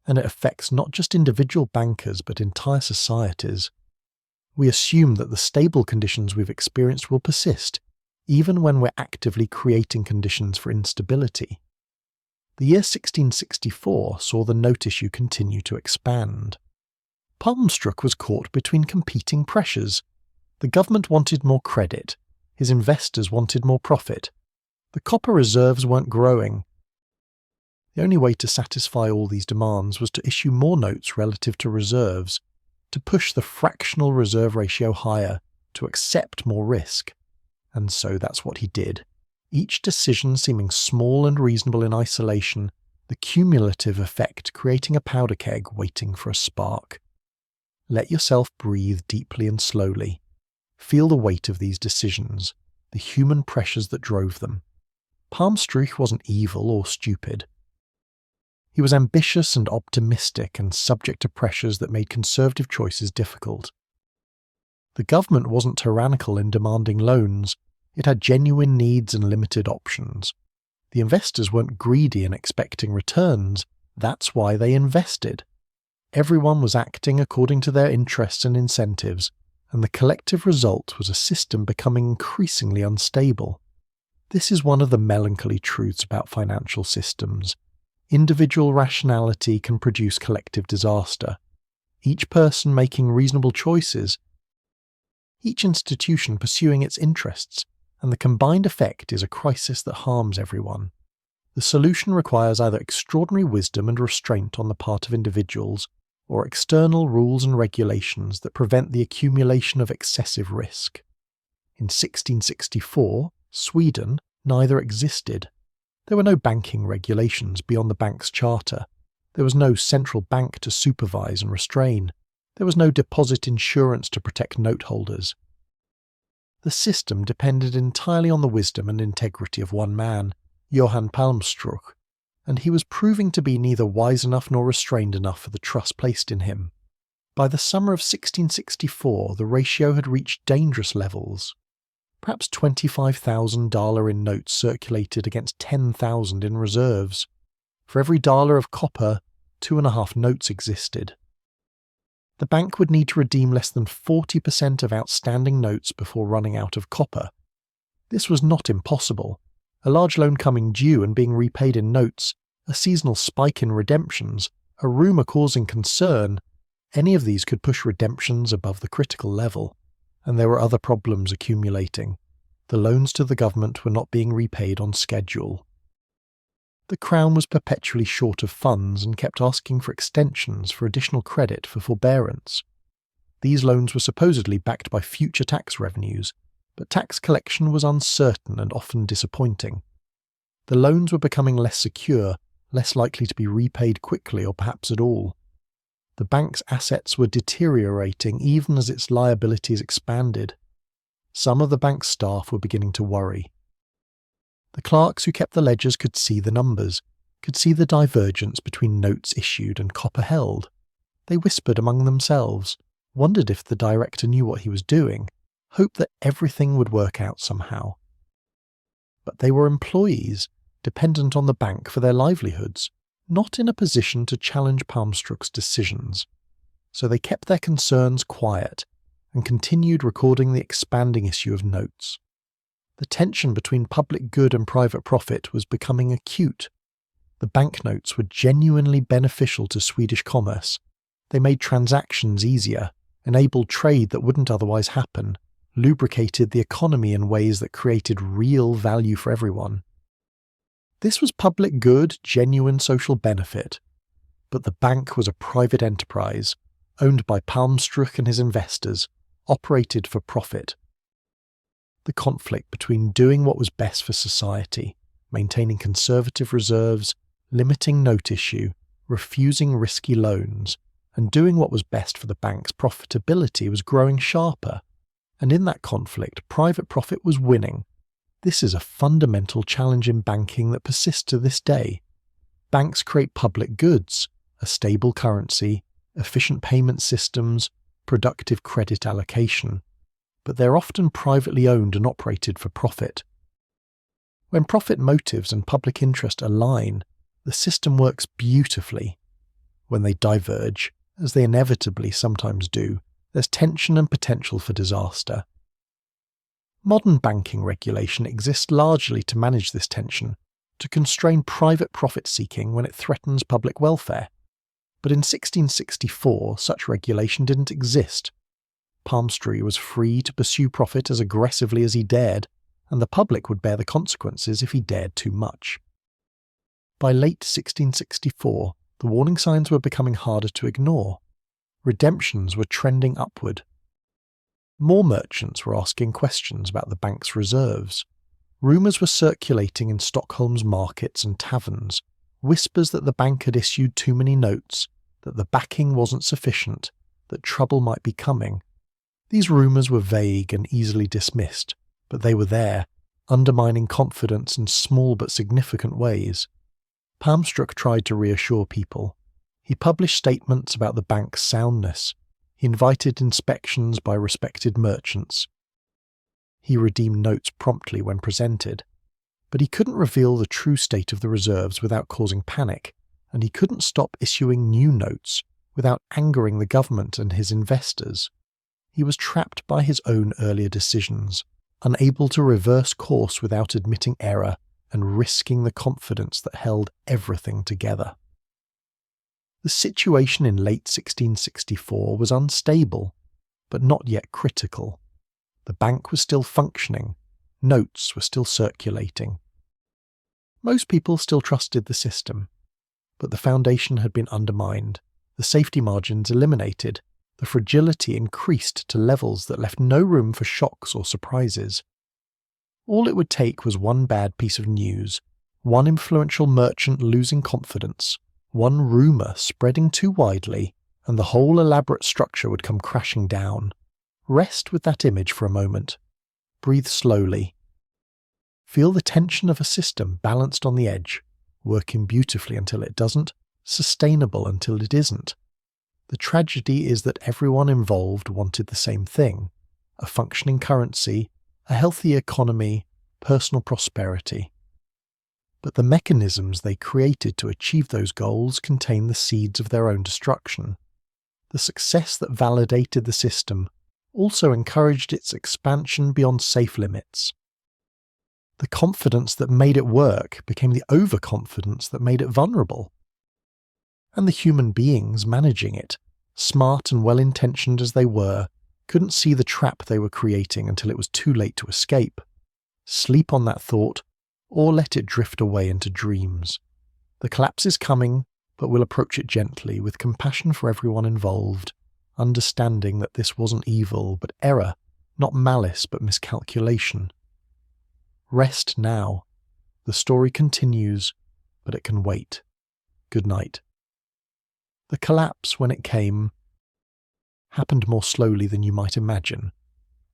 And it affects not just individual bankers but entire societies. We assume that the stable conditions we've experienced will persist, even when we're actively creating conditions for instability. The year 1664 saw the note issue continue to expand. Palmstruch was caught between competing pressures. The government wanted more credit. His investors wanted more profit. The copper reserves weren't growing. The only way to satisfy all these demands was to issue more notes relative to reserves, to push the fractional reserve ratio higher, to accept more risk. And so that's what he did. Each decision seeming small and reasonable in isolation, the cumulative effect creating a powder keg waiting for a spark. Let yourself breathe deeply and slowly. Feel the weight of these decisions, the human pressures that drove them. Palmstruch wasn't evil or stupid. He was ambitious and optimistic and subject to pressures that made conservative choices difficult. The government wasn't tyrannical in demanding loans. It had genuine needs and limited options. The investors weren't greedy and expecting returns. That's why they invested. Everyone was acting according to their interests and incentives, and the collective result was a system becoming increasingly unstable. This is one of the melancholy truths about financial systems. Individual rationality can produce collective disaster. Each person making reasonable choices, each institution pursuing its interests, and the combined effect is a crisis that harms everyone. The solution requires either extraordinary wisdom and restraint on the part of individuals, or external rules and regulations that prevent the accumulation of excessive risk. In 1664, Sweden, neither existed. There were no banking regulations beyond the bank's charter. There was no central bank to supervise and restrain. There was no deposit insurance to protect note holders. The system depended entirely on the wisdom and integrity of one man, Johan Palmstruch, and he was proving to be neither wise enough nor restrained enough for the trust placed in him. By the summer of 1664, the ratio had reached dangerous levels. Perhaps $25,000 in notes circulated against 10,000 in reserves. For every dollar of copper, 2.5 notes existed. The bank would need to redeem less than 40% of outstanding notes before running out of copper. This was not impossible. A large loan coming due and being repaid in notes, a seasonal spike in redemptions, a rumour causing concern, any of these could push redemptions above the critical level. And there were other problems accumulating. The loans to the government were not being repaid on schedule. The Crown was perpetually short of funds and kept asking for extensions for additional credit for forbearance. These loans were supposedly backed by future tax revenues, but tax collection was uncertain and often disappointing. The loans were becoming less secure, less likely to be repaid quickly or perhaps at all. The bank's assets were deteriorating even as its liabilities expanded. Some of the bank's staff were beginning to worry. The clerks who kept the ledgers could see the numbers, could see the divergence between notes issued and copper held. They whispered among themselves, wondered if the director knew what he was doing, hoped that everything would work out somehow. But they were employees, dependent on the bank for their livelihoods, not in a position to challenge Palmstruch's decisions. So they kept their concerns quiet and continued recording the expanding issue of notes. The tension between public good and private profit was becoming acute. The banknotes were genuinely beneficial to Swedish commerce. They made transactions easier, enabled trade that wouldn't otherwise happen, lubricated the economy in ways that created real value for everyone. This was public good, genuine social benefit. But the bank was a private enterprise, owned by Palmstruch and his investors, operated for profit. The conflict between doing what was best for society, maintaining conservative reserves, limiting note issue, refusing risky loans, and doing what was best for the bank's profitability was growing sharper. And in that conflict, private profit was winning. This is a fundamental challenge in banking that persists to this day. Banks create public goods, a stable currency, efficient payment systems, productive credit allocation, but they're often privately owned and operated for profit. When profit motives and public interest align, the system works beautifully. When they diverge, as they inevitably sometimes do, there's tension and potential for disaster. Modern banking regulation exists largely to manage this tension, to constrain private profit-seeking when it threatens public welfare. But in 1664, such regulation didn't exist. Palmstruch was free to pursue profit as aggressively as he dared, and the public would bear the consequences if he dared too much. By late 1664, the warning signs were becoming harder to ignore. Redemptions were trending upward. More merchants were asking questions about the bank's reserves. Rumours were circulating in Stockholm's markets and taverns, whispers that the bank had issued too many notes, that the backing wasn't sufficient, that trouble might be coming. These rumours were vague and easily dismissed, but they were there, undermining confidence in small but significant ways. Palmstruch tried to reassure people. He published statements about the bank's soundness. He invited inspections by respected merchants. He redeemed notes promptly when presented. But he couldn't reveal the true state of the reserves without causing panic, and he couldn't stop issuing new notes without angering the government and his investors. He was trapped by his own earlier decisions, unable to reverse course without admitting error and risking the confidence that held everything together. The situation in late 1664 was unstable, but not yet critical. The bank was still functioning, notes were still circulating. Most people still trusted the system, but the foundation had been undermined. The the safety margins eliminated, the fragility increased to levels that left no room for shocks or surprises. All it would take was one bad piece of news, one influential merchant losing confidence, one rumour spreading too widely, and the whole elaborate structure would come crashing down. Rest with that image for a moment. Breathe slowly. Feel the tension of a system balanced on the edge, working beautifully until it doesn't, sustainable until it isn't. The tragedy is that everyone involved wanted the same thing: a functioning currency, a healthy economy, personal prosperity. But the mechanisms they created to achieve those goals contain the seeds of their own destruction. The success that validated the system also encouraged its expansion beyond safe limits. The confidence that made it work became the overconfidence that made it vulnerable. And the human beings managing it, smart and well-intentioned as they were, couldn't see the trap they were creating until it was too late to escape. Sleep on that thought, or let it drift away into dreams. The collapse is coming, but we'll approach it gently, with compassion for everyone involved, understanding that this wasn't evil, but error, not malice, but miscalculation. Rest now. The story continues, but it can wait. Good night. The collapse, when it came, happened more slowly than you might imagine.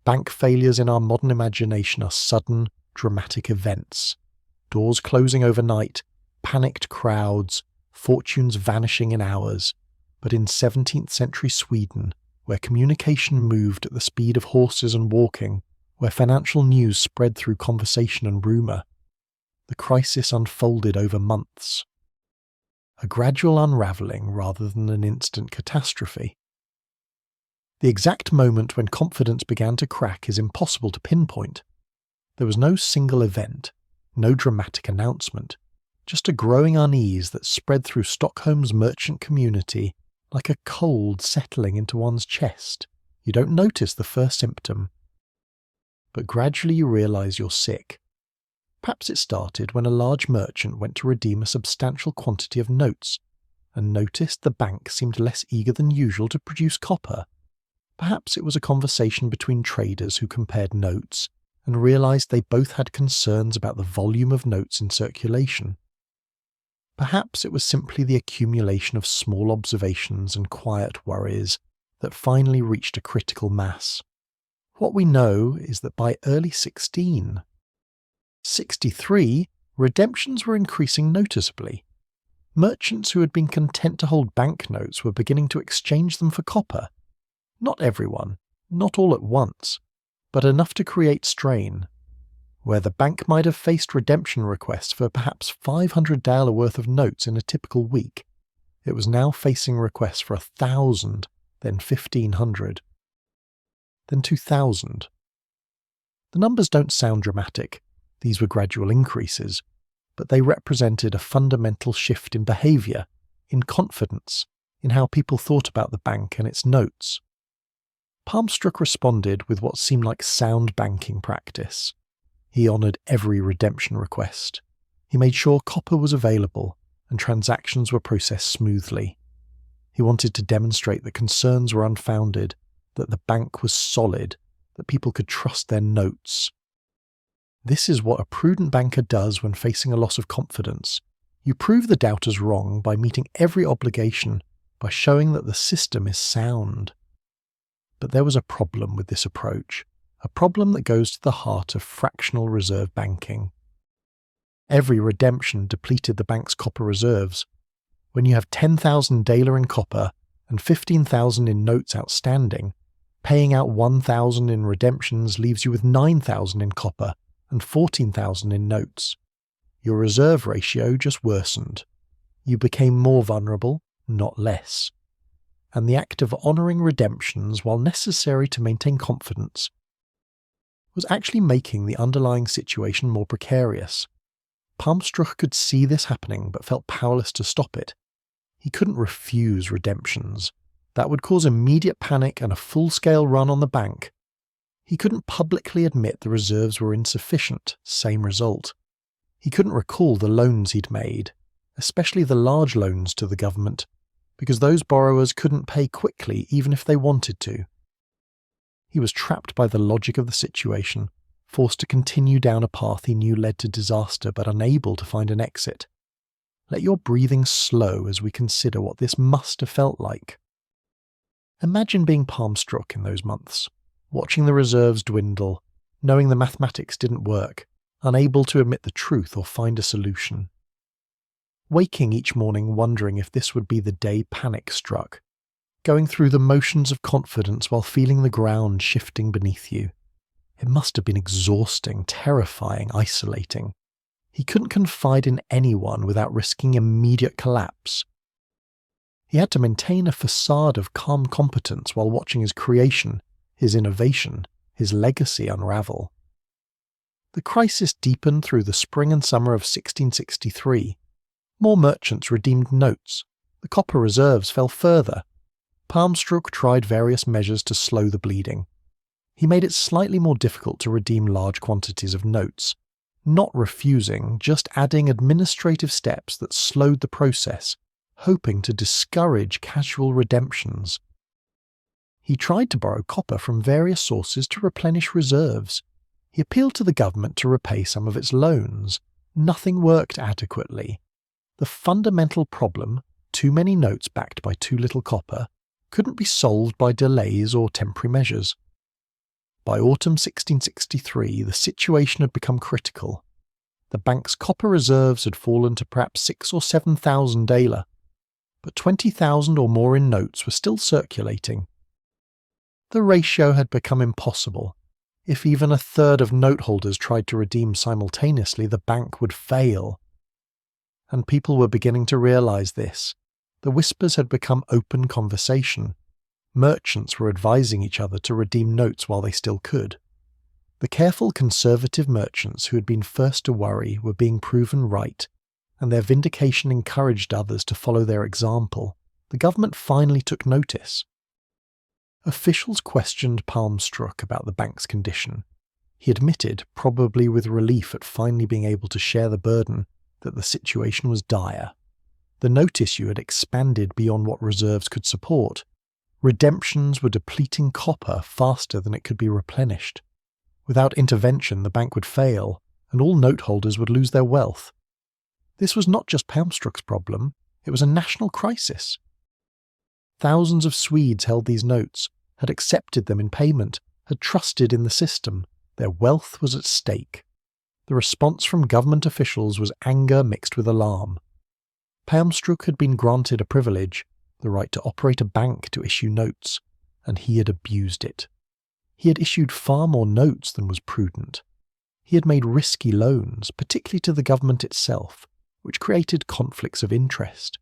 Bank failures in our modern imagination are sudden, dramatic events. Doors closing overnight, panicked crowds, fortunes vanishing in hours. But in 17th century Sweden, where communication moved at the speed of horses and walking, where financial news spread through conversation and rumour, the crisis unfolded over months. A gradual unravelling rather than an instant catastrophe. The exact moment when confidence began to crack is impossible to pinpoint. There was no single event, no dramatic announcement, just a growing unease that spread through Stockholm's merchant community like a cold settling into one's chest. You don't notice the first symptom, but gradually you realise you're sick. Perhaps it started when a large merchant went to redeem a substantial quantity of notes and noticed the bank seemed less eager than usual to produce copper. Perhaps it was a conversation between traders who compared notes and realised they both had concerns about the volume of notes in circulation. Perhaps it was simply the accumulation of small observations and quiet worries that finally reached a critical mass. What we know is that by early 1663, redemptions were increasing noticeably. Merchants who had been content to hold banknotes were beginning to exchange them for copper. Not everyone, not all at once, but enough to create strain. Where the bank might have faced redemption requests for perhaps $500 worth of notes in a typical week, it was now facing requests for 1,000, then 1,500, then 2,000. The numbers don't sound dramatic. These were gradual increases, but they represented a fundamental shift in behaviour, in confidence, in how people thought about the bank and its notes. Palmstruch responded with what seemed like sound banking practice. He honoured every redemption request. He made sure copper was available and transactions were processed smoothly. He wanted to demonstrate that concerns were unfounded, that the bank was solid, that people could trust their notes. This is what a prudent banker does when facing a loss of confidence. You prove the doubters wrong by meeting every obligation, by showing that the system is sound. But there was a problem with this approach, a problem that goes to the heart of fractional reserve banking. Every redemption depleted the bank's copper reserves. When you have 10,000 daler in copper and 15,000 in notes outstanding, paying out 1,000 in redemptions leaves you with 9,000 in copper and 14,000 in notes. Your reserve ratio just worsened. You became more vulnerable, not less. And the act of honouring redemptions, while necessary to maintain confidence, was actually making the underlying situation more precarious. Palmstruch could see this happening but felt powerless to stop it. He couldn't refuse redemptions. That would cause immediate panic and a full-scale run on the bank. He couldn't publicly admit the reserves were insufficient, same result. He couldn't recall the loans he'd made, especially the large loans to the government, because those borrowers couldn't pay quickly even if they wanted to. He was trapped by the logic of the situation, forced to continue down a path he knew led to disaster but unable to find an exit. Let your breathing slow as we consider what this must have felt like. Imagine being Palmstruch in those months, watching the reserves dwindle, knowing the mathematics didn't work, unable to admit the truth or find a solution. Waking each morning wondering if this would be the day panic struck, going through the motions of confidence while feeling the ground shifting beneath you. It must have been exhausting, terrifying, isolating. He couldn't confide in anyone without risking immediate collapse. He had to maintain a facade of calm competence while watching his creation, his innovation, his legacy unravel. The crisis deepened through the spring and summer of 1663. More merchants redeemed notes. The copper reserves fell further. Palmstruch tried various measures to slow the bleeding. He made it slightly more difficult to redeem large quantities of notes, not refusing, just adding administrative steps that slowed the process, hoping to discourage casual redemptions. He tried to borrow copper from various sources to replenish reserves. He appealed to the government to repay some of its loans. Nothing worked adequately. The fundamental problem, too many notes backed by too little copper, couldn't be solved by delays or temporary measures. By autumn 1663, the situation had become critical. The bank's copper reserves had fallen to perhaps 6,000 or 7,000 daler, but 20,000 or more in notes were still circulating. The ratio had become impossible. If even a third of note holders tried to redeem simultaneously, the bank would fail. And people were beginning to realize this. The whispers had become open conversation. Merchants were advising each other to redeem notes while they still could. The careful conservative merchants who had been first to worry were being proven right, and their vindication encouraged others to follow their example. The government finally took notice. Officials questioned Palmstruch about the bank's condition. He admitted, probably with relief at finally being able to share the burden, that the situation was dire. The note issue had expanded beyond what reserves could support. Redemptions were depleting copper faster than it could be replenished. Without intervention, the bank would fail, and all note holders would lose their wealth. This was not just Palmstruch's problem, it was a national crisis. Thousands of Swedes held these notes, had accepted them in payment, had trusted in the system. Their wealth was at stake. The response from government officials was anger mixed with alarm. Palmstruch had been granted a privilege, the right to operate a bank to issue notes, and he had abused it. He had issued far more notes than was prudent. He had made risky loans, particularly to the government itself, which created conflicts of interest.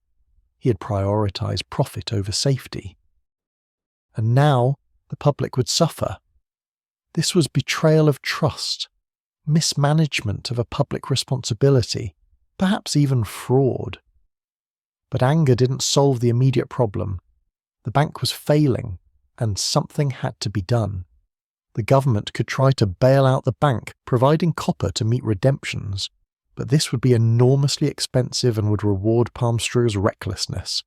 He had prioritized profit over safety. And now the public would suffer. This was betrayal of trust, mismanagement of a public responsibility, perhaps even fraud. But anger didn't solve the immediate problem. The bank was failing, and something had to be done. The government could try to bail out the bank, providing copper to meet redemptions, but this would be enormously expensive and would reward Palmstruch's recklessness.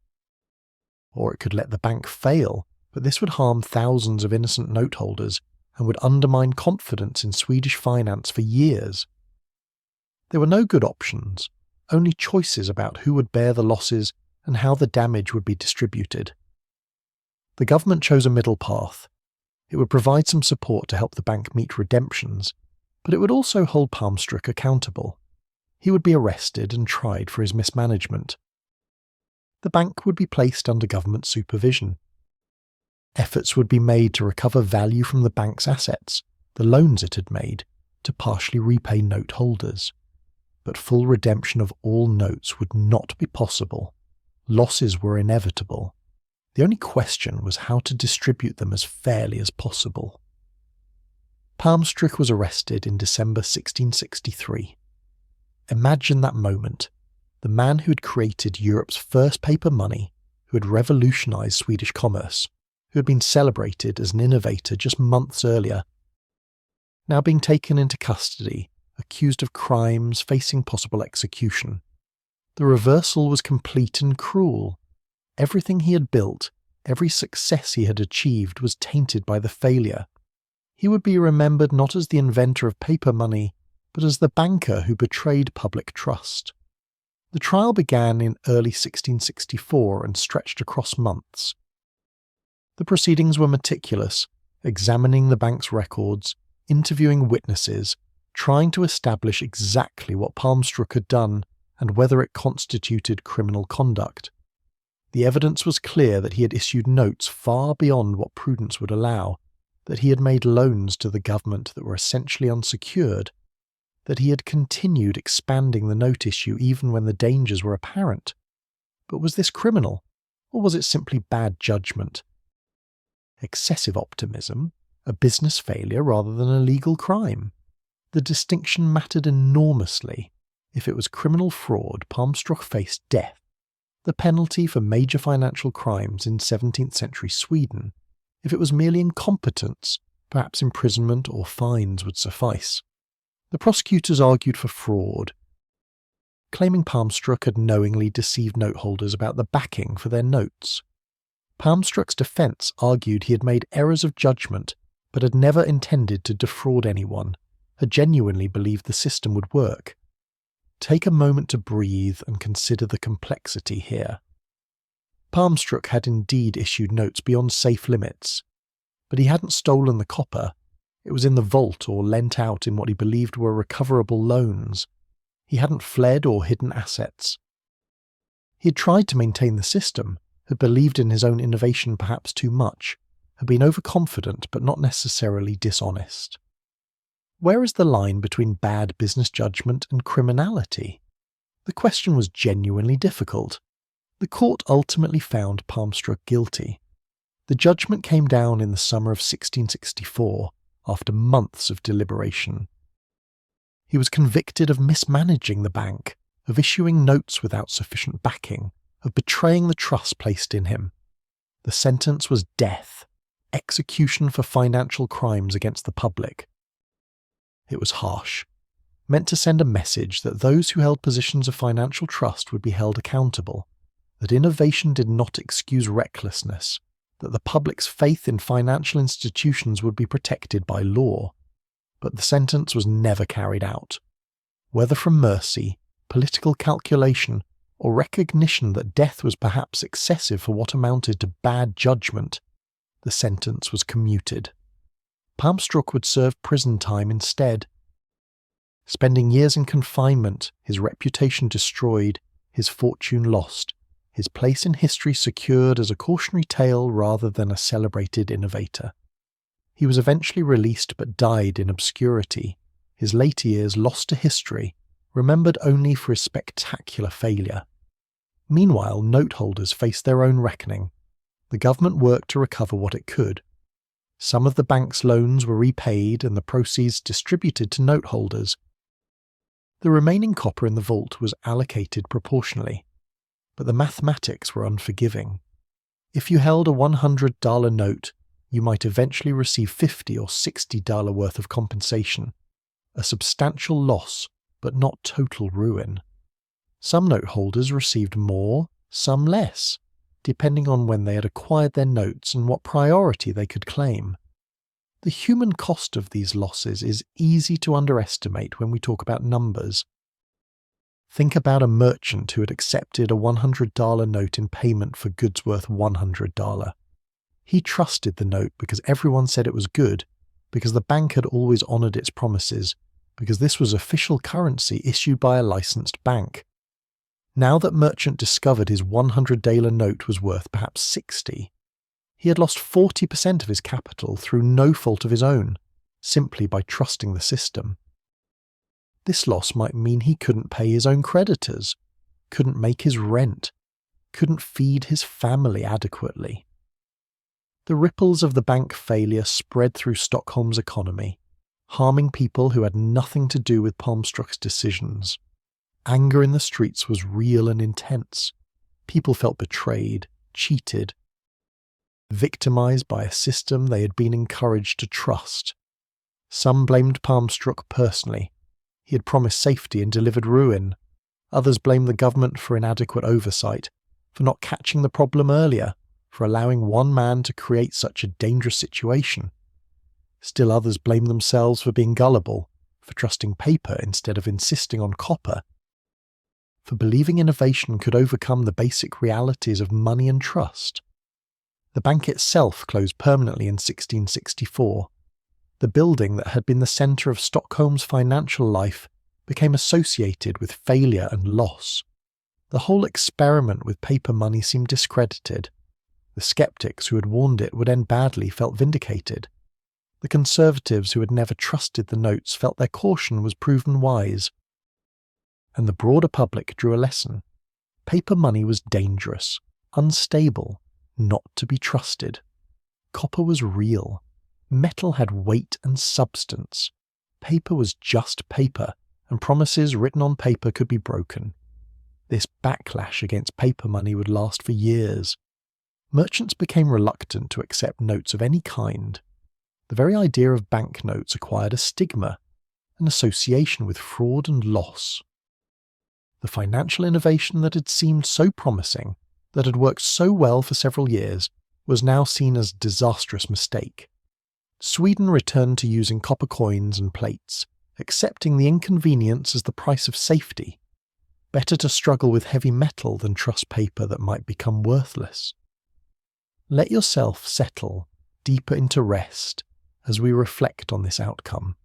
Or it could let the bank fail, but this would harm thousands of innocent note holders and would undermine confidence in Swedish finance for years. There were no good options, only choices about who would bear the losses and how the damage would be distributed. The government chose a middle path. It would provide some support to help the bank meet redemptions, but it would also hold Palmstruch accountable. He would be arrested and tried for his mismanagement. The bank would be placed under government supervision. Efforts would be made to recover value from the bank's assets, the loans it had made, to partially repay note holders. But full redemption of all notes would not be possible. Losses were inevitable. The only question was how to distribute them as fairly as possible. Palmstruch was arrested in December 1663. Imagine that moment. The man who had created Europe's first paper money, who had revolutionized Swedish commerce, who had been celebrated as an innovator just months earlier, now being taken into custody, accused of crimes, facing possible execution. The reversal was complete and cruel. Everything he had built, every success he had achieved was tainted by the failure. He would be remembered not as the inventor of paper money, but as the banker who betrayed public trust. The trial began in early 1664 and stretched across months. The proceedings were meticulous, examining the bank's records, interviewing witnesses, trying to establish exactly what Palmstruch had done and whether it constituted criminal conduct. The evidence was clear that he had issued notes far beyond what prudence would allow, that he had made loans to the government that were essentially unsecured, that he had continued expanding the note issue even when the dangers were apparent. But was this criminal, or was it simply bad judgment? Excessive optimism, a business failure rather than a legal crime. The distinction mattered enormously. If it was criminal fraud, Palmstruch faced death, the penalty for major financial crimes in 17th century Sweden. If it was merely incompetence, perhaps imprisonment or fines would suffice. The prosecutors argued for fraud, claiming Palmstruch had knowingly deceived note holders about the backing for their notes. Palmstruch's defence argued he had made errors of judgment, but had never intended to defraud anyone, had genuinely believed the system would work. Take a moment to breathe and consider the complexity here. Palmstruch had indeed issued notes beyond safe limits, but he hadn't stolen the copper. It was in the vault or lent out in what he believed were recoverable loans. He hadn't fled or hidden assets. He had tried to maintain the system, had believed in his own innovation perhaps too much, had been overconfident but not necessarily dishonest. Where is the line between bad business judgment and criminality? The question was genuinely difficult. The court ultimately found Palmstruch guilty. The judgment came down in the summer of 1664, after months of deliberation. He was convicted of mismanaging the bank, of issuing notes without sufficient backing, of betraying the trust placed in him. The sentence was death, execution for financial crimes against the public. It was harsh, meant to send a message that those who held positions of financial trust would be held accountable, that innovation did not excuse recklessness, that the public's faith in financial institutions would be protected by law. But the sentence was never carried out. Whether from mercy, political calculation, or recognition that death was perhaps excessive for what amounted to bad judgment, the sentence was commuted. Palmstruch would serve prison time instead. Spending years in confinement, his reputation destroyed, his fortune lost, his place in history secured as a cautionary tale rather than a celebrated innovator. He was eventually released but died in obscurity, his later years lost to history, remembered only for his spectacular failure. Meanwhile, note holders faced their own reckoning. The government worked to recover what it could. Some of the bank's loans were repaid and the proceeds distributed to note holders. The remaining copper in the vault was allocated proportionally, but the mathematics were unforgiving. If you held a $100 note, you might eventually receive $50 or $60 worth of compensation, a substantial loss, but not total ruin. Some note holders received more, some less, depending on when they had acquired their notes and what priority they could claim. The human cost of these losses is easy to underestimate when we talk about numbers. Think about a merchant who had accepted a $100 note in payment for goods worth $100. He trusted the note because everyone said it was good, because the bank had always honoured its promises, because this was official currency issued by a licensed bank. Now that merchant discovered his $100 note was worth perhaps 60, he had lost 40% of his capital through no fault of his own, simply by trusting the system. This loss might mean he couldn't pay his own creditors, couldn't make his rent, couldn't feed his family adequately. The ripples of the bank failure spread through Stockholm's economy, harming people who had nothing to do with Palmstruch's decisions. Anger in the streets was real and intense. People felt betrayed, cheated, victimized by a system they had been encouraged to trust. Some blamed Palmstruch personally. He had promised safety and delivered ruin. Others blamed the government for inadequate oversight. for not catching the problem earlier, for allowing one man to create such a dangerous situation. Still others blame themselves for being gullible, for trusting paper instead of insisting on copper, for believing innovation could overcome the basic realities of money and trust. The bank itself closed permanently in 1664. The building that had been the centre of Stockholm's financial life became associated with failure and loss. The whole experiment with paper money seemed discredited. The sceptics who had warned it would end badly felt vindicated. The conservatives who had never trusted the notes felt their caution was proven wise. And the broader public drew a lesson. Paper money was dangerous, unstable, not to be trusted. Copper was real. Metal had weight and substance. Paper was just paper, and promises written on paper could be broken. This backlash against paper money would last for years. Merchants became reluctant to accept notes of any kind. The very idea of banknotes acquired a stigma, an association with fraud and loss. The financial innovation that had seemed so promising, that had worked so well for several years, was now seen as a disastrous mistake. Sweden returned to using copper coins and plates, accepting the inconvenience as the price of safety. Better to struggle with heavy metal than trust paper that might become worthless. Let yourself settle deeper into rest as we reflect on this outcome.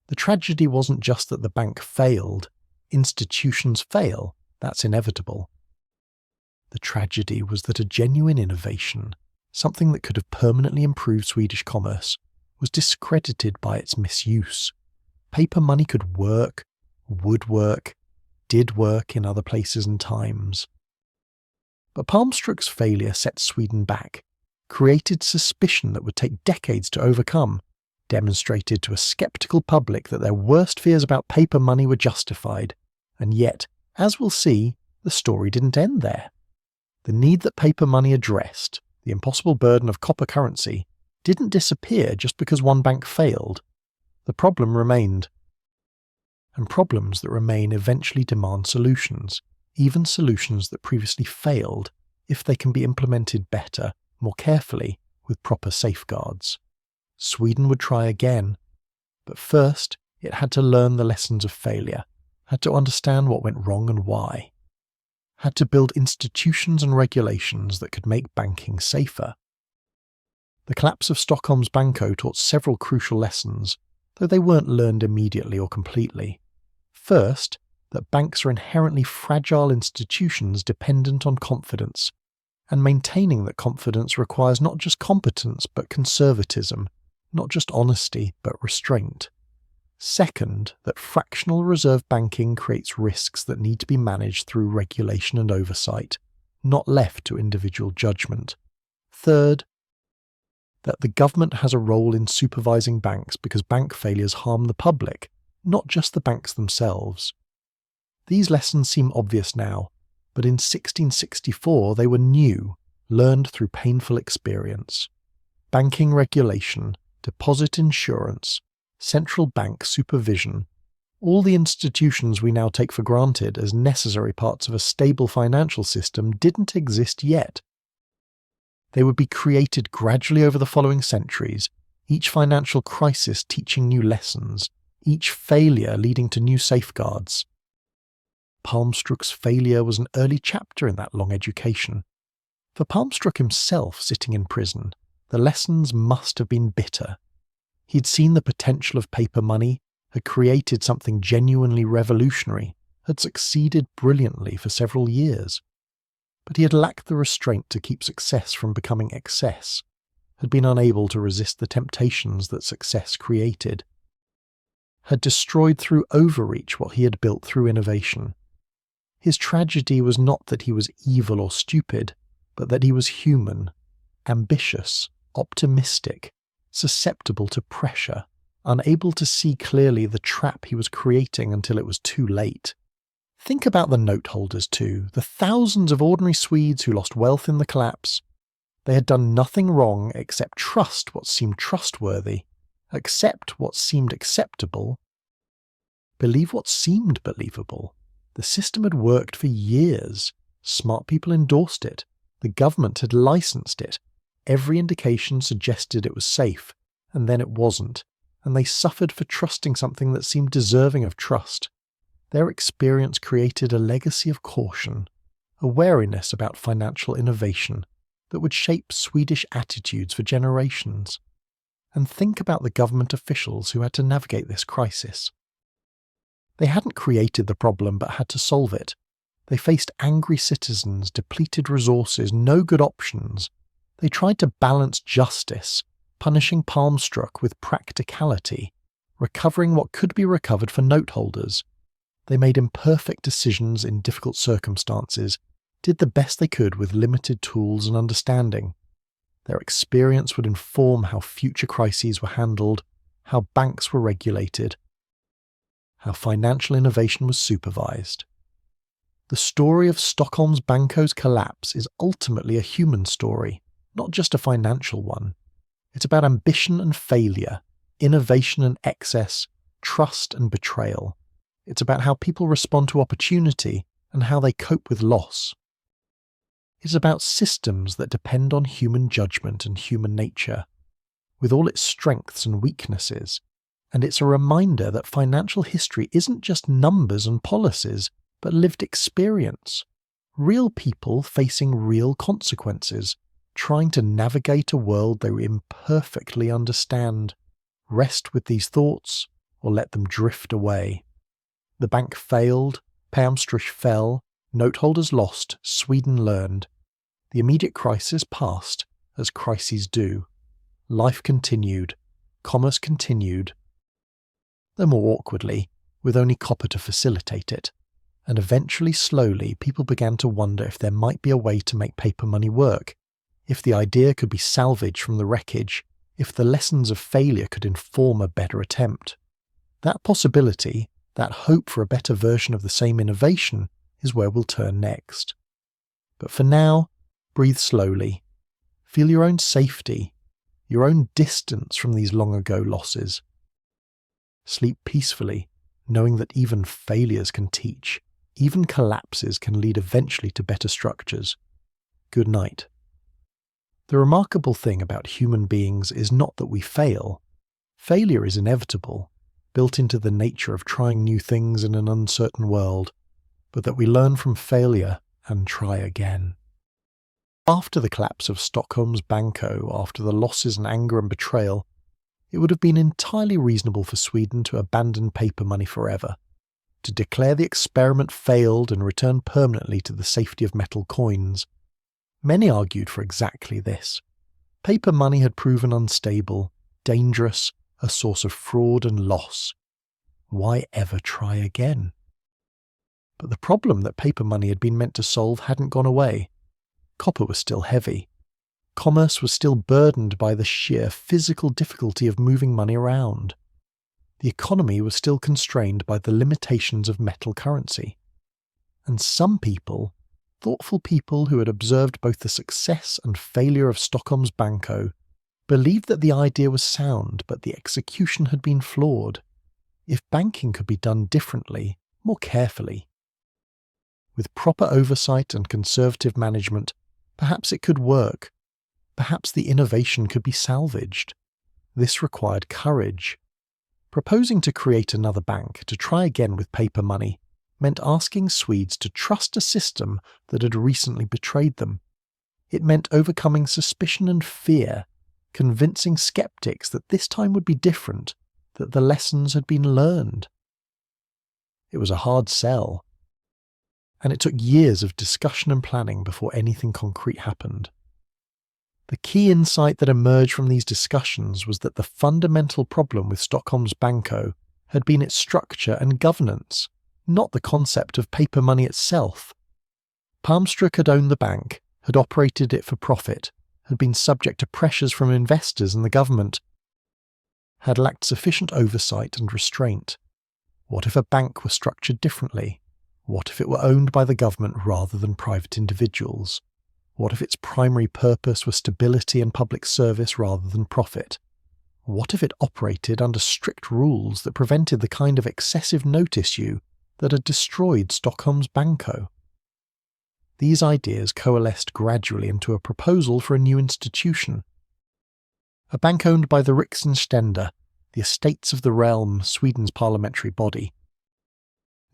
The tragedy wasn't just that the bank failed. Institutions fail, that's inevitable. The tragedy was that a genuine innovation, something that could have permanently improved Swedish commerce, was discredited by its misuse. Paper money could work, would work, did work in other places and times. But Palmstruch's failure set Sweden back, created suspicion that would take decades to overcome, demonstrated to a sceptical public that their worst fears about paper money were justified. And yet, as we'll see, the story didn't end there. The need that paper money addressed, the impossible burden of copper currency, didn't disappear just because one bank failed. The problem remained. And problems that remain eventually demand solutions, even solutions that previously failed, if they can be implemented better, more carefully, with proper safeguards. Sweden would try again, but first it had to learn the lessons of failure, had to understand what went wrong and why, had to build institutions and regulations that could make banking safer. The collapse of Stockholms Banco taught several crucial lessons, though they weren't learned immediately or completely. First, that banks are inherently fragile institutions dependent on confidence, and maintaining that confidence requires not just competence but conservatism, not just honesty but restraint. Second, that fractional reserve banking creates risks that need to be managed through regulation and oversight, not left to individual judgment. Third, that the government has a role in supervising banks because bank failures harm the public, not just the banks themselves. These lessons seem obvious now, but in 1664 they were new, learned through painful experience. Banking regulation, deposit insurance, central bank supervision, all the institutions we now take for granted as necessary parts of a stable financial system didn't exist yet. They would be created gradually over the following centuries, each financial crisis teaching new lessons, each failure leading to new safeguards. Palmstruch's failure was an early chapter in that long education. For Palmstruch himself sitting in prison, the lessons must have been bitter. He'd seen the potential of paper money, had created something genuinely revolutionary, had succeeded brilliantly for several years. But he had lacked the restraint to keep success from becoming excess, had been unable to resist the temptations that success created, had destroyed through overreach what he had built through innovation. His tragedy was not that he was evil or stupid, but that he was human, ambitious, optimistic, susceptible to pressure, unable to see clearly the trap he was creating until it was too late. Think about the note holders too, the thousands of ordinary Swedes who lost wealth in the collapse. They had done nothing wrong except trust what seemed trustworthy, accept what seemed acceptable, believe what seemed believable. The system had worked for years. Smart people endorsed it. The government had licensed it. Every indication suggested it was safe, and then it wasn't, and they suffered for trusting something that seemed deserving of trust. Their experience created a legacy of caution, a wariness about financial innovation that would shape Swedish attitudes for generations. And think about the government officials who had to navigate this crisis. They hadn't created the problem but had to solve it. They faced angry citizens, depleted resources, no good options. They tried to balance justice, punishing Palmstruch with practicality, recovering what could be recovered for note holders. They made imperfect decisions in difficult circumstances, did the best they could with limited tools and understanding. Their experience would inform how future crises were handled, how banks were regulated, how financial innovation was supervised. The story of Stockholms Banco's collapse is ultimately a human story, not just a financial one. It's about ambition and failure, innovation and excess, trust and betrayal. It's about how people respond to opportunity and how they cope with loss. It's about systems that depend on human judgment and human nature, with all its strengths and weaknesses. And it's a reminder that financial history isn't just numbers and policies, but lived experience. Real people facing real consequences, trying to navigate a world they imperfectly understand. Rest with these thoughts, or let them drift away. The bank failed, Palmstruch fell, note holders lost, Sweden learned. The immediate crisis passed, as crises do. Life continued, commerce continued, though more awkwardly, with only copper to facilitate it. And eventually, slowly, people began to wonder if there might be a way to make paper money work, if the idea could be salvaged from the wreckage, if the lessons of failure could inform a better attempt. That possibility, that hope for a better version of the same innovation, is where we'll turn next. But for now, breathe slowly. Feel your own safety, your own distance from these long-ago losses. Sleep peacefully, knowing that even failures can teach. Even collapses can lead eventually to better structures. Good night. The remarkable thing about human beings is not that we fail. Failure is inevitable, built into the nature of trying new things in an uncertain world, but that we learn from failure and try again. After the collapse of Stockholms Banco, after the losses and anger and betrayal, it would have been entirely reasonable for Sweden to abandon paper money forever, to declare the experiment failed and return permanently to the safety of metal coins. Many argued for exactly this. Paper money had proven unstable, dangerous, a source of fraud and loss. Why ever try again? But the problem that paper money had been meant to solve hadn't gone away. Copper was still heavy. Commerce was still burdened by the sheer physical difficulty of moving money around. The economy was still constrained by the limitations of metal currency. And some people, thoughtful people who had observed both the success and failure of Stockholms Banco, believed that the idea was sound, but the execution had been flawed. If banking could be done differently, more carefully, with proper oversight and conservative management, perhaps it could work. Perhaps the innovation could be salvaged. This required courage. Proposing to create another bank, to try again with paper money, meant asking Swedes to trust a system that had recently betrayed them. It meant overcoming suspicion and fear, convincing skeptics that this time would be different, that the lessons had been learned. It was a hard sell, and it took years of discussion and planning before anything concrete happened. The key insight that emerged from these discussions was that the fundamental problem with Stockholms Banco had been its structure and governance, not the concept of paper money itself. Palmstruch had owned the bank, had operated it for profit, had been subject to pressures from investors and the government, had lacked sufficient oversight and restraint. What if a bank were structured differently? What if it were owned by the government rather than private individuals? What if its primary purpose was stability and public service rather than profit? What if it operated under strict rules that prevented the kind of excessive note issue that had destroyed Stockholms Banco? these ideas coalesced gradually into a proposal for a new institution. A bank owned by the Riksbank, the Estates of the Realm, Sweden's parliamentary body.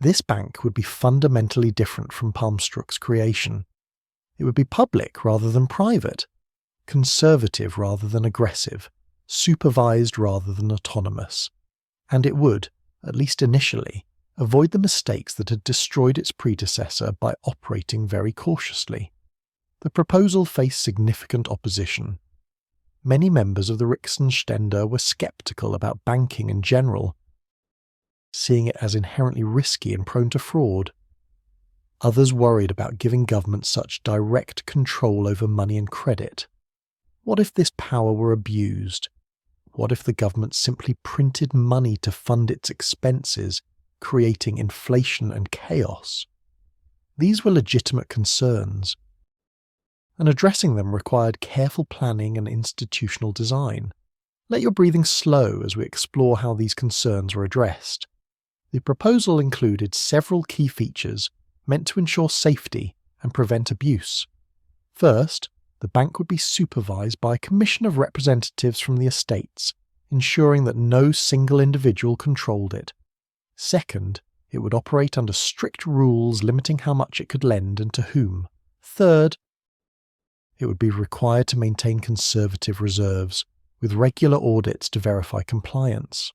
This bank would be fundamentally different from Palmstruch's creation. It would be public rather than private, conservative rather than aggressive, supervised rather than autonomous. And it would, at least initially, avoid the mistakes that had destroyed its predecessor by operating very cautiously. The proposal faced significant opposition. Many members of the Riksbank were sceptical about banking in general, seeing it as inherently risky and prone to fraud. Others worried about giving governments such direct control over money and credit. What if this power were abused? What if the government simply printed money to fund its expenses, creating inflation and chaos? These were legitimate concerns, and addressing them required careful planning and institutional design. Let your breathing slow as we explore how these concerns were addressed. The proposal included several key features meant to ensure safety and prevent abuse. First, the bank would be supervised by a commission of representatives from the estates, ensuring that no single individual controlled it. Second, it would operate under strict rules limiting how much it could lend and to whom. Third, it would be required to maintain conservative reserves, with regular audits to verify compliance.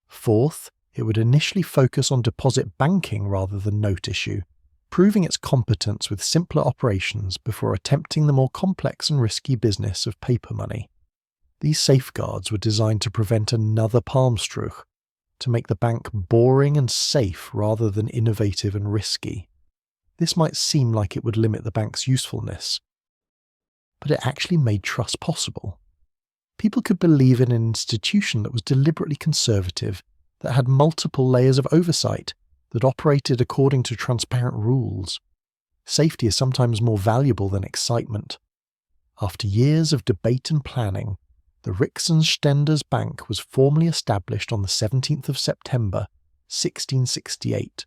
Fourth, it would initially focus on deposit banking rather than note issue, proving its competence with simpler operations before attempting the more complex and risky business of paper money. These safeguards were designed to prevent another Palmstruch, to make the bank boring and safe rather than innovative and risky. This might seem like it would limit the bank's usefulness, but it actually made trust possible. People could believe in an institution that was deliberately conservative, that had multiple layers of oversight, that operated according to transparent rules. Safety is sometimes more valuable than excitement. After years of debate and planning, the Riksbank Bank was formally established on the 17th of September, 1668.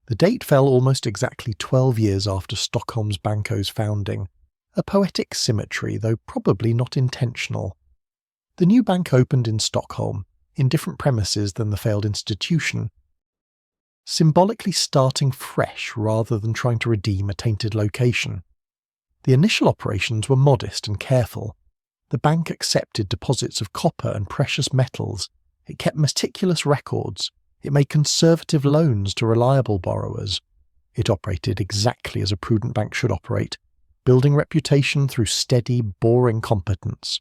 The date fell almost exactly 12 years after Stockholms Banco's founding, a poetic symmetry, though probably not intentional. The new bank opened in Stockholm, in different premises than the failed institution, symbolically starting fresh rather than trying to redeem a tainted location. The initial operations were modest and careful. The bank accepted deposits of copper and precious metals. It kept meticulous records. It made conservative loans to reliable borrowers. It operated exactly as a prudent bank should operate, building reputation through steady, boring competence.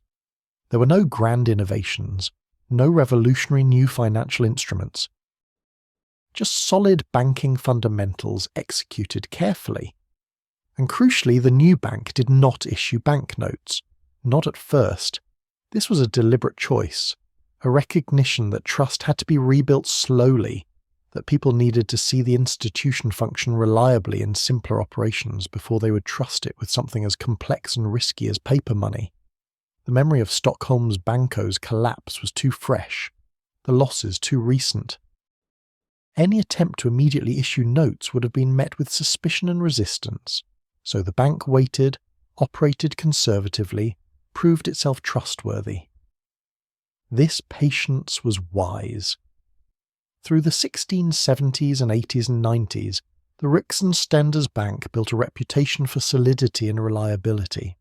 There were no grand innovations, no revolutionary new financial instruments. Just solid banking fundamentals executed carefully. And crucially, the new bank did not issue banknotes. Not at first. This was a deliberate choice, a recognition that trust had to be rebuilt slowly, that people needed to see the institution function reliably in simpler operations before they would trust it with something as complex and risky as paper money. The memory of Stockholms Banco's collapse was too fresh, the losses too recent. Any attempt to immediately issue notes would have been met with suspicion and resistance, so the bank waited, operated conservatively, proved itself trustworthy. This patience was wise. Through the 1670s and 80s and 90s, the Riksbank Bank built a reputation for solidity and reliability.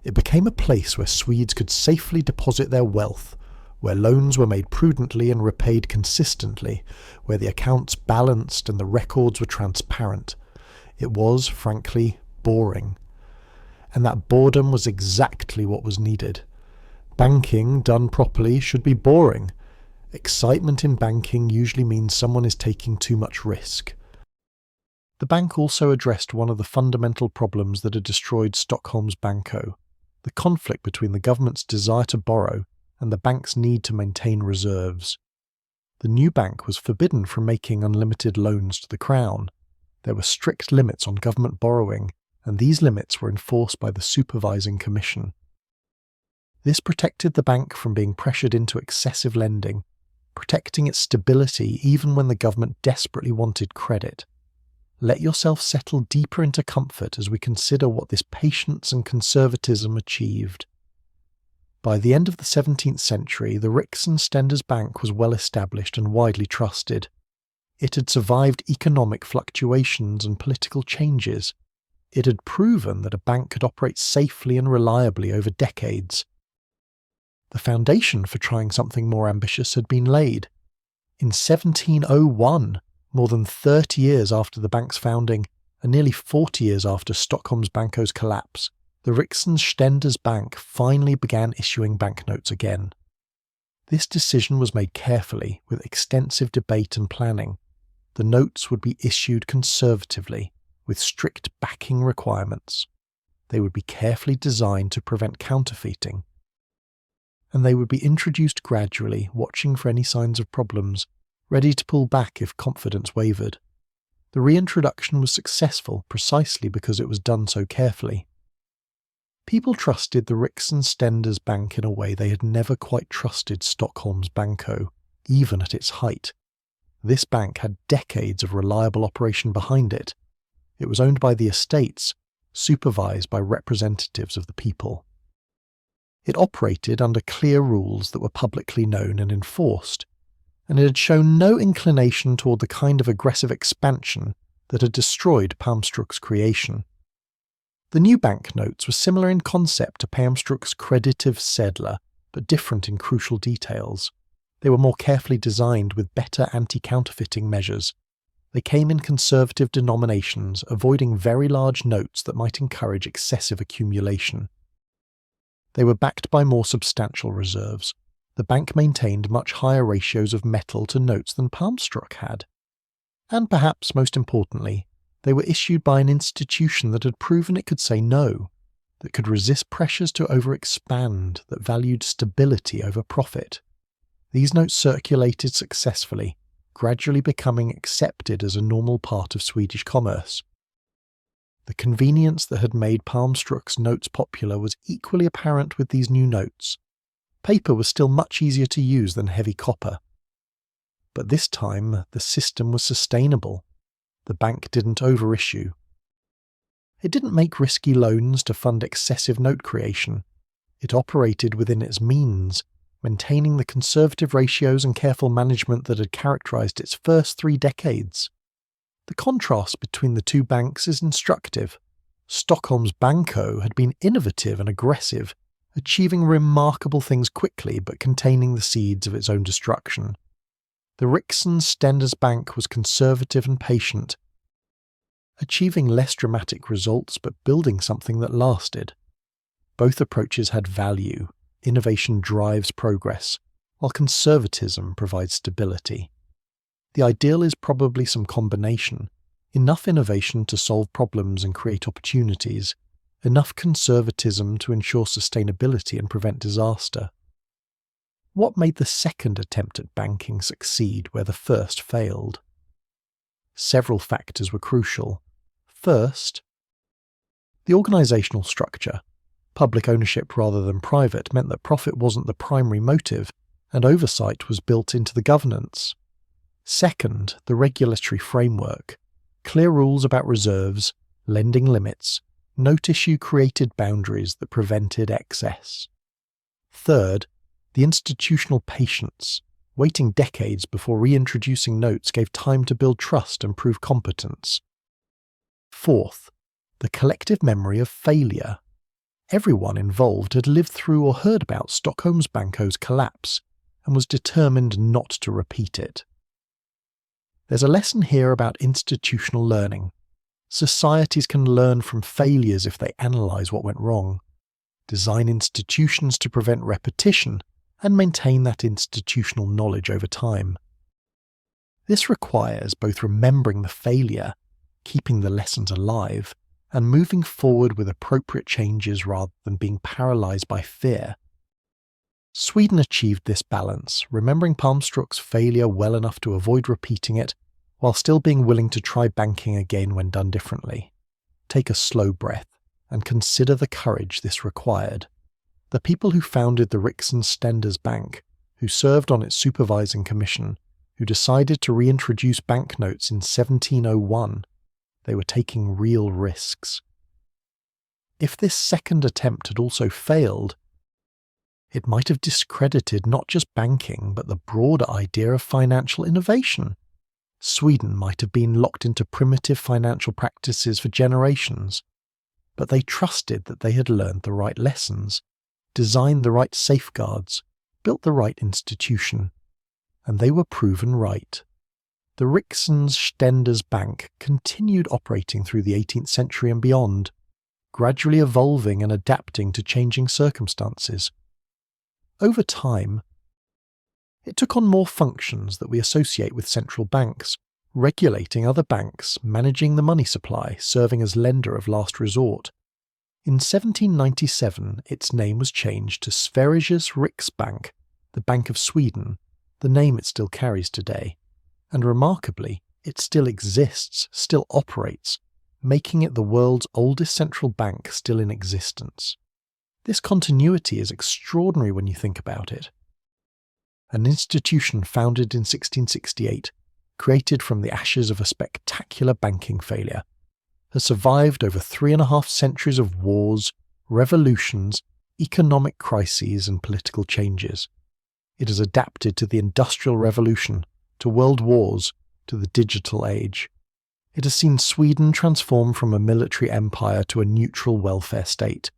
It became a place where Swedes could safely deposit their wealth, where loans were made prudently and repaid consistently, where the accounts balanced and the records were transparent. It was, frankly, boring. And that boredom was exactly what was needed. Banking, done properly, should be boring. Excitement in banking usually means someone is taking too much risk. The bank also addressed one of the fundamental problems that had destroyed Stockholms Banco, the conflict between the government's desire to borrow and the bank's need to maintain reserves. The new bank was forbidden from making unlimited loans to the Crown. There were strict limits on government borrowing, and these limits were enforced by the Supervising Commission. This protected the bank from being pressured into excessive lending, protecting its stability even when the government desperately wanted credit. let yourself settle deeper into comfort as we consider what this patience and conservatism achieved. By the end of the 17th century, the Riksdagens Bank was well established and widely trusted. It had survived economic fluctuations and political changes. It had proven that a bank could operate safely and reliably over decades. The foundation for trying something more ambitious had been laid. In 1701, more than 30 years after the bank's founding, and nearly 40 years after Stockholms Banco's collapse, the Riksdagens Bank finally began issuing banknotes again. This decision was made carefully, with extensive debate and planning. The notes would be issued conservatively, with strict backing requirements. They would be carefully designed to prevent counterfeiting. And they would be introduced gradually, watching for any signs of problems, ready to pull back if confidence wavered. The reintroduction was successful precisely because it was done so carefully. People trusted the Riksdagens Bank in a way they had never quite trusted Stockholms Banco, even at its height. This bank had decades of reliable operation behind it. It was owned by the estates, supervised by representatives of the people. It operated under clear rules that were publicly known and enforced, and it had shown no inclination toward the kind of aggressive expansion that had destroyed Palmstruch's creation. The new banknotes were similar in concept to Palmstruch's kreditivsedlar, but different in crucial details. They were more carefully designed with better anti-counterfeiting measures. They came in conservative denominations, avoiding very large notes that might encourage excessive accumulation. They were backed by more substantial reserves. The bank maintained much higher ratios of metal to notes than Palmstruch had. And perhaps most importantly, they were issued by an institution that had proven it could say no, that could resist pressures to overexpand, that valued stability over profit. These notes circulated successfully, gradually becoming accepted as a normal part of Swedish commerce. The convenience that had made Palmstruch's notes popular was equally apparent with these new notes. Paper was still much easier to use than heavy copper. But this time, the system was sustainable. The bank didn't overissue. It didn't make risky loans to fund excessive note creation. It operated within its means, maintaining the conservative ratios and careful management that had characterized its first 3 decades. The contrast between the two banks is instructive. Stockholms Banco had been innovative and aggressive, achieving remarkable things quickly but containing the seeds of its own destruction. The Riksdagens Bank was conservative and patient, achieving less dramatic results but building something that lasted. Both approaches had value. Innovation drives progress, while conservatism provides stability. The ideal is probably some combination: enough innovation to solve problems and create opportunities, enough conservatism to ensure sustainability and prevent disaster. What made the second attempt at banking succeed where the first failed? Several factors were crucial. First, the organizational structure. Public ownership rather than private meant that profit wasn't the primary motive, and oversight was built into the governance. Second, the regulatory framework. Clear rules about reserves, lending limits, note issue created boundaries that prevented excess. Third, the institutional patience. Waiting decades before reintroducing notes gave time to build trust and prove competence. Fourth, the collective memory of failure. Everyone involved had lived through or heard about Stockholms Banco's collapse and was determined not to repeat it. There's a lesson here about institutional learning. Societies can learn from failures if they analyse what went wrong, design institutions to prevent repetition, and maintain that institutional knowledge over time. This requires both remembering the failure, keeping the lessons alive, and moving forward with appropriate changes rather than being paralysed by fear. Sweden achieved this balance, remembering Palmstruch's failure well enough to avoid repeating it, while still being willing to try banking again when done differently. Take a slow breath and consider the courage this required. The people who founded the Riksdagens Bank, who served on its supervising commission, who decided to reintroduce banknotes in 1701, They were taking real risks. If this second attempt had also failed, it might have discredited not just banking, but the broader idea of financial innovation. Sweden might have been locked into primitive financial practices for generations, but they trusted that they had learned the right lessons, designed the right safeguards, built the right institution, and they were proven right. The Stockholms Bank continued operating through the 18th century and beyond, gradually evolving and adapting to changing circumstances. Over time, it took on more functions that we associate with central banks, regulating other banks, managing the money supply, serving as lender of last resort. In 1797, its name was changed to Sveriges Riksbank, the Bank of Sweden, the name it still carries today. And remarkably, it still exists, still operates, making it the world's oldest central bank still in existence. This continuity is extraordinary when you think about it. An institution founded in 1668, created from the ashes of a spectacular banking failure, has survived over 3.5 centuries of wars, revolutions, economic crises and political changes. It has adapted to the Industrial Revolution, to world wars, to the digital age. It has seen Sweden transform from a military empire to a neutral welfare state.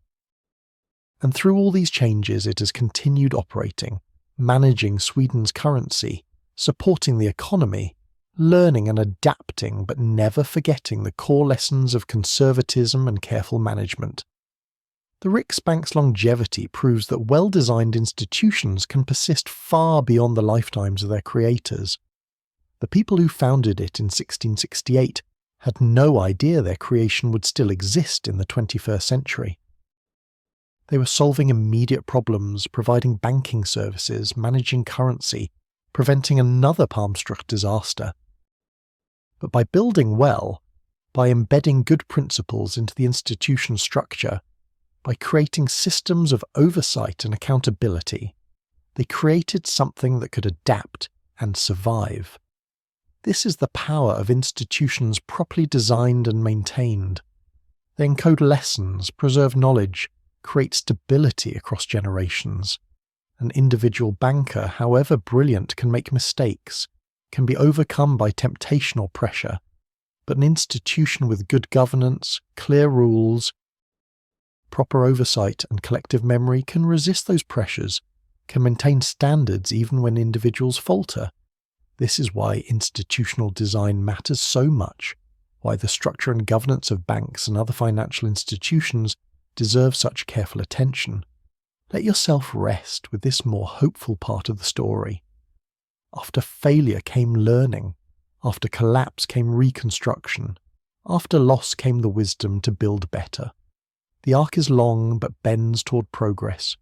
And through all these changes it has continued operating, managing Sweden's currency, supporting the economy, learning and adapting but never forgetting the core lessons of conservatism and careful management. The Riksbank's longevity proves that well-designed institutions can persist far beyond the lifetimes of their creators. The people who founded it in 1668 had no idea their creation would still exist in the 21st century. They were solving immediate problems, providing banking services, managing currency, preventing another Palmstruch disaster. But by building well, by embedding good principles into the institution's structure, by creating systems of oversight and accountability, they created something that could adapt and survive. This is the power of institutions properly designed and maintained. They encode lessons, preserve knowledge, create stability across generations. An individual banker, however brilliant, can make mistakes, can be overcome by temptation or pressure, but an institution with good governance, clear rules, proper oversight and collective memory can resist those pressures, can maintain standards even when individuals falter. This is why institutional design matters so much, why the structure and governance of banks and other financial institutions deserve such careful attention. Let yourself rest with this more hopeful part of the story. After failure came learning, after collapse came reconstruction, after loss came the wisdom to build better. The arc is long but bends toward progress.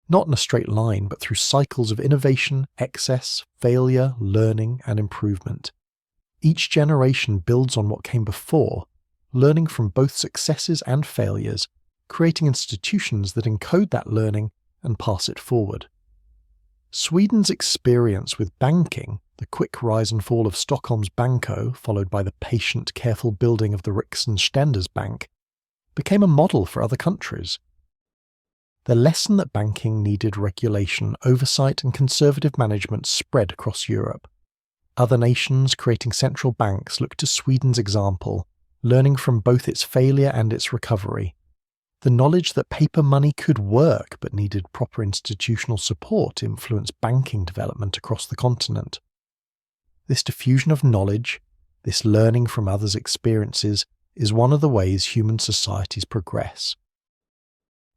Not in a straight line, but through cycles of innovation, excess, failure, learning, and improvement. Each generation builds on what came before, learning from both successes and failures, creating institutions that encode that learning and pass it forward. Sweden's experience with banking, the quick rise and fall of Stockholms Banco, followed by the patient, careful building of the Stockholms Bank, became a model for other countries. The lesson that banking needed regulation, oversight and conservative management spread across Europe. Other nations creating central banks looked to Sweden's example, learning from both its failure and its recovery. The knowledge that paper money could work but needed proper institutional support influenced banking development across the continent. This diffusion of knowledge, this learning from others' experiences, is one of the ways human societies progress.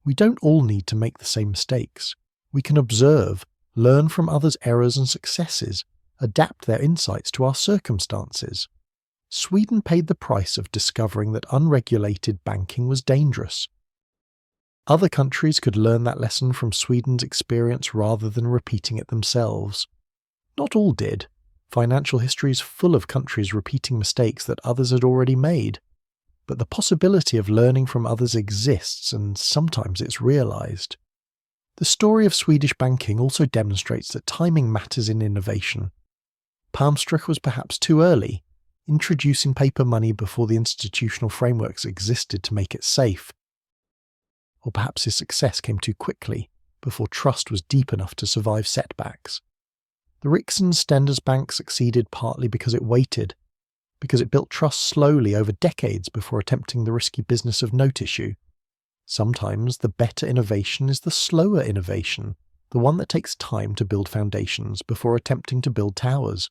We don't all need to make the same mistakes. We can observe, learn from others' errors and successes, adapt their insights to our circumstances. Sweden paid the price of discovering that unregulated banking was dangerous. Other countries could learn that lesson from Sweden's experience rather than repeating it themselves. Not all did. Financial history is full of countries repeating mistakes that others had already made. But the possibility of learning from others exists, and sometimes it's realized. The story of Swedish banking also demonstrates that timing matters in innovation. Palmstruch was perhaps too early. introducing paper money before the institutional frameworks existed to make it safe. Or perhaps his success came too quickly, before trust was deep enough to survive setbacks. The Riksens Bank succeeded partly because it waited, because it built trust slowly over decades before attempting the risky business of note issue. Sometimes the better innovation is the slower innovation, the one that takes time to build foundations before attempting to build towers.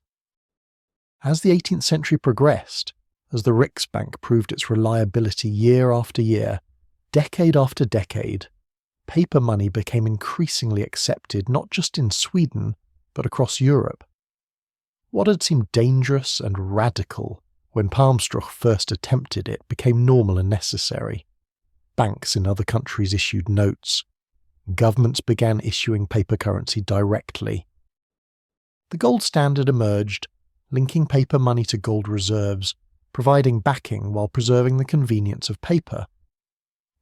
As the 18th century progressed, as the Riksbank proved its reliability year after year, decade after decade, paper money became increasingly accepted not just in Sweden, but across Europe. What had seemed dangerous and radical when Palmstruch first attempted it became normal and necessary. Banks in other countries issued notes. Governments began issuing paper currency directly. The gold standard emerged, linking paper money to gold reserves, providing backing while preserving the convenience of paper.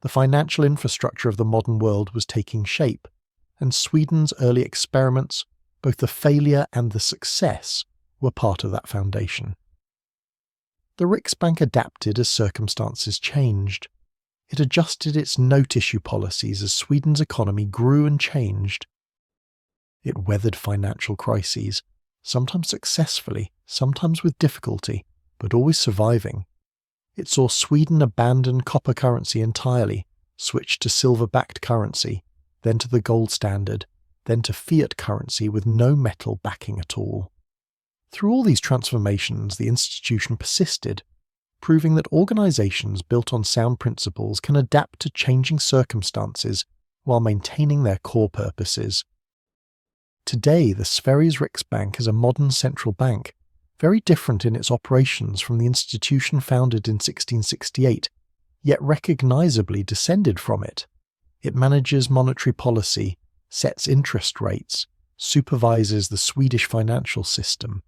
The financial infrastructure of the modern world was taking shape, and Sweden's early experiments, both the failure and the success, were part of that foundation. The Riksbank adapted as circumstances changed. It adjusted its note issue policies as Sweden's economy grew and changed. It weathered financial crises, sometimes successfully, sometimes with difficulty, but always surviving. It saw Sweden abandon copper currency entirely, switch to silver-backed currency, then to the gold standard, then to fiat currency with no metal backing at all. Through all these transformations, the institution persisted, proving that organizations built on sound principles can adapt to changing circumstances while maintaining their core purposes. Today, the Sveriges Riksbank is a modern central bank, very different in its operations from the institution founded in 1668, yet recognizably descended from it. It manages monetary policy, sets interest rates, supervises the Swedish financial system.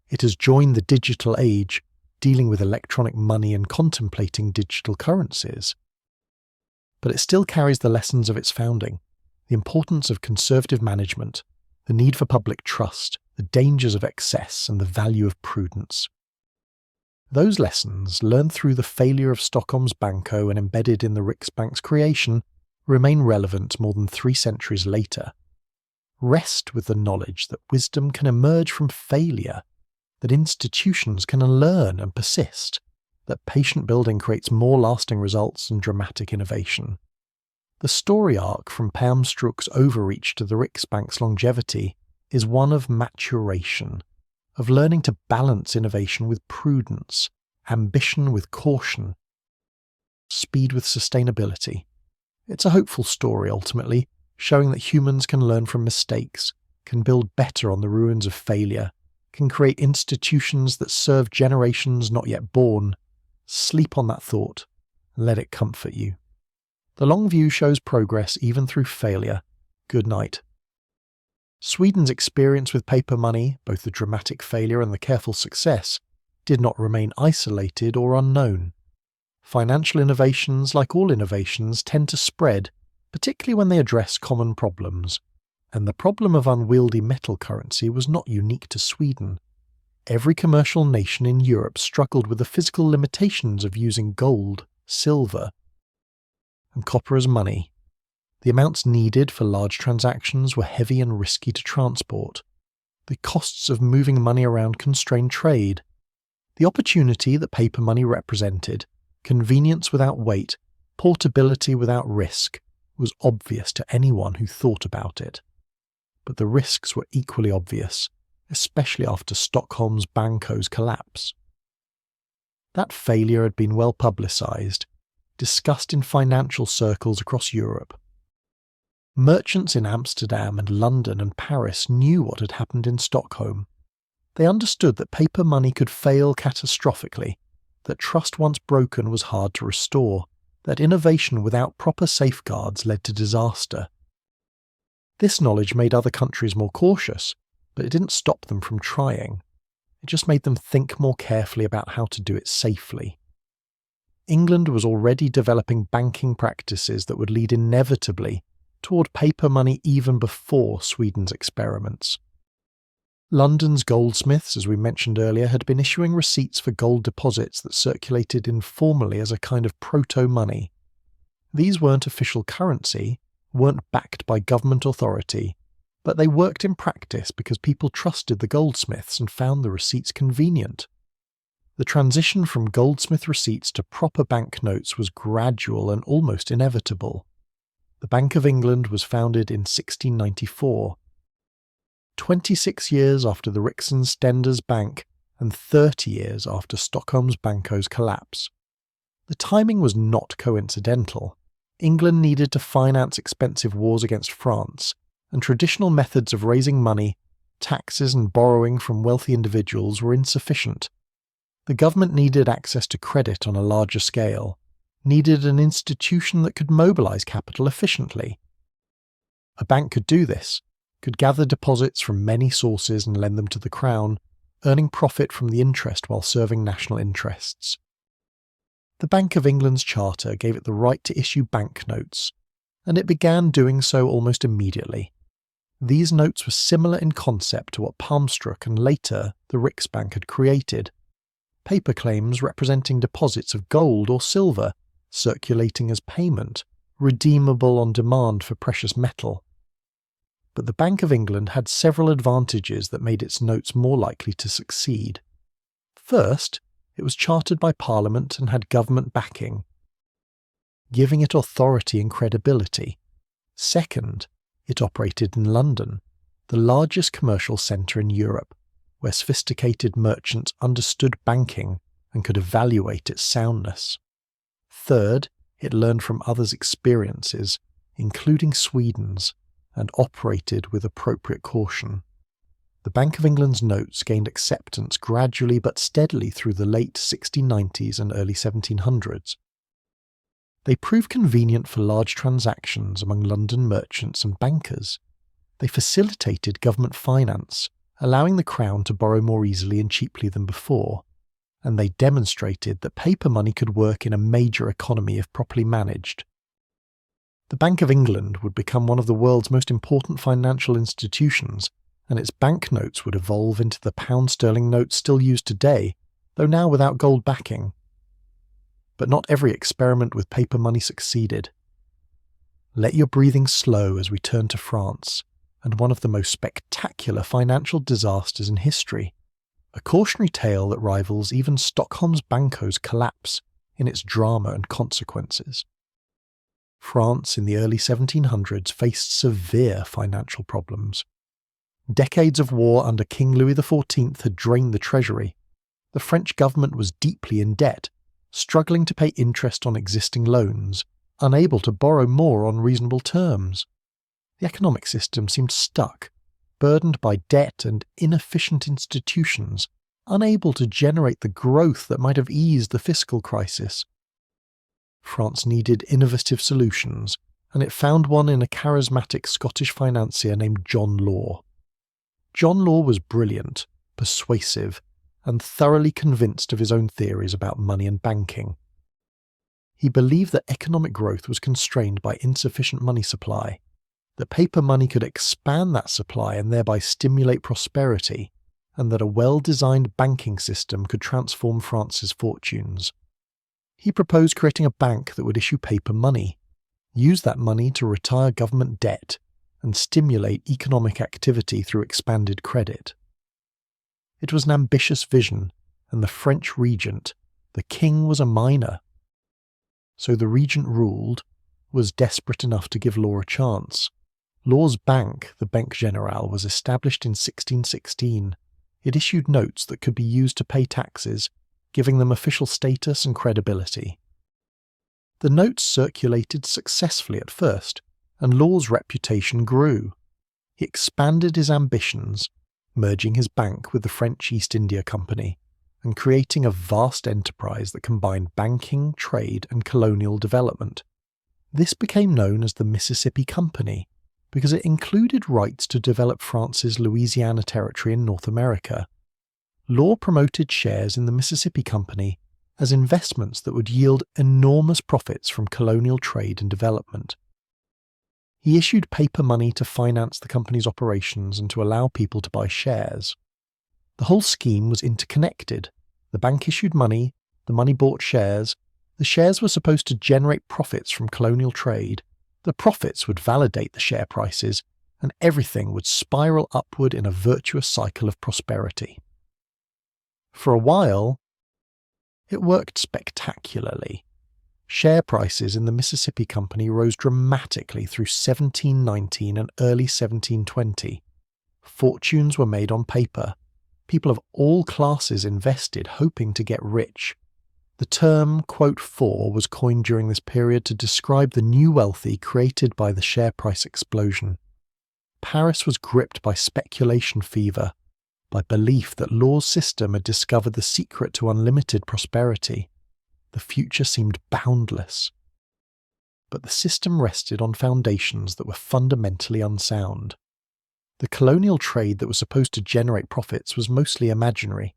It has joined the digital age, dealing with electronic money and contemplating digital currencies. But it still carries the lessons of its founding, the importance of conservative management, the need for public trust, the dangers of excess, and the value of prudence. Those lessons, learned through the failure of Stockholms Banco and embedded in the Riksbank's creation, remain relevant more than 3 centuries later. Rest with the knowledge that wisdom can emerge from failure, that institutions can learn and persist, that patient building creates more lasting results than dramatic innovation. The story arc from Palmstruch's overreach to the Riksbank's longevity is one of maturation, of learning to balance innovation with prudence, ambition with caution, speed with sustainability. It's a hopeful story, ultimately, showing that humans can learn from mistakes, can build better on the ruins of failure, can create institutions that serve generations not yet born. Sleep on that thought, and let it comfort you. The long view shows progress even through failure. Good night. Sweden's experience with paper money, both the dramatic failure and the careful success, did not remain isolated or unknown. Financial innovations, like all innovations, tend to spread, particularly when they address common problems. And the problem of unwieldy metal currency was not unique to Sweden. Every commercial nation in Europe struggled with the physical limitations of using gold, silver, and copper as money. The amounts needed for large transactions were heavy and risky to transport. The costs of moving money around constrained trade. The opportunity that paper money represented, convenience without weight, portability without risk, was obvious to anyone who thought about it. But the risks were equally obvious, especially after Stockholms Banco's collapse. That failure had been well publicised, discussed in financial circles across Europe. Merchants in Amsterdam and London and Paris knew what had happened in Stockholm. They understood that paper money could fail catastrophically, that trust once broken was hard to restore, that innovation without proper safeguards led to disaster. This knowledge made other countries more cautious, but it didn't stop them from trying. It just made them think more carefully about how to do it safely. England was already developing banking practices that would lead inevitably toward paper money even before Sweden's experiments. London's goldsmiths, as we mentioned earlier, had been issuing receipts for gold deposits that circulated informally as a kind of proto-money. These weren't official currency, weren't backed by government authority, but they worked in practice because people trusted the goldsmiths and found the receipts convenient. The transition from goldsmith receipts to proper banknotes was gradual and almost inevitable. The Bank of England was founded in 1694. 26 years after the Stender's Bank and 30 years after Stockholms Banco's collapse. The timing was not coincidental. England needed to finance expensive wars against France, and traditional methods of raising money, taxes and borrowing from wealthy individuals were insufficient. The government needed access to credit on a larger scale, needed an institution that could mobilize capital efficiently. A bank could do this, could gather deposits from many sources and lend them to the Crown, earning profit from the interest while serving national interests. The Bank of England's charter gave it the right to issue banknotes, and it began doing so almost immediately. These notes were similar in concept to what Palmstruch and later the Riksbank had created. Paper claims representing deposits of gold or silver, circulating as payment, redeemable on demand for precious metal. But the Bank of England had several advantages that made its notes more likely to succeed. First, it was chartered by Parliament and had government backing, giving it authority and credibility. Second, it operated in London, the largest commercial centre in Europe, where sophisticated merchants understood banking and could evaluate its soundness. Third, it learned from others' experiences, including Sweden's, and operated with appropriate caution. The Bank of England's notes gained acceptance gradually but steadily through the late 1690s and early 1700s. They proved convenient for large transactions among London merchants and bankers. They facilitated government finance, allowing the Crown to borrow more easily and cheaply than before, and they demonstrated that paper money could work in a major economy if properly managed. The Bank of England would become one of the world's most important financial institutions, and its banknotes would evolve into the pound sterling notes still used today, though now without gold backing. But not every experiment with paper money succeeded. Let your breathing slow as we turn to France, and one of the most spectacular financial disasters in history, a cautionary tale that rivals even Stockholms Banco's collapse in its drama and consequences. France in the early 1700s faced severe financial problems. Decades of war under King Louis XIV had drained the treasury. The French government was deeply in debt, struggling to pay interest on existing loans, unable to borrow more on reasonable terms. The economic system seemed stuck, burdened by debt and inefficient institutions, unable to generate the growth that might have eased the fiscal crisis. France needed innovative solutions, and it found one in a charismatic Scottish financier named John Law. John Law was brilliant, persuasive, and thoroughly convinced of his own theories about money and banking. He believed that economic growth was constrained by insufficient money supply, that paper money could expand that supply and thereby stimulate prosperity, and that a well-designed banking system could transform France's fortunes. He proposed creating a bank that would issue paper money, use that money to retire government debt, and stimulate economic activity through expanded credit. It was an ambitious vision, and the French regent, the king, was a minor. So the regent ruled, was desperate enough to give Law a chance. Law's bank, the Banque Générale, was established in 1616. It issued notes that could be used to pay taxes, giving them official status and credibility. The notes circulated successfully at first, and Law's reputation grew. He expanded his ambitions, merging his bank with the French East India Company, and creating a vast enterprise that combined banking, trade, and colonial development. This became known as the Mississippi Company, because it included rights to develop France's Louisiana Territory in North America. Law promoted shares in the Mississippi Company as investments that would yield enormous profits from colonial trade and development. He issued paper money to finance the company's operations and to allow people to buy shares. The whole scheme was interconnected. The bank issued money, the money bought shares, the shares were supposed to generate profits from colonial trade, the profits would validate the share prices, and everything would spiral upward in a virtuous cycle of prosperity. For a while, it worked spectacularly. Share prices in the Mississippi Company rose dramatically through 1719 and early 1720. Fortunes were made on paper. People of all classes invested, hoping to get rich. The term, quote, "for" was coined during this period to describe the new wealthy created by the share price explosion. Paris was gripped by speculation fever, by belief that Law's system had discovered the secret to unlimited prosperity. The future seemed boundless. But the system rested on foundations that were fundamentally unsound. The colonial trade that was supposed to generate profits was mostly imaginary.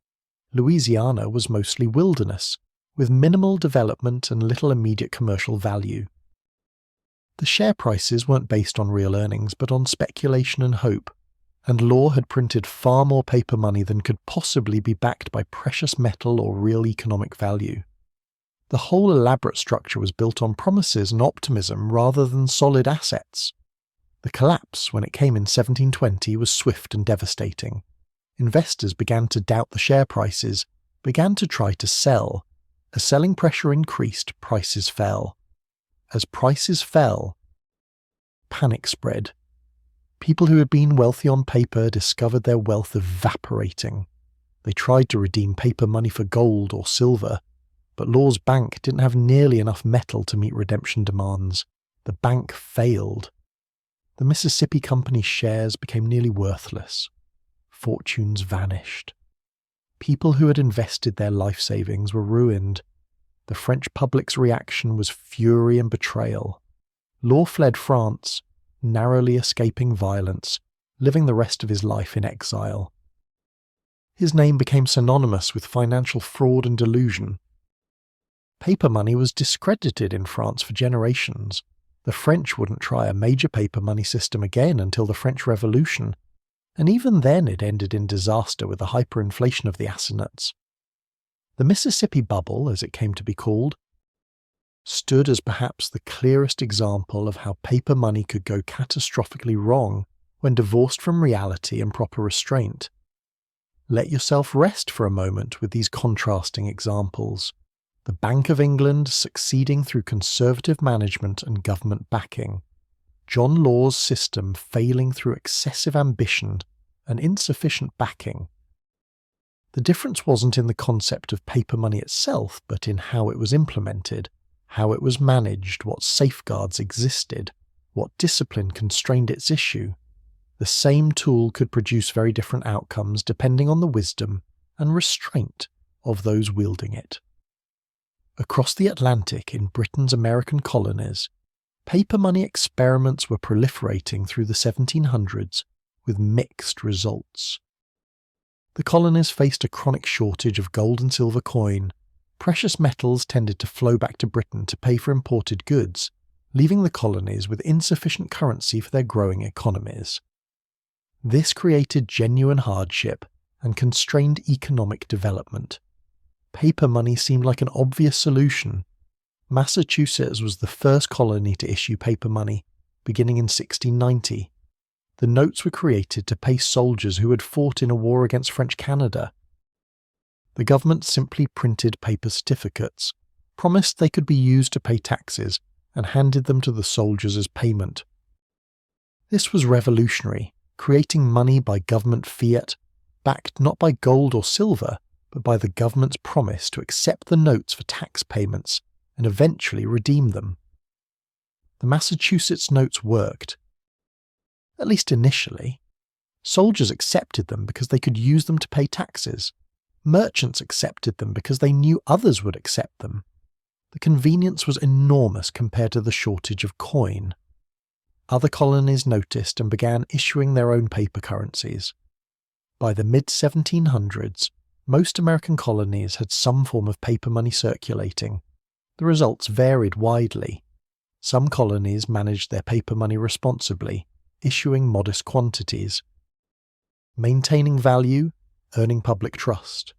Louisiana was mostly wilderness, with minimal development and little immediate commercial value. The share prices weren't based on real earnings, but on speculation and hope, and Law had printed far more paper money than could possibly be backed by precious metal or real economic value. The whole elaborate structure was built on promises and optimism rather than solid assets. The collapse, when it came in 1720, was swift and devastating. Investors began to doubt the share prices, began to try to sell. As selling pressure increased, prices fell. As prices fell, panic spread. People who had been wealthy on paper discovered their wealth evaporating. They tried to redeem paper money for gold or silver, but Law's bank didn't have nearly enough metal to meet redemption demands. The bank failed. The Mississippi Company's shares became nearly worthless. Fortunes vanished. People who had invested their life savings were ruined. The French public's reaction was fury and betrayal. Law fled France, narrowly escaping violence, living the rest of his life in exile. His name became synonymous with financial fraud and delusion. Paper money was discredited in France for generations. The French wouldn't try a major paper money system again until the French Revolution, and even then it ended in disaster with the hyperinflation of the assignats. The Mississippi Bubble, as it came to be called, stood as perhaps the clearest example of how paper money could go catastrophically wrong when divorced from reality and proper restraint. Let yourself rest for a moment with these contrasting examples. The Bank of England succeeding through conservative management and government backing. John Law's system failing through excessive ambition and insufficient backing. The difference wasn't in the concept of paper money itself, but in how it was implemented, how it was managed, what safeguards existed, what discipline constrained its issue. The same tool could produce very different outcomes depending on the wisdom and restraint of those wielding it. Across the Atlantic in Britain's American colonies, paper money experiments were proliferating through the 1700s with mixed results. The colonies faced a chronic shortage of gold and silver coin. Precious metals tended to flow back to Britain to pay for imported goods, leaving the colonies with insufficient currency for their growing economies. This created genuine hardship and constrained economic development. Paper money seemed like an obvious solution. Massachusetts was the first colony to issue paper money, beginning in 1690. The notes were created to pay soldiers who had fought in a war against French Canada. The government simply printed paper certificates, promised they could be used to pay taxes, and handed them to the soldiers as payment. This was revolutionary, creating money by government fiat, backed not by gold or silver, but by the government's promise to accept the notes for tax payments and eventually redeem them. The Massachusetts notes worked, at least initially. Soldiers accepted them because they could use them to pay taxes. Merchants accepted them because they knew others would accept them. The convenience was enormous compared to the shortage of coin. Other colonies noticed and began issuing their own paper currencies. By the mid-1700s, most American colonies had some form of paper money circulating. The results varied widely. Some colonies managed their paper money responsibly, issuing modest quantities. Maintaining value, earning public trust.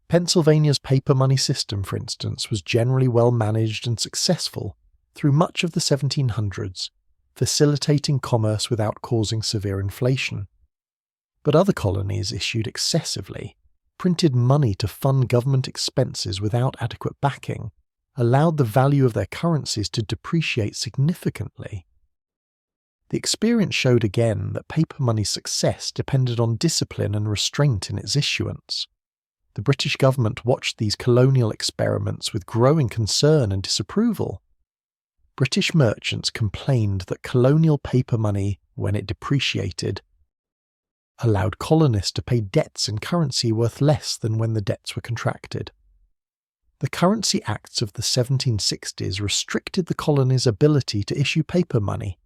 Pennsylvania's paper money system, for instance, was generally well managed and successful through much of the 1700s, facilitating commerce without causing severe inflation. But other colonies issued excessively, printed money to fund government expenses without adequate backing, allowed the value of their currencies to depreciate significantly. The experience showed again that paper money's success depended on discipline and restraint in its issuance. The British government watched these colonial experiments with growing concern and disapproval. British merchants complained that colonial paper money, when it depreciated, allowed colonists to pay debts in currency worth less than when the debts were contracted. The Currency Acts of the 1760s restricted the colony's ability to issue paper money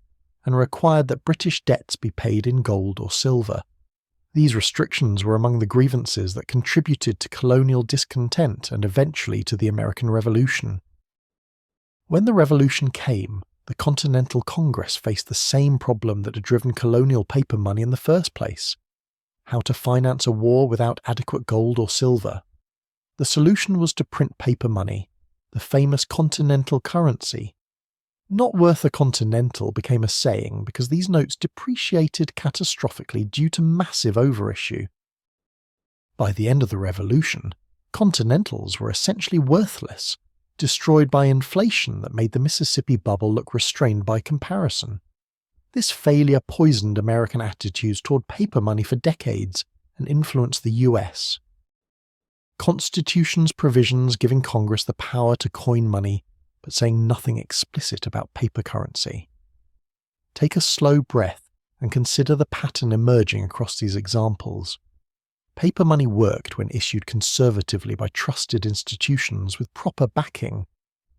and required that British debts be paid in gold or silver. These restrictions were among the grievances that contributed to colonial discontent and eventually to the American Revolution. When the Revolution came, the Continental Congress faced the same problem that had driven colonial paper money in the first place: how to finance a war without adequate gold or silver. The solution was to print paper money, the famous continental currency. "Not worth a continental" became a saying because these notes depreciated catastrophically due to massive overissue. By the end of the Revolution, continentals were essentially worthless, destroyed by inflation that made the Mississippi bubble look restrained by comparison. This failure poisoned American attitudes toward paper money for decades and influenced the US. Constitution's provisions giving Congress the power to coin money, but saying nothing explicit about paper currency. Take a slow breath and consider the pattern emerging across these examples. Paper money worked when issued conservatively by trusted institutions with proper backing: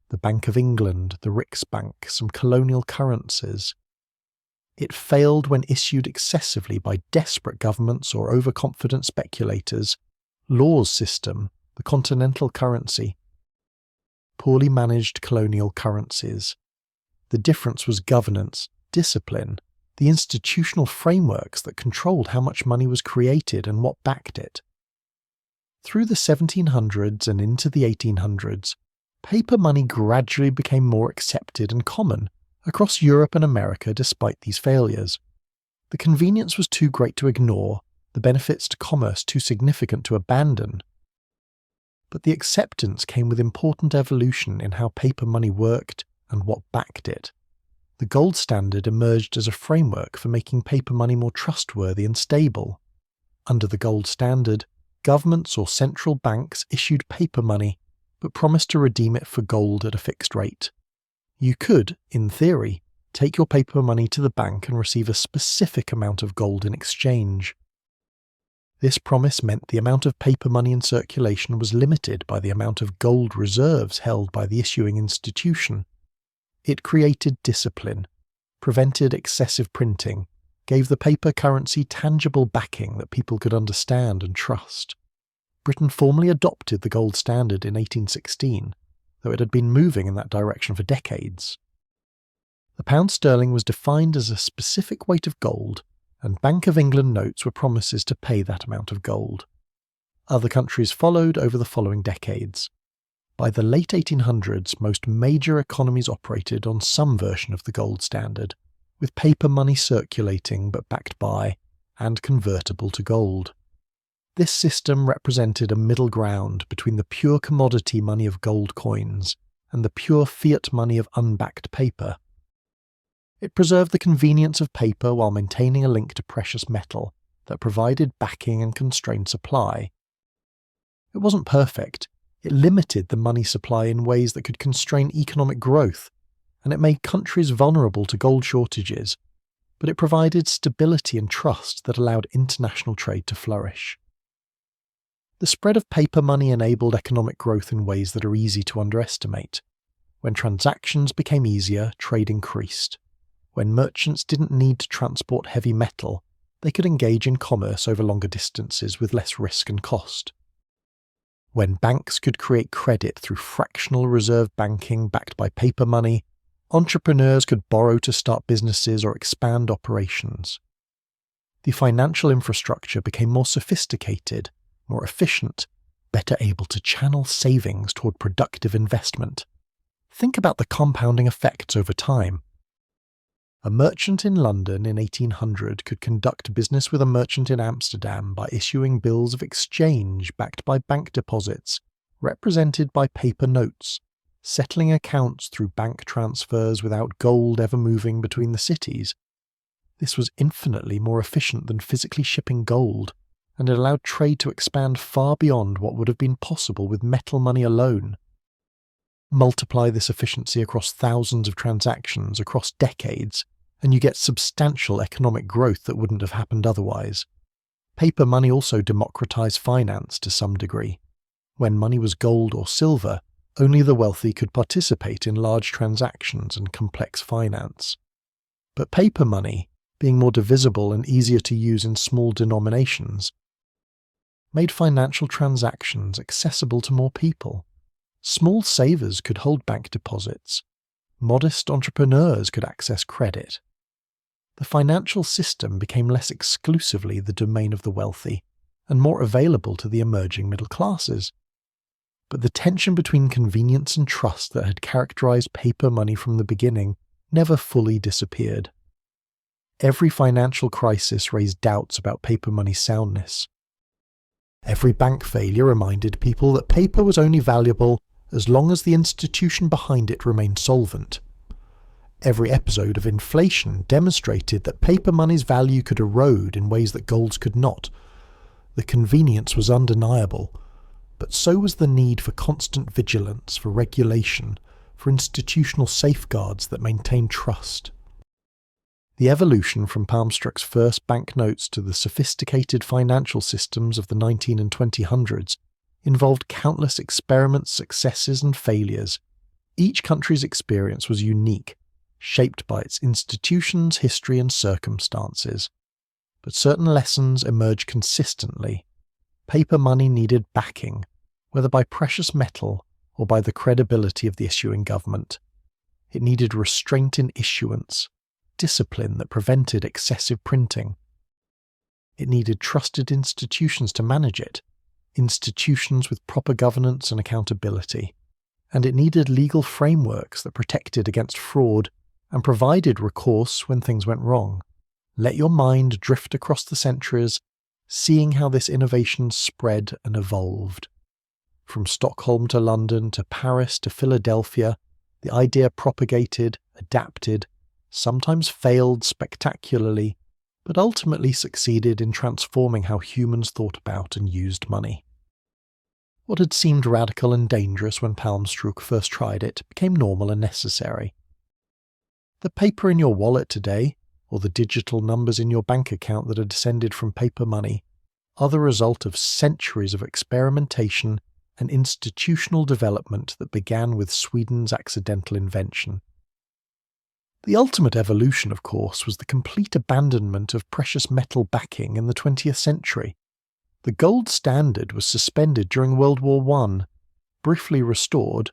the Bank of England, the Riksbank, some colonial currencies. It failed when issued excessively by desperate governments or overconfident speculators: Law's system, the continental currency. Poorly managed colonial currencies. The difference was governance, discipline, the institutional frameworks that controlled how much money was created and what backed it. Through the 1700s and into the 1800s, paper money gradually became more accepted and common across Europe and America despite these failures. The convenience was too great to ignore, the benefits to commerce too significant to abandon. But the acceptance came with important evolution in how paper money worked and what backed it. The gold standard emerged as a framework for making paper money more trustworthy and stable. Under the gold standard, governments or central banks issued paper money, but promised to redeem it for gold at a fixed rate. You could, in theory, take your paper money to the bank and receive a specific amount of gold in exchange. This promise meant the amount of paper money in circulation was limited by the amount of gold reserves held by the issuing institution. It created discipline, prevented excessive printing, gave the paper currency tangible backing that people could understand and trust. Britain formally adopted the gold standard in 1816, though it had been moving in that direction for decades. The pound sterling was defined as a specific weight of gold, and Bank of England notes were promises to pay that amount of gold. Other countries followed over the following decades. By the late 1800s, most major economies operated on some version of the gold standard, with paper money circulating but backed by, and convertible to gold. This system represented a middle ground between the pure commodity money of gold coins and the pure fiat money of unbacked paper. It preserved the convenience of paper while maintaining a link to precious metal that provided backing and constrained supply. It wasn't perfect. It limited the money supply in ways that could constrain economic growth, and it made countries vulnerable to gold shortages, but it provided stability and trust that allowed international trade to flourish. The spread of paper money enabled economic growth in ways that are easy to underestimate. When transactions became easier, trade increased. When merchants didn't need to transport heavy metal, they could engage in commerce over longer distances with less risk and cost. When banks could create credit through fractional reserve banking backed by paper money, entrepreneurs could borrow to start businesses or expand operations. the financial infrastructure became more sophisticated, more efficient, better able to channel savings toward productive investment. Think about the compounding effects over time. A merchant in London in 1800 could conduct business with a merchant in Amsterdam by issuing bills of exchange backed by bank deposits, represented by paper notes, settling accounts through bank transfers without gold ever moving between the cities. This was infinitely more efficient than physically shipping gold, and it allowed trade to expand far beyond what would have been possible with metal money alone. Multiply this efficiency across thousands of transactions across decades, and you get substantial economic growth that wouldn't have happened otherwise. Paper money also democratized finance to some degree. When money was gold or silver, only the wealthy could participate in large transactions and complex finance. But paper money, being more divisible and easier to use in small denominations, made financial transactions accessible to more people. Small savers could hold bank deposits. Modest entrepreneurs could access credit. The financial system became less exclusively the domain of the wealthy and more available to the emerging middle classes. But the tension between convenience and trust that had characterized paper money from the beginning never fully disappeared. Every financial crisis raised doubts about paper money's soundness. Every bank failure reminded people that paper was only valuable as long as the institution behind it remained solvent. Every episode of inflation demonstrated that paper money's value could erode in ways that gold's could not. The convenience was undeniable, but so was the need for constant vigilance, for regulation, for institutional safeguards that maintained trust. The evolution from Palmstruch's first banknotes to the sophisticated financial systems of the 19 and 2000s involved countless experiments, successes, and failures. Each country's experience was unique, shaped by its institutions, history, and circumstances. But certain lessons emerged consistently. Paper money needed backing, whether by precious metal or by the credibility of the issuing government. It needed restraint in issuance, discipline that prevented excessive printing. It needed trusted institutions to manage it, institutions with proper governance and accountability. And it needed legal frameworks that protected against fraud and provided recourse when things went wrong. Let your mind drift across the centuries, seeing how this innovation spread and evolved. From Stockholm to London to Paris to Philadelphia, the idea propagated, adapted, sometimes failed spectacularly, but ultimately succeeded in transforming how humans thought about and used money. What had seemed radical and dangerous when Palmstruch first tried it became normal and necessary. The paper in your wallet today, or the digital numbers in your bank account that are descended from paper money, are the result of centuries of experimentation and institutional development that began with Sweden's accidental invention. The ultimate evolution, of course, was the complete abandonment of precious metal backing in the 20th century. The gold standard was suspended during World War I, briefly restored,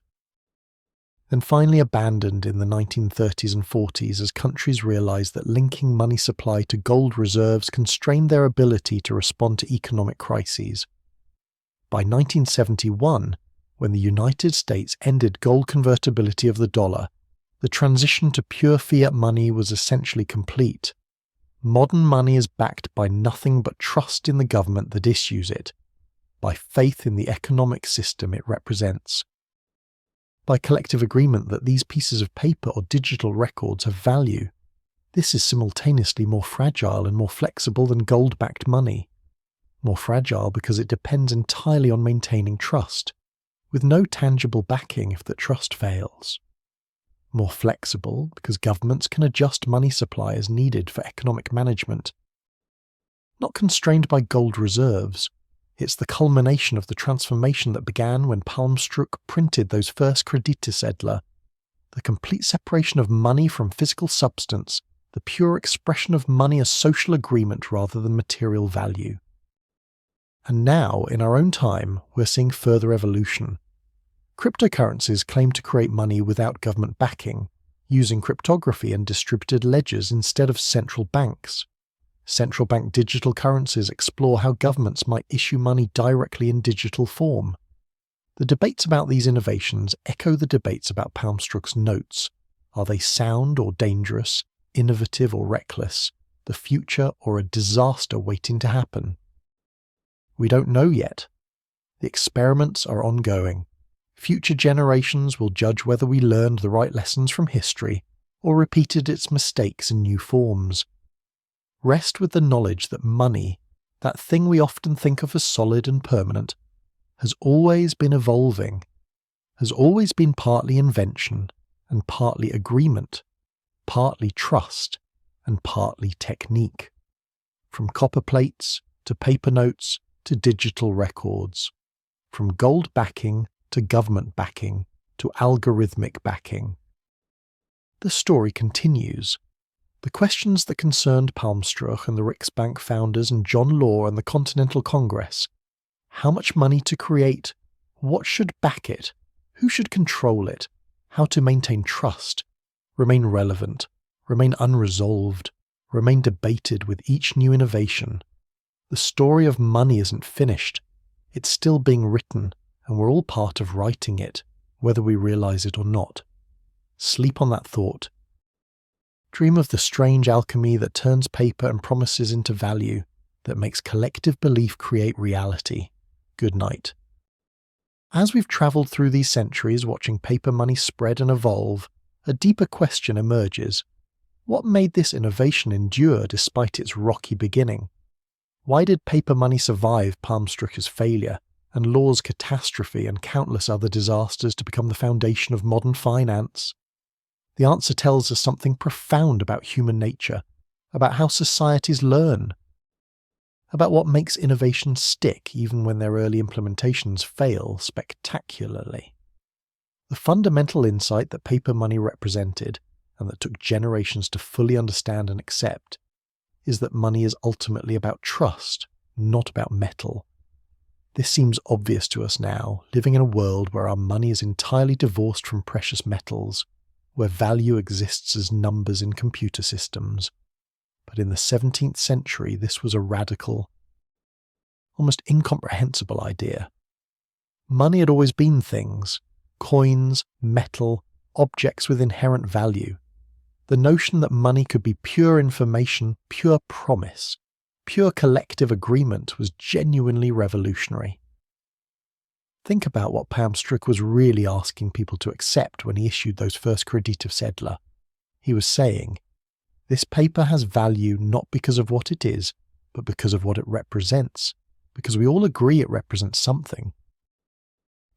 then finally abandoned in the 1930s and 40s as countries realized that linking money supply to gold reserves constrained their ability to respond to economic crises. By 1971, when the United States ended gold convertibility of the dollar, the transition to pure fiat money was essentially complete. Modern money is backed by nothing but trust in the government that issues it, by faith in the economic system it represents, by collective agreement that these pieces of paper or digital records have value. This is simultaneously more fragile and more flexible than gold-backed money. More fragile because it depends entirely on maintaining trust, with no tangible backing if that trust fails. More flexible because governments can adjust money supply as needed for economic management. Not constrained by gold reserves, it's the culmination of the transformation that began when Palmstruch printed those first kreditivsedlar, the complete separation of money from physical substance, the pure expression of money as social agreement rather than material value. And now, in our own time, we're seeing further evolution. Cryptocurrencies claim to create money without government backing, using cryptography and distributed ledgers instead of central banks. Central bank digital currencies explore how governments might issue money directly in digital form. The debates about these innovations echo the debates about Palmstruch's notes. Are they sound or dangerous, innovative or reckless, the future or a disaster waiting to happen? We don't know yet. The experiments are ongoing. Future generations will judge whether we learned the right lessons from history or repeated its mistakes in new forms. Rest with the knowledge that money, that thing we often think of as solid and permanent, has always been evolving, has always been partly invention and partly agreement, partly trust and partly technique. From copper plates to paper notes to digital records, from gold backing to government backing to algorithmic backing. The story continues. The questions that concerned Palmstruch and the Riksbank founders and John Law and the Continental Congress, how much money to create, what should back it, who should control it, how to maintain trust, remain relevant, remain unresolved, remain debated with each new innovation. The story of money isn't finished. It's still being written, and we're all part of writing it, whether we realize it or not. Sleep on that thought. Dream of the strange alchemy that turns paper and promises into value, that makes collective belief create reality. Good night. As we've travelled through these centuries watching paper money spread and evolve, a deeper question emerges. What made this innovation endure despite its rocky beginning? Why did paper money survive Palmstruch's failure and Law's catastrophe and countless other disasters to become the foundation of modern finance? The answer tells us something profound about human nature, about how societies learn, about what makes innovations stick even when their early implementations fail spectacularly. The fundamental insight that paper money represented, and that took generations to fully understand and accept, is that money is ultimately about trust, not about metal. This seems obvious to us now, living in a world where our money is entirely divorced from precious metals, where value exists as numbers in computer systems. But in the 17th century, this was a radical, almost incomprehensible idea. Money had always been things, coins, metal, objects with inherent value. The notion that money could be pure information, pure promise, pure collective agreement was genuinely revolutionary. Think about what Palmstruch was really asking people to accept when he issued those first kreditivsedlar. He was saying, this paper has value not because of what it is, but because of what it represents, because we all agree it represents something,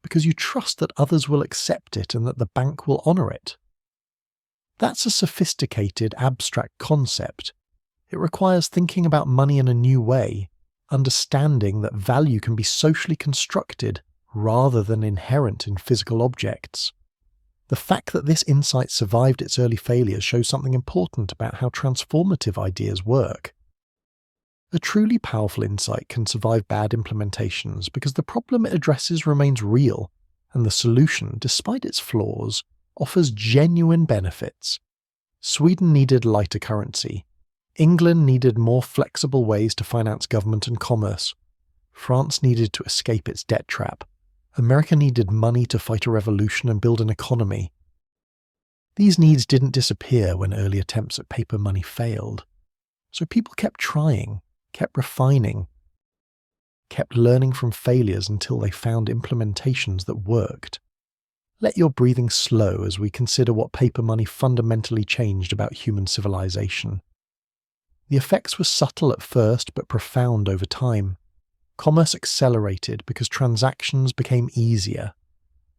because you trust that others will accept it and that the bank will honour it. That's a sophisticated, abstract concept. It requires thinking about money in a new way, understanding that value can be socially constructed rather than inherent in physical objects. The fact that this insight survived its early failures shows something important about how transformative ideas work. A truly powerful insight can survive bad implementations because the problem it addresses remains real, and the solution, despite its flaws, offers genuine benefits. Sweden needed lighter currency. England needed more flexible ways to finance government and commerce. France needed to escape its debt trap. America needed money to fight a revolution and build an economy. These needs didn't disappear when early attempts at paper money failed. So people kept trying, kept refining, kept learning from failures until they found implementations that worked. Let your breathing slow as we consider what paper money fundamentally changed about human civilization. The effects were subtle at first but profound over time. Commerce accelerated because transactions became easier.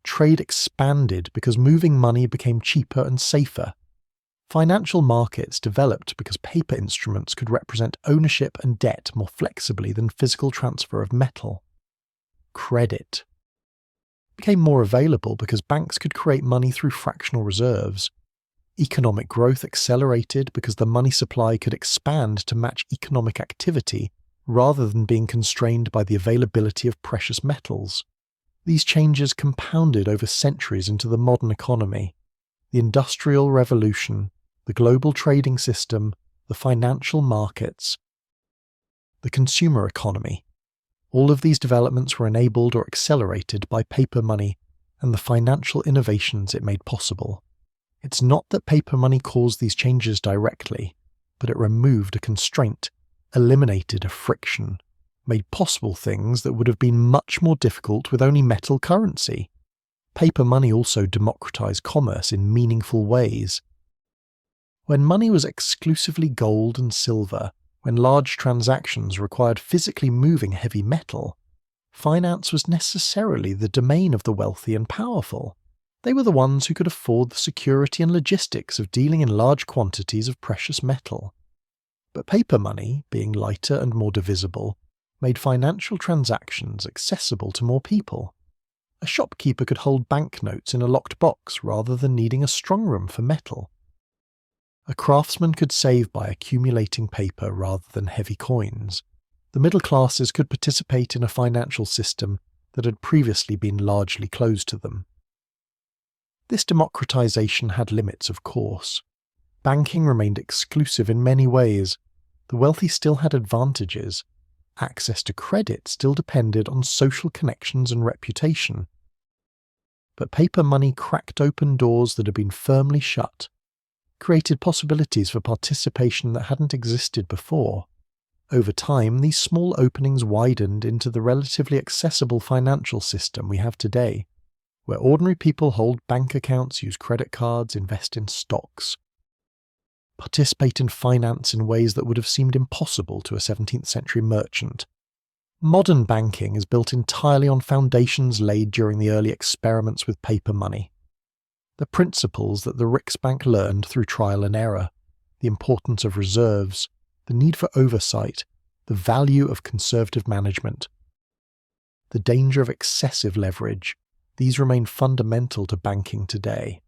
Trade expanded because moving money became cheaper and safer. Financial markets developed because paper instruments could represent ownership and debt more flexibly than physical transfer of metal. Credit became more available because banks could create money through fractional reserves. Economic growth accelerated because the money supply could expand to match economic activity rather than being constrained by the availability of precious metals. These changes compounded over centuries into the modern economy. The Industrial Revolution, the global trading system, the financial markets, the consumer economy. All of these developments were enabled or accelerated by paper money and the financial innovations it made possible. It's not that paper money caused these changes directly, but it removed a constraint, eliminated a friction, made possible things that would have been much more difficult with only metal currency. Paper money also democratized commerce in meaningful ways. When money was exclusively gold and silver, when large transactions required physically moving heavy metal, finance was necessarily the domain of the wealthy and powerful. They were the ones who could afford the security and logistics of dealing in large quantities of precious metal. But paper money, being lighter and more divisible, made financial transactions accessible to more people. A shopkeeper could hold banknotes in a locked box rather than needing a strongroom for metal. A craftsman could save by accumulating paper rather than heavy coins. The middle classes could participate in a financial system that had previously been largely closed to them. This democratization had limits, of course. Banking remained exclusive in many ways. The wealthy still had advantages. Access to credit still depended on social connections and reputation. But paper money cracked open doors that had been firmly shut, created possibilities for participation that hadn't existed before. Over time, these small openings widened into the relatively accessible financial system we have today, where ordinary people hold bank accounts, use credit cards, invest in stocks, participate in finance in ways that would have seemed impossible to a 17th century merchant. Modern banking is built entirely on foundations laid during the early experiments with paper money. The principles that the Riksbank learned through trial and error, the importance of reserves, the need for oversight, the value of conservative management, the danger of excessive leverage, these remain fundamental to banking today.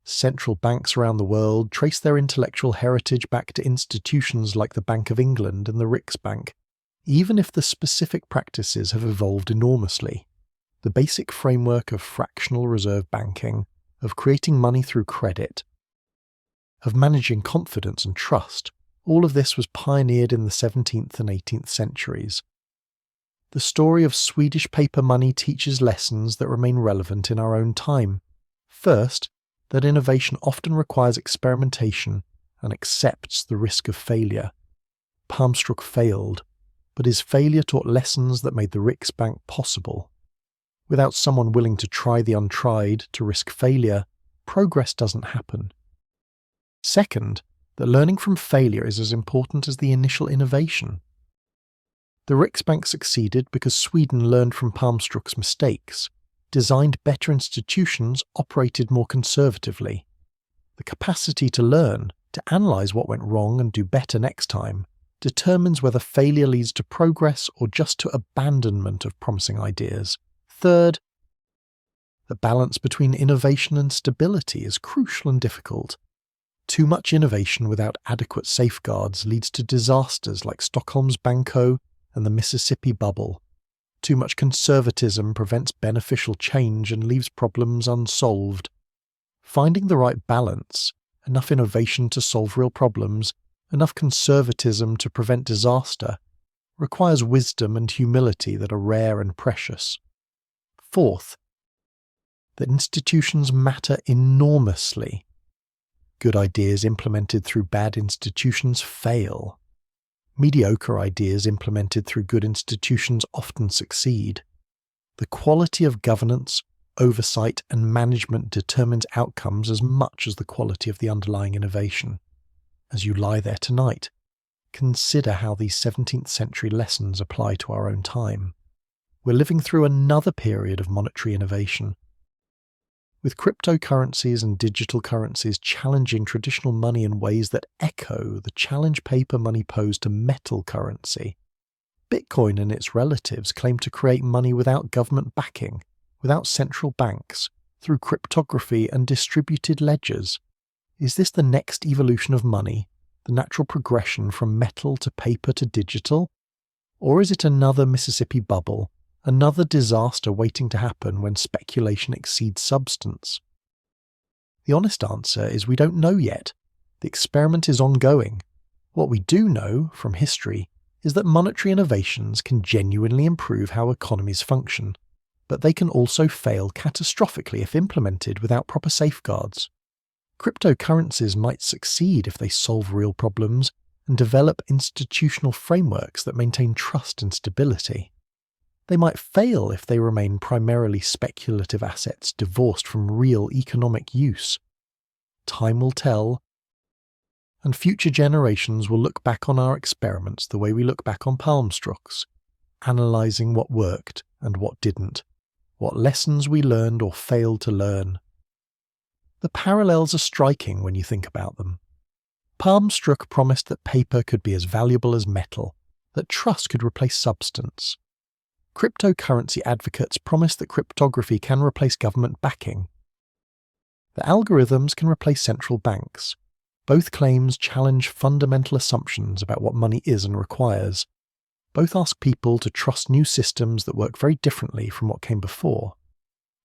Central banks around the world trace their intellectual heritage back to institutions like the Bank of England and the Riksbank, even if the specific practices have evolved enormously. The basic framework of fractional reserve banking, of creating money through credit, of managing confidence and trust, all of this was pioneered in the 17th and 18th centuries. The story of Swedish paper money teaches lessons that remain relevant in our own time. First, that innovation often requires experimentation and accepts the risk of failure. Palmstruch failed, but his failure taught lessons that made the Riksbank possible. Without someone willing to try the untried, to risk failure, progress doesn't happen. Second, that learning from failure is as important as the initial innovation. The Riksbank succeeded because Sweden learned from Palmstruch's mistakes, designed better institutions, operated more conservatively. The capacity to learn, to analyse what went wrong and do better next time, determines whether failure leads to progress or just to abandonment of promising ideas. Third, the balance between innovation and stability is crucial and difficult. Too much innovation without adequate safeguards leads to disasters like Stockholms Banco and the Mississippi bubble. Too much conservatism prevents beneficial change and leaves problems unsolved. Finding the right balance, enough innovation to solve real problems, enough conservatism to prevent disaster, requires wisdom and humility that are rare and precious. Fourth, that institutions matter enormously. Good ideas implemented through bad institutions fail. Mediocre ideas implemented through good institutions often succeed. The quality of governance, oversight, and management determines outcomes as much as the quality of the underlying innovation. As you lie there tonight, consider how these 17th century lessons apply to our own time. We're living through another period of monetary innovation. With cryptocurrencies and digital currencies challenging traditional money in ways that echo the challenge paper money posed to metal currency, Bitcoin and its relatives claim to create money without government backing, without central banks, through cryptography and distributed ledgers. Is this the next evolution of money, the natural progression from metal to paper to digital? Or is it another Mississippi bubble, another disaster waiting to happen when speculation exceeds substance? The honest answer is we don't know yet. The experiment is ongoing. What we do know, from history, is that monetary innovations can genuinely improve how economies function, but they can also fail catastrophically if implemented without proper safeguards. Cryptocurrencies might succeed if they solve real problems and develop institutional frameworks that maintain trust and stability. They might fail if they remain primarily speculative assets divorced from real economic use. Time will tell, and future generations will look back on our experiments the way we look back on Palmstruch's, analysing what worked and what didn't, what lessons we learned or failed to learn. The parallels are striking when you think about them. Palmstruch promised that paper could be as valuable as metal, that trust could replace substance. Cryptocurrency advocates promise that cryptography can replace government backing. The algorithms can replace central banks. Both claims challenge fundamental assumptions about what money is and requires. Both ask people to trust new systems that work very differently from what came before.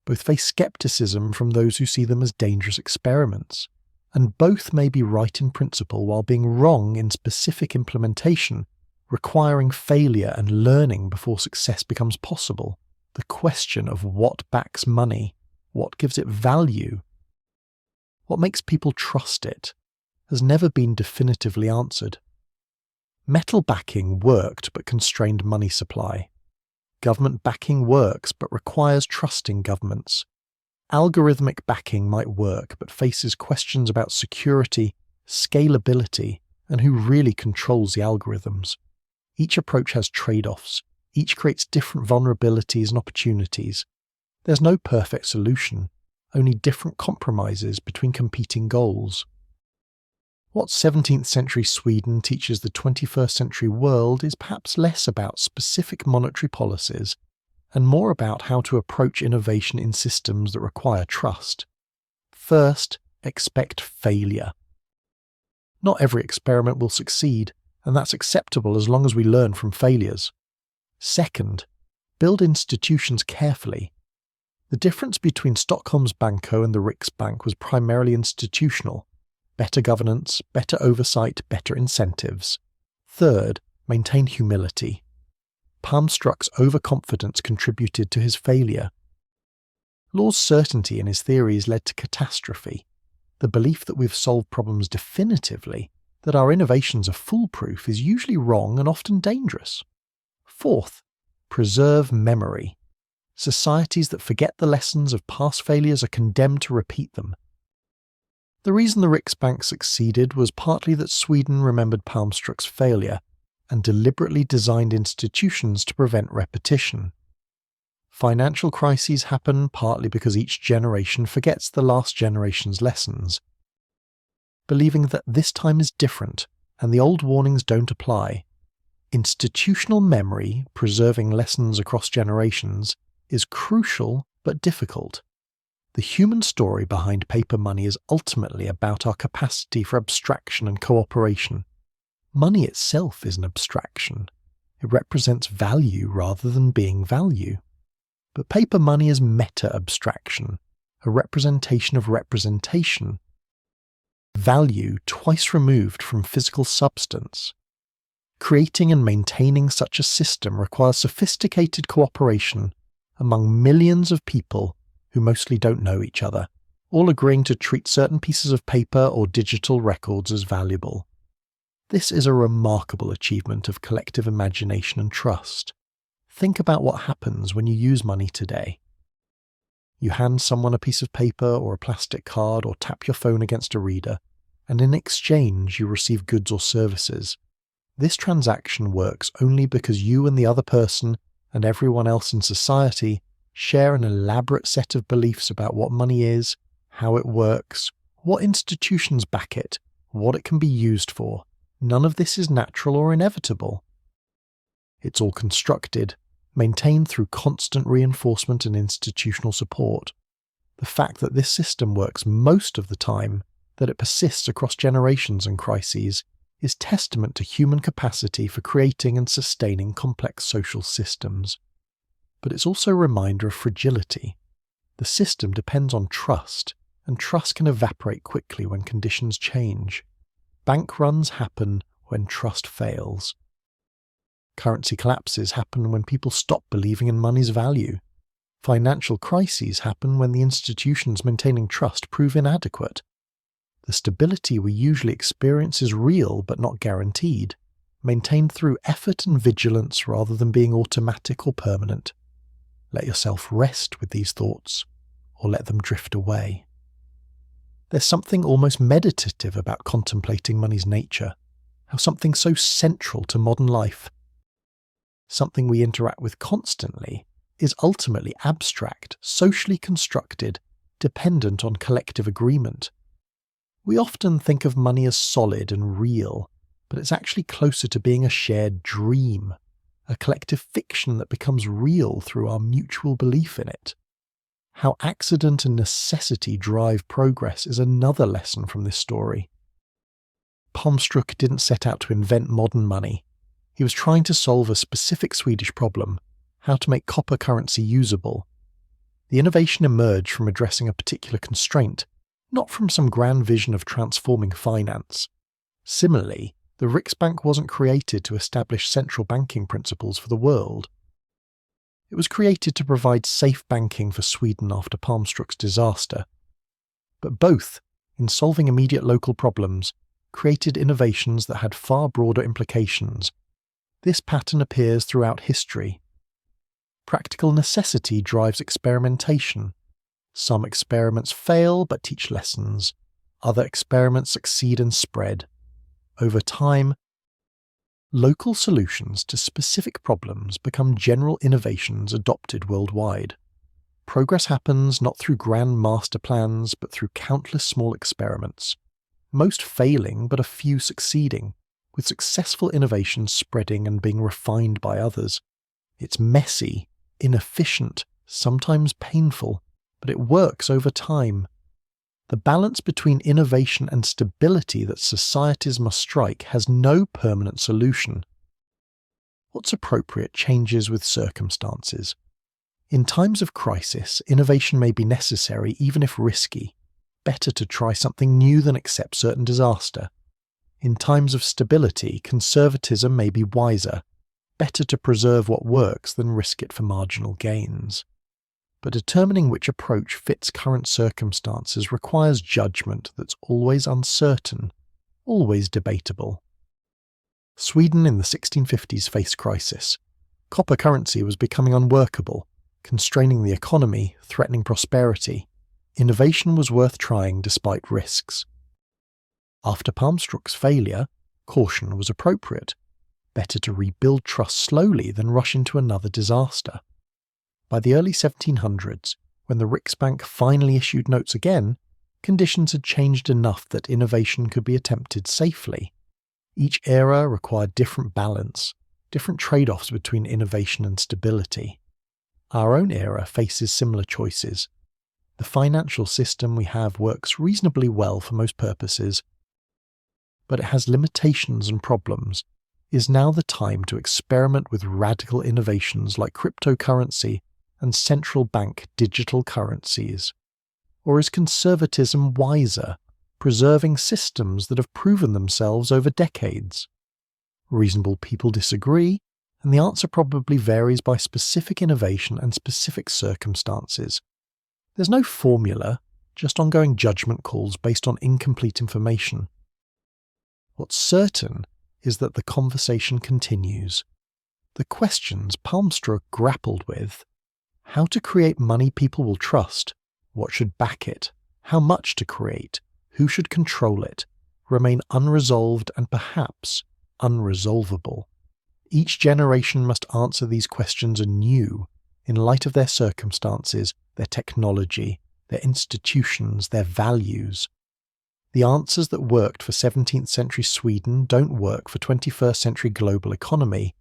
Both face skepticism from those who see them as dangerous experiments. And both may be right in principle while being wrong in specific implementation, requiring failure and learning before success becomes possible. The question of what backs money, what gives it value, what makes people trust it, has never been definitively answered. Metal backing worked but constrained money supply. Government backing works but requires trusting governments. Algorithmic backing might work but faces questions about security, scalability, and who really controls the algorithms. Each approach has trade-offs. Each creates different vulnerabilities and opportunities. There's no perfect solution, only different compromises between competing goals. What 17th century Sweden teaches the 21st century world is perhaps less about specific monetary policies and more about how to approach innovation in systems that require trust. First, expect failure. Not every experiment will succeed, and that's acceptable as long as we learn from failures. Second, build institutions carefully. The difference between Stockholms Banco and the Riksbank was primarily institutional. Better governance, better oversight, better incentives. Third, maintain humility. Palmstruch's overconfidence contributed to his failure. Law's certainty in his theories led to catastrophe. The belief that we've solved problems definitively, that our innovations are foolproof, is usually wrong and often dangerous. Fourth, preserve memory. Societies that forget the lessons of past failures are condemned to repeat them. The reason the Riksbank succeeded was partly that Sweden remembered Palmstruch's failure and deliberately designed institutions to prevent repetition. Financial crises happen partly because each generation forgets the last generation's lessons, believing that this time is different and the old warnings don't apply. Institutional memory, preserving lessons across generations, is crucial but difficult. The human story behind paper money is ultimately about our capacity for abstraction and cooperation. Money itself is an abstraction. It represents value rather than being value. But paper money is meta-abstraction, a representation of representation. Value twice removed from physical substance. Creating and maintaining such a system requires sophisticated cooperation among millions of people who mostly don't know each other, all agreeing to treat certain pieces of paper or digital records as valuable. This is a remarkable achievement of collective imagination and trust. Think about what happens when you use money today. You hand someone a piece of paper or a plastic card or tap your phone against a reader, and in exchange you receive goods or services. This transaction works only because you and the other person and everyone else in society share an elaborate set of beliefs about what money is, how it works, what institutions back it, what it can be used for. None of this is natural or inevitable. It's all constructed, maintained through constant reinforcement and institutional support. The fact that this system works most of the time, that it persists across generations and crises, is testament to human capacity for creating and sustaining complex social systems. But it's also a reminder of fragility. The system depends on trust, and trust can evaporate quickly when conditions change. Bank runs happen when trust fails. Currency collapses happen when people stop believing in money's value. Financial crises happen when the institutions maintaining trust prove inadequate. The stability we usually experience is real but not guaranteed, maintained through effort and vigilance rather than being automatic or permanent. Let yourself rest with these thoughts, or let them drift away. There's something almost meditative about contemplating money's nature, how something so central to modern life, something we interact with constantly, is ultimately abstract, socially constructed, dependent on collective agreement. We often think of money as solid and real, but it's actually closer to being a shared dream, a collective fiction that becomes real through our mutual belief in it. How accident and necessity drive progress is another lesson from this story. Palmstruch didn't set out to invent modern money. He was trying to solve a specific Swedish problem: how to make copper currency usable. The innovation emerged from addressing a particular constraint, not from some grand vision of transforming finance. Similarly, the Riksbank wasn't created to establish central banking principles for the world. It was created to provide safe banking for Sweden after Palmstruch's disaster. But both, in solving immediate local problems, created innovations that had far broader implications. This pattern appears throughout history. Practical necessity drives experimentation. Some experiments fail but teach lessons. Other experiments succeed and spread. Over time, local solutions to specific problems become general innovations adopted worldwide. Progress happens not through grand master plans but through countless small experiments, most failing but a few succeeding, with successful innovations spreading and being refined by others. It's messy, inefficient, sometimes painful, but it works over time. The balance between innovation and stability that societies must strike has no permanent solution. What's appropriate changes with circumstances. In times of crisis, innovation may be necessary even if risky. Better to try something new than accept certain disaster. In times of stability, conservatism may be wiser. Better to preserve what works than risk it for marginal gains. But determining which approach fits current circumstances requires judgment that's always uncertain, always debatable. Sweden in the 1650s faced crisis. Copper currency was becoming unworkable, constraining the economy, threatening prosperity. Innovation was worth trying despite risks. After Palmstruch's failure, caution was appropriate. Better to rebuild trust slowly than rush into another disaster. By the early 1700s, when the Riksbank finally issued notes again, conditions had changed enough that innovation could be attempted safely. Each era required different balance, different trade-offs between innovation and stability. Our own era faces similar choices. The financial system we have works reasonably well for most purposes, but it has limitations and problems. Is now the time to experiment with radical innovations like cryptocurrency and central bank digital currencies? Or is conservatism wiser, preserving systems that have proven themselves over decades? Reasonable people disagree, and the answer probably varies by specific innovation and specific circumstances. There's no formula, just ongoing judgment calls based on incomplete information. What's certain is that the conversation continues. The questions Palmstruch grappled with: how to create money people will trust, what should back it, how much to create, who should control it, remain unresolved and perhaps unresolvable. Each generation must answer these questions anew in light of their circumstances, their technology, their institutions, their values. The answers that worked for 17th century Sweden don't work for 21st century global economy.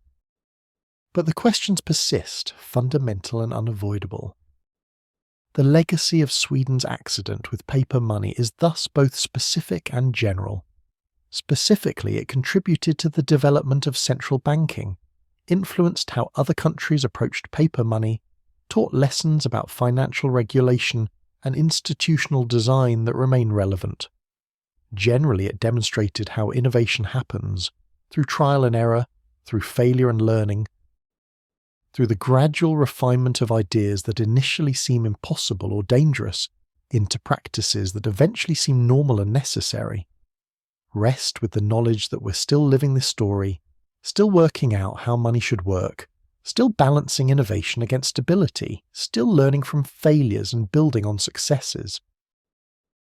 But the questions persist, fundamental and unavoidable. The legacy of Sweden's accident with paper money is thus both specific and general. Specifically, it contributed to the development of central banking, influenced how other countries approached paper money, taught lessons about financial regulation and institutional design that remain relevant. Generally, it demonstrated how innovation happens, through trial and error, through failure and learning, through the gradual refinement of ideas that initially seem impossible or dangerous into practices that eventually seem normal and necessary. Rest with the knowledge that we're still living this story, still working out how money should work, still balancing innovation against stability, still learning from failures and building on successes.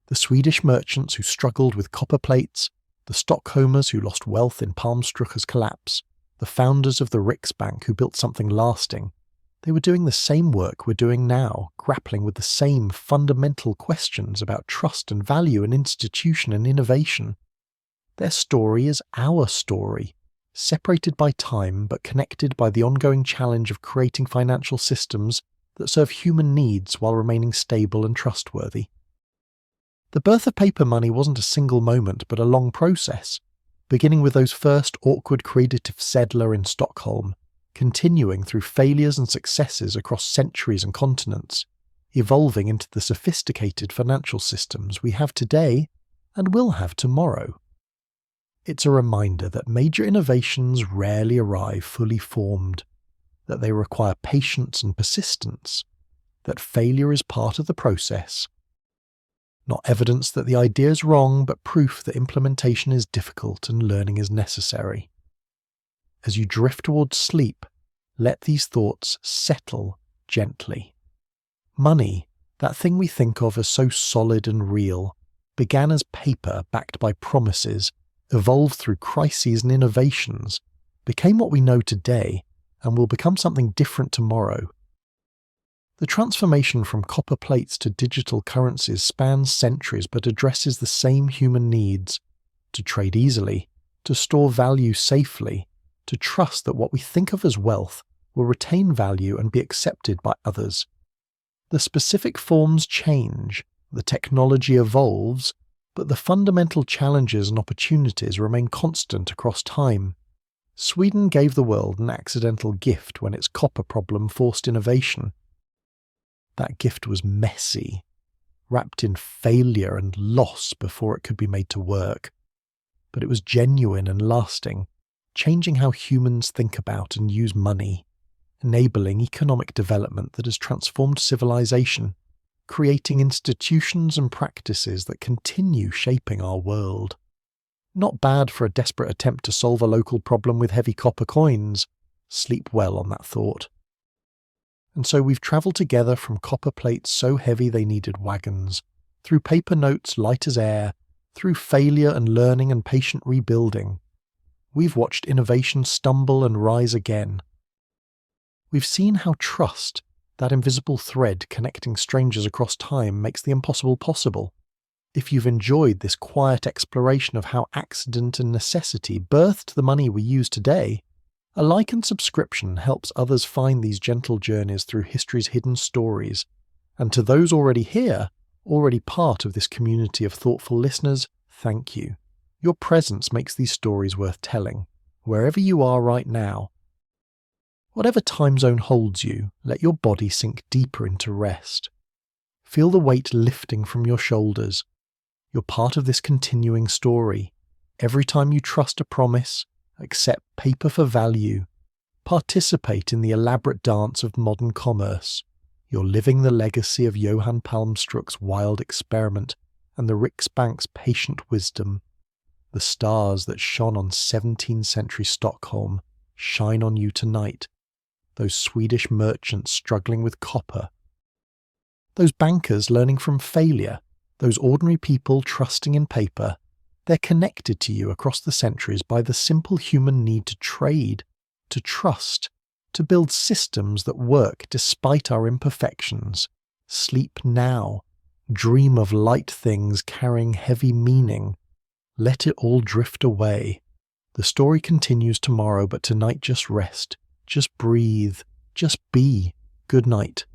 The Swedish merchants who struggled with copper plates, the Stockholmers who lost wealth in Palmstruch's collapse, the founders of the Riksbank who built something lasting, they were doing the same work we're doing now, grappling with the same fundamental questions about trust and value in institution and innovation. Their story is our story, separated by time but connected by the ongoing challenge of creating financial systems that serve human needs while remaining stable and trustworthy. The birth of paper money wasn't a single moment but a long process, beginning with those first awkward kreditivsedlar in Stockholm, continuing through failures and successes across centuries and continents, evolving into the sophisticated financial systems we have today and will have tomorrow. It's a reminder that major innovations rarely arrive fully formed, that they require patience and persistence, that failure is part of the process. Not evidence that the idea is wrong, but proof that implementation is difficult and learning is necessary. As you drift towards sleep, let these thoughts settle gently. Money, that thing we think of as so solid and real, began as paper backed by promises, evolved through crises and innovations, became what we know today, and will become something different tomorrow. The transformation from copper plates to digital currencies spans centuries but addresses the same human needs: to trade easily, to store value safely, to trust that what we think of as wealth will retain value and be accepted by others. The specific forms change, the technology evolves, but the fundamental challenges and opportunities remain constant across time. Sweden gave the world an accidental gift when its copper problem forced innovation. That gift was messy, wrapped in failure and loss before it could be made to work. But it was genuine and lasting, changing how humans think about and use money, enabling economic development that has transformed civilization, creating institutions and practices that continue shaping our world. Not bad for a desperate attempt to solve a local problem with heavy copper coins. Sleep well on that thought. And so we've travelled together from copper plates so heavy they needed wagons, through paper notes light as air, through failure and learning and patient rebuilding. We've watched innovation stumble and rise again. We've seen how trust, that invisible thread connecting strangers across time, makes the impossible possible. If you've enjoyed this quiet exploration of how accident and necessity birthed the money we use today, a like and subscription helps others find these gentle journeys through history's hidden stories. And to those already here, already part of this community of thoughtful listeners, thank you. Your presence makes these stories worth telling, wherever you are right now. Whatever time zone holds you, let your body sink deeper into rest. Feel the weight lifting from your shoulders. You're part of this continuing story. Every time you trust a promise, accept paper for value, participate in the elaborate dance of modern commerce, you're living the legacy of Johan Palmstruch's wild experiment and the Riksbank's patient wisdom. The stars that shone on 17th century Stockholm shine on you tonight. Those Swedish merchants struggling with copper. Those bankers learning from failure. Those ordinary people trusting in paper. They're connected to you across the centuries by the simple human need to trade, to trust, to build systems that work despite our imperfections. Sleep now. Dream of light things carrying heavy meaning. Let it all drift away. The story continues tomorrow, but tonight just rest. Just breathe. Just be. Good night.